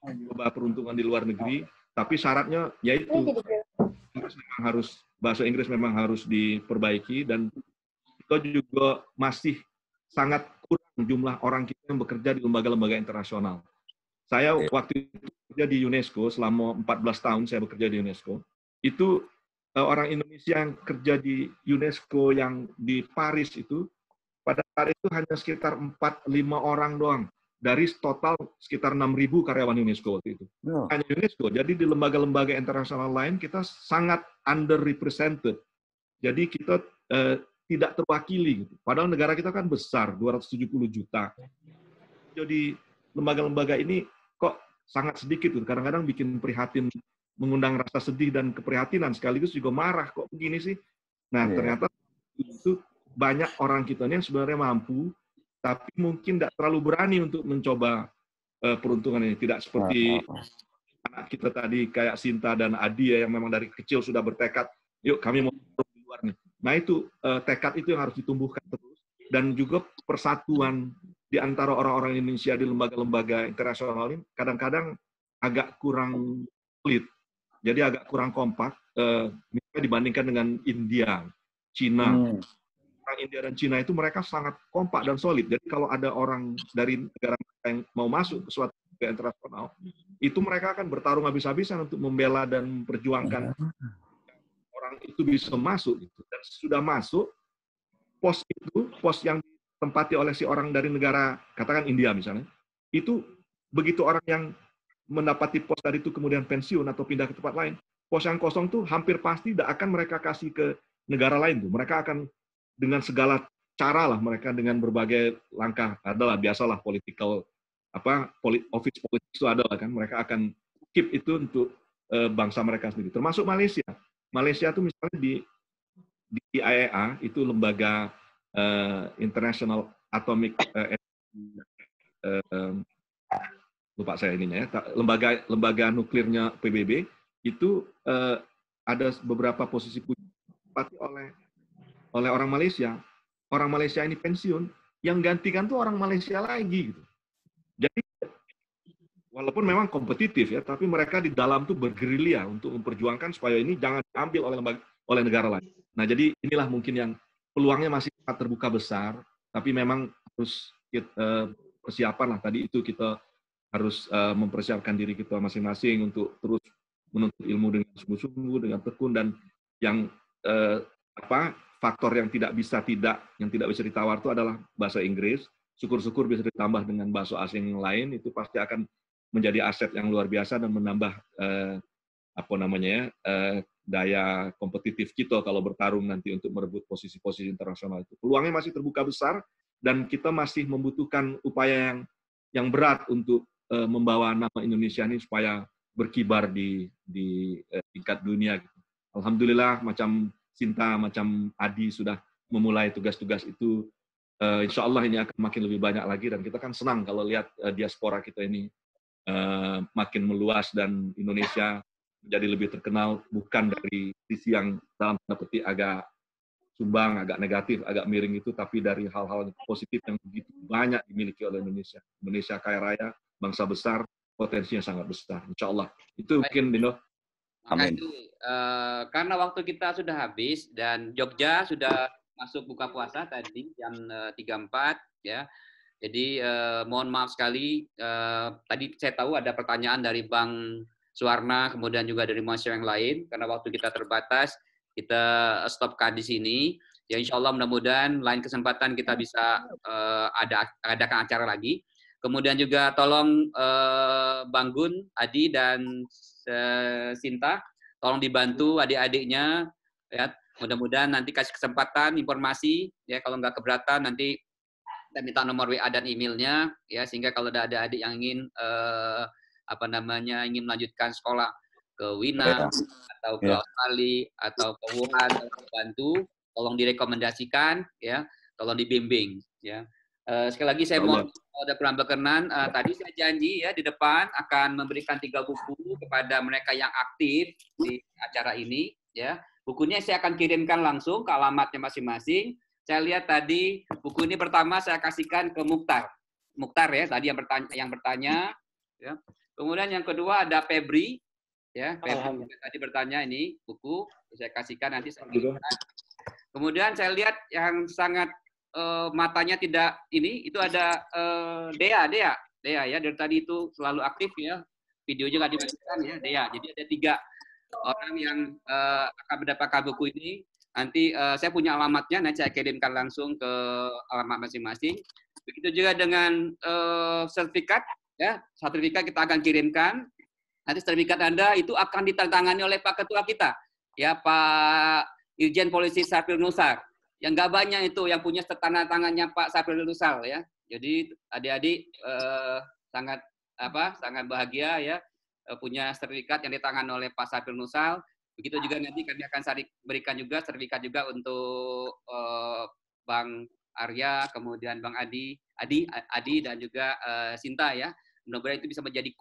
coba peruntungan di luar negeri, tapi syaratnya yaitu bahasa Inggris memang harus diperbaiki dan kita juga masih sangat kurang jumlah orang kita yang bekerja di lembaga-lembaga internasional. Saya waktu itu bekerja di UNESCO selama 14 tahun saya bekerja di UNESCO. Itu orang Indonesia yang kerja di UNESCO yang di Paris itu pada saat itu hanya sekitar 4-5 orang doang. Dari total sekitar 6.000 karyawan UNESCO waktu itu. Hanya UNESCO. Jadi di lembaga-lembaga internasional lain kita sangat underrepresented. Jadi kita tidak terwakili. Gitu. Padahal negara kita kan besar, 270 juta. Jadi lembaga-lembaga ini kok sangat sedikit. Gitu. Kadang-kadang bikin prihatin, mengundang rasa sedih dan keprihatinan. Sekaligus juga marah, kok begini sih. Nah, ternyata itu banyak orang kita yang sebenarnya mampu, tapi mungkin tidak terlalu berani untuk mencoba peruntungan ini. Tidak seperti anak kita tadi, kayak Sinta dan Adi yang memang dari kecil sudah bertekad, yuk kami mau di luar nih. Nah itu, tekad itu yang harus ditumbuhkan terus. Dan juga persatuan di antara orang-orang Indonesia di lembaga-lembaga internasional ini kadang-kadang agak kurang solid. Jadi agak kurang kompak, misalnya dibandingkan dengan India, Cina. Orang India dan Cina itu mereka sangat kompak dan solid. Jadi kalau ada orang dari negara yang mau masuk ke suatu negara internasional, itu mereka akan bertarung habis-habisan untuk membela dan memperjuangkan orang itu bisa masuk. Dan sudah masuk, pos yang ditempati oleh si orang dari negara, katakan India misalnya, itu begitu orang yang mendapati pos dari itu kemudian pensiun atau pindah ke tempat lain, pos yang kosong tuh hampir pasti tidak akan mereka kasih ke negara lain tuh. Mereka akan dengan segala cara lah mereka dengan berbagai langkah adalah biasalah political office politik itu adalah kan mereka akan keep itu untuk bangsa mereka sendiri termasuk Malaysia. Malaysia itu misalnya di IAEA itu lembaga International Atomic lupa saya ininya ya lembaga nuklirnya PBB itu ada beberapa posisi ditempati oleh orang Malaysia. Orang Malaysia ini pensiun, yang gantikan tuh orang Malaysia lagi gitu. Jadi walaupun memang kompetitif ya, tapi mereka di dalam tuh bergerilya untuk memperjuangkan supaya ini jangan diambil oleh negara lain. Nah, jadi inilah mungkin yang peluangnya masih terbuka besar, tapi memang harus persiapan lah. Tadi itu kita harus mempersiapkan diri kita masing-masing untuk terus menuntut ilmu dengan sungguh-sungguh, dengan tekun dan yang faktor yang tidak bisa ditawar itu adalah bahasa Inggris. Syukur-syukur bisa ditambah dengan bahasa asing yang lain, itu pasti akan menjadi aset yang luar biasa dan menambah daya kompetitif kita kalau bertarung nanti untuk merebut posisi-posisi internasional itu. Peluangnya masih terbuka besar dan kita masih membutuhkan upaya yang berat untuk membawa nama Indonesia ini supaya berkibar di tingkat dunia. Alhamdulillah, macam Sinta, macam Adi sudah memulai tugas-tugas itu. Insya Allah ini akan makin lebih banyak lagi, dan kita kan senang kalau lihat diaspora kita ini makin meluas dan Indonesia menjadi lebih terkenal, bukan dari sisi yang dalam tanda petik agak sumbang, agak negatif, agak miring itu, tapi dari hal-hal positif yang begitu banyak dimiliki oleh Indonesia. Indonesia kaya raya, bangsa besar, potensinya sangat besar. Insya Allah. Itu mungkin, Dino. Amin. Karena waktu kita sudah habis dan Jogja sudah masuk buka puasa tadi jam 3.4 ya. Jadi mohon maaf sekali. Tadi saya tahu ada pertanyaan dari Bang Suwarna, kemudian juga dari mahasiswa yang lain. Karena waktu kita terbatas, kita stopkan di sini. Ya insya Allah mudah-mudahan lain kesempatan kita bisa adakan acara lagi. Kemudian juga tolong Bang Gun, Adi, dan Sinta, tolong dibantu adik-adiknya. Ya, mudah-mudahan nanti kasih kesempatan informasi. Ya kalau nggak keberatan nanti kita minta nomor WA dan emailnya. Ya sehingga kalau ada adik yang ingin ingin melanjutkan sekolah ke Wina atau ke Australia atau ke Wuhan, bantu, tolong direkomendasikan, ya, tolong dibimbing, ya. Sekali lagi saya mohon kalau ada kurang berkenan, tadi saya janji ya di depan akan memberikan 3 buku kepada mereka yang aktif di acara ini, ya. Bukunya saya akan kirimkan langsung ke alamatnya masing-masing. Saya lihat tadi buku ini pertama saya kasihkan ke Mukhtar, ya, tadi yang bertanya, ya. Kemudian yang kedua ada Febri. Ya, tadi bertanya ini buku saya kasihkan nanti saya kirimkan. Kemudian saya lihat yang sangat matanya tidak ini itu ada Dea ya dari tadi itu selalu aktif ya, videonya nggak dimatikan ya Dea. Jadi ada 3 orang yang akan mendapatkan buku ini. Nanti saya punya alamatnya, nanti saya kirimkan langsung ke alamat masing-masing. Begitu juga dengan sertifikat ya, sertifikat kita akan kirimkan. Nanti sertifikat Anda itu akan ditandatangani oleh Pak Ketua kita, ya Pak Irjen Polisi Safir Nusal. Yang nggak banyak itu yang punya tanda tangannya Pak Safir Nusal ya. Jadi adik-adik sangat bahagia ya punya sertifikat yang ditangani oleh Pak Safir Nusal. Begitu juga nanti kami akan berikan juga sertifikat juga untuk Bang Arya, kemudian Bang Adi dan juga Sinta ya. Mudah-mudahan itu bisa menjadi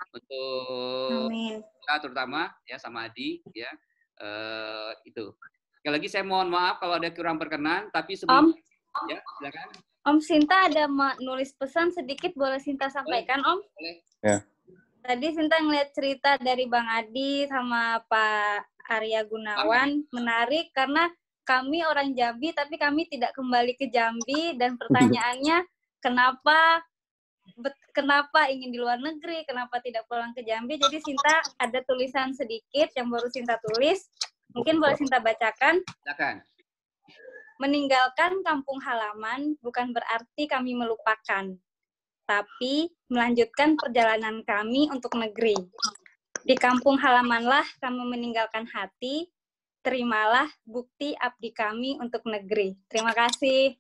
untuk kita terutama ya sama Adi ya itu. Sekali lagi saya mohon maaf kalau ada kurang berkenan, tapi sebelum ya silakan. Om Sinta ada nulis pesan sedikit, boleh Sinta sampaikan Om? Boleh. Ya. Tadi Sinta ngeliat cerita dari Bang Adi sama Pak Arya Gunawan menarik karena kami orang Jambi tapi kami tidak kembali ke Jambi dan pertanyaannya kenapa ingin di luar negeri, kenapa tidak pulang ke Jambi. Jadi Sinta ada tulisan sedikit yang baru Sinta tulis. Mungkin boleh Sinta bacakan. Silakan. Meninggalkan kampung halaman bukan berarti kami melupakan, tapi melanjutkan perjalanan kami untuk negeri. Di kampung halamanlah kami meninggalkan hati, terimalah bukti abdi kami untuk negeri. Terima kasih.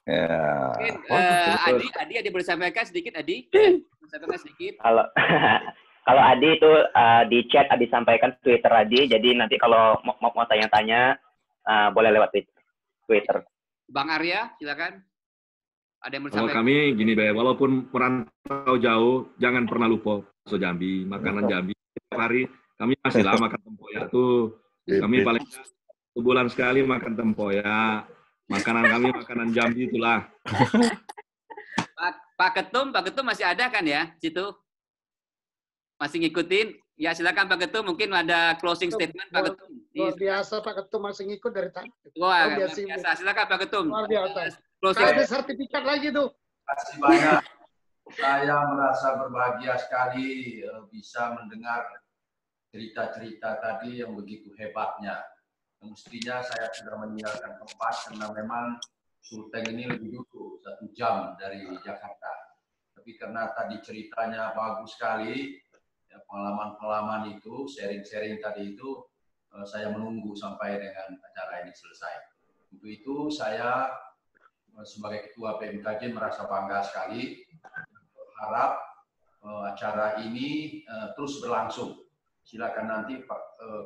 Ya. Mungkin, Adi boleh sampaikan sedikit, Adi? Sampaikan sedikit. Kalau Adi itu di chat Adi sampaikan Twitter Adi, jadi nanti kalau mau tanya-tanya boleh lewat Twitter. Bang Arya, silakan. Ada yang Kalau kami gini Be, walaupun merantau jauh, jangan pernah lupa bakso Jambi, makanan Jambi. Setiap hari kami masih lama makan tempoyak tuh. Kami paling 1 bulan sekali makan tempoyak. Makanan kami makanan Jambi itulah. Pak Ketum masih ada kan ya situ? Masih ngikutin? Ya silakan Pak Ketum, mungkin ada closing statement Pak Ketum. Luar biasa Pak Ketum masih ngikut dari tadi. Wah, luar biasa. Silakan Pak Ketum. Luar biasa. Closing. Ada sertifikat lagi tuh. Terima kasih banyak. Saya merasa berbahagia sekali bisa mendengar cerita-cerita tadi yang begitu hebatnya. Mestinya saya sudah meninggalkan tempat karena memang Sulteng ini lebih dulu 1 jam dari Jakarta. Tapi karena tadi ceritanya bagus sekali, ya, pengalaman-pengalaman itu, sharing-sharing tadi itu, saya menunggu sampai dengan acara ini selesai. Untuk itu saya sebagai Ketua BMKJ merasa bangga sekali. Harap acara ini terus berlangsung. Silakan nanti Pak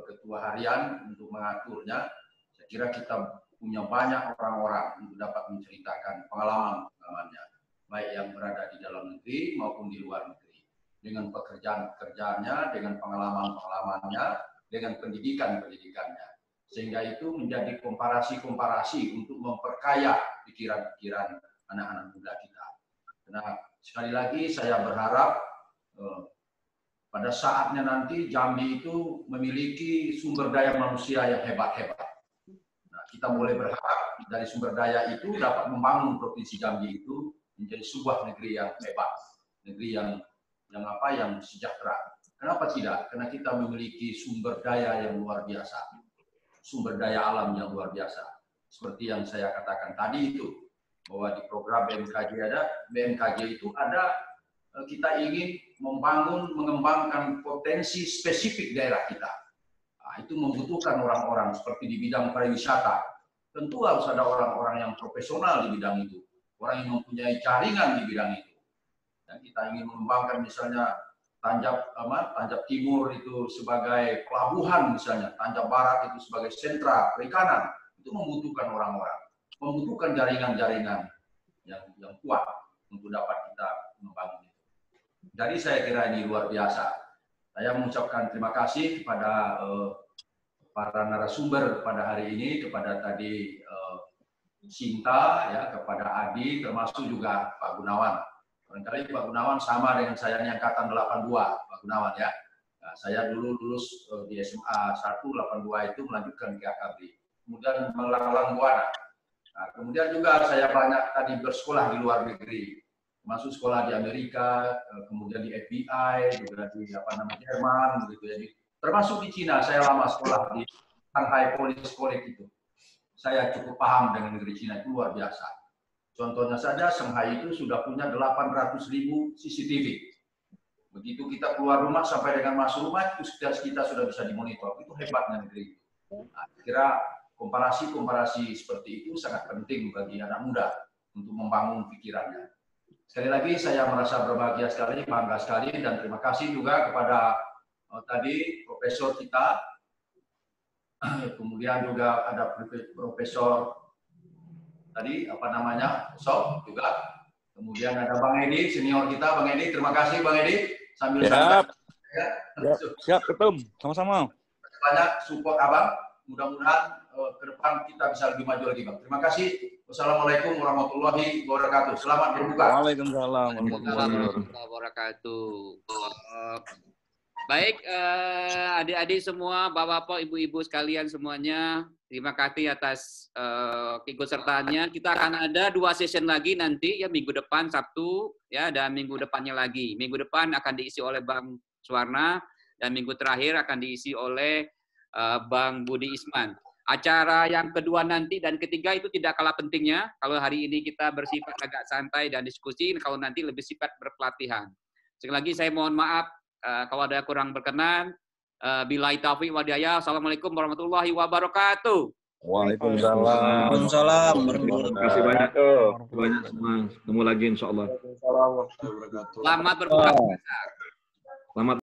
Ketua Harian untuk mengaturnya. Saya kira kita punya banyak orang-orang untuk dapat menceritakan pengalaman-pengalamannya, baik yang berada di dalam negeri maupun di luar negeri. Dengan pekerjaan-pekerjaannya, dengan pengalaman-pengalamannya, dengan pendidikan-pendidikannya. Sehingga itu menjadi komparasi-komparasi untuk memperkaya pikiran-pikiran anak-anak muda kita. Nah, sekali lagi saya berharap pada saatnya nanti Jambi itu memiliki sumber daya manusia yang hebat-hebat. Nah, kita mulai berharap dari sumber daya itu dapat membangun Provinsi Jambi itu menjadi sebuah negeri yang hebat, negeri yang sejahtera. Kenapa tidak? Karena kita memiliki sumber daya yang luar biasa. Sumber daya alam yang luar biasa. Seperti yang saya katakan tadi itu, bahwa di program BMKJ itu ada, kita ingin membangun, mengembangkan potensi spesifik daerah kita. Nah, itu membutuhkan orang-orang seperti di bidang pariwisata. Tentu harus ada orang-orang yang profesional di bidang itu. Orang yang mempunyai jaringan di bidang itu. Dan kita ingin mengembangkan misalnya Tanjab Timur itu sebagai pelabuhan misalnya, Tanjab Barat itu sebagai sentra perikanan, itu membutuhkan orang-orang, membutuhkan jaringan-jaringan yang kuat untuk dapat kita membangun itu. Jadi saya kira ini luar biasa. Saya mengucapkan terima kasih kepada para narasumber pada hari ini, kepada tadi Sinta, ya, kepada Adi, termasuk juga Pak Gunawan. Barangkali Pak Gunawan sama dengan saya ini angkatan 82, Pak Gunawan ya. Nah, saya dulu lulus di SMA 182 itu melanjutkan ke Akabri. Kemudian melalang Buana. Nah, kemudian juga saya banyak tadi bersekolah di luar negeri. Masuk sekolah di Amerika, kemudian di FBI, juga di Jerman, begitu ya. Termasuk di Cina, saya lama sekolah di Shanghai Police College itu. Saya cukup paham dengan negeri Cina, itu luar biasa. Contohnya saja, Shanghai itu sudah punya 800.000 CCTV. Begitu kita keluar rumah sampai dengan masuk rumah, itu kita sudah bisa dimonitor. Itu hebatnya negeri itu. Nah, kira komparasi-komparasi seperti itu sangat penting bagi anak muda untuk membangun pikirannya. Sekali lagi saya merasa berbahagia sekali, bangga sekali, dan terima kasih juga kepada tadi Profesor kita, kemudian juga ada Profesor tadi Sob juga, kemudian ada Bang Edi, senior kita, Bang Edi, terima kasih Bang Edi, sambil santai. Siap, ketum, sama-sama. Banyak support Abang, mudah-mudahan ke depan kita bisa lebih maju lagi Bang. Terima kasih. Wassalamualaikum warahmatullahi wabarakatuh. Selamat berbuka. Waalaikumsalam warahmatullahi wabarakatuh. Baik, adik-adik semua, bapak-bapak, ibu-ibu sekalian semuanya, terima kasih atas keikutsertaannya. Kita akan ada 2 session lagi nanti ya, minggu depan Sabtu ya, dan minggu depannya lagi. Minggu depan akan diisi oleh Bang Suwarna dan minggu terakhir akan diisi oleh Bang Budi Isman. Acara yang kedua nanti dan ketiga itu tidak kalah pentingnya. Kalau hari ini kita bersifat agak santai dan diskusi, kalau nanti lebih sifat berpelatihan. Sekali lagi saya mohon maaf kalau ada kurang berkenan. Billahi taufiq wal hidayah. Assalamualaikum warahmatullahi wabarakatuh. Waalaikumsalam. Waalaikumsalam. Terima kasih banyak. Banyak semua. Ketemu lagi insya Allah. Selamat berbuka puasa. Selamat.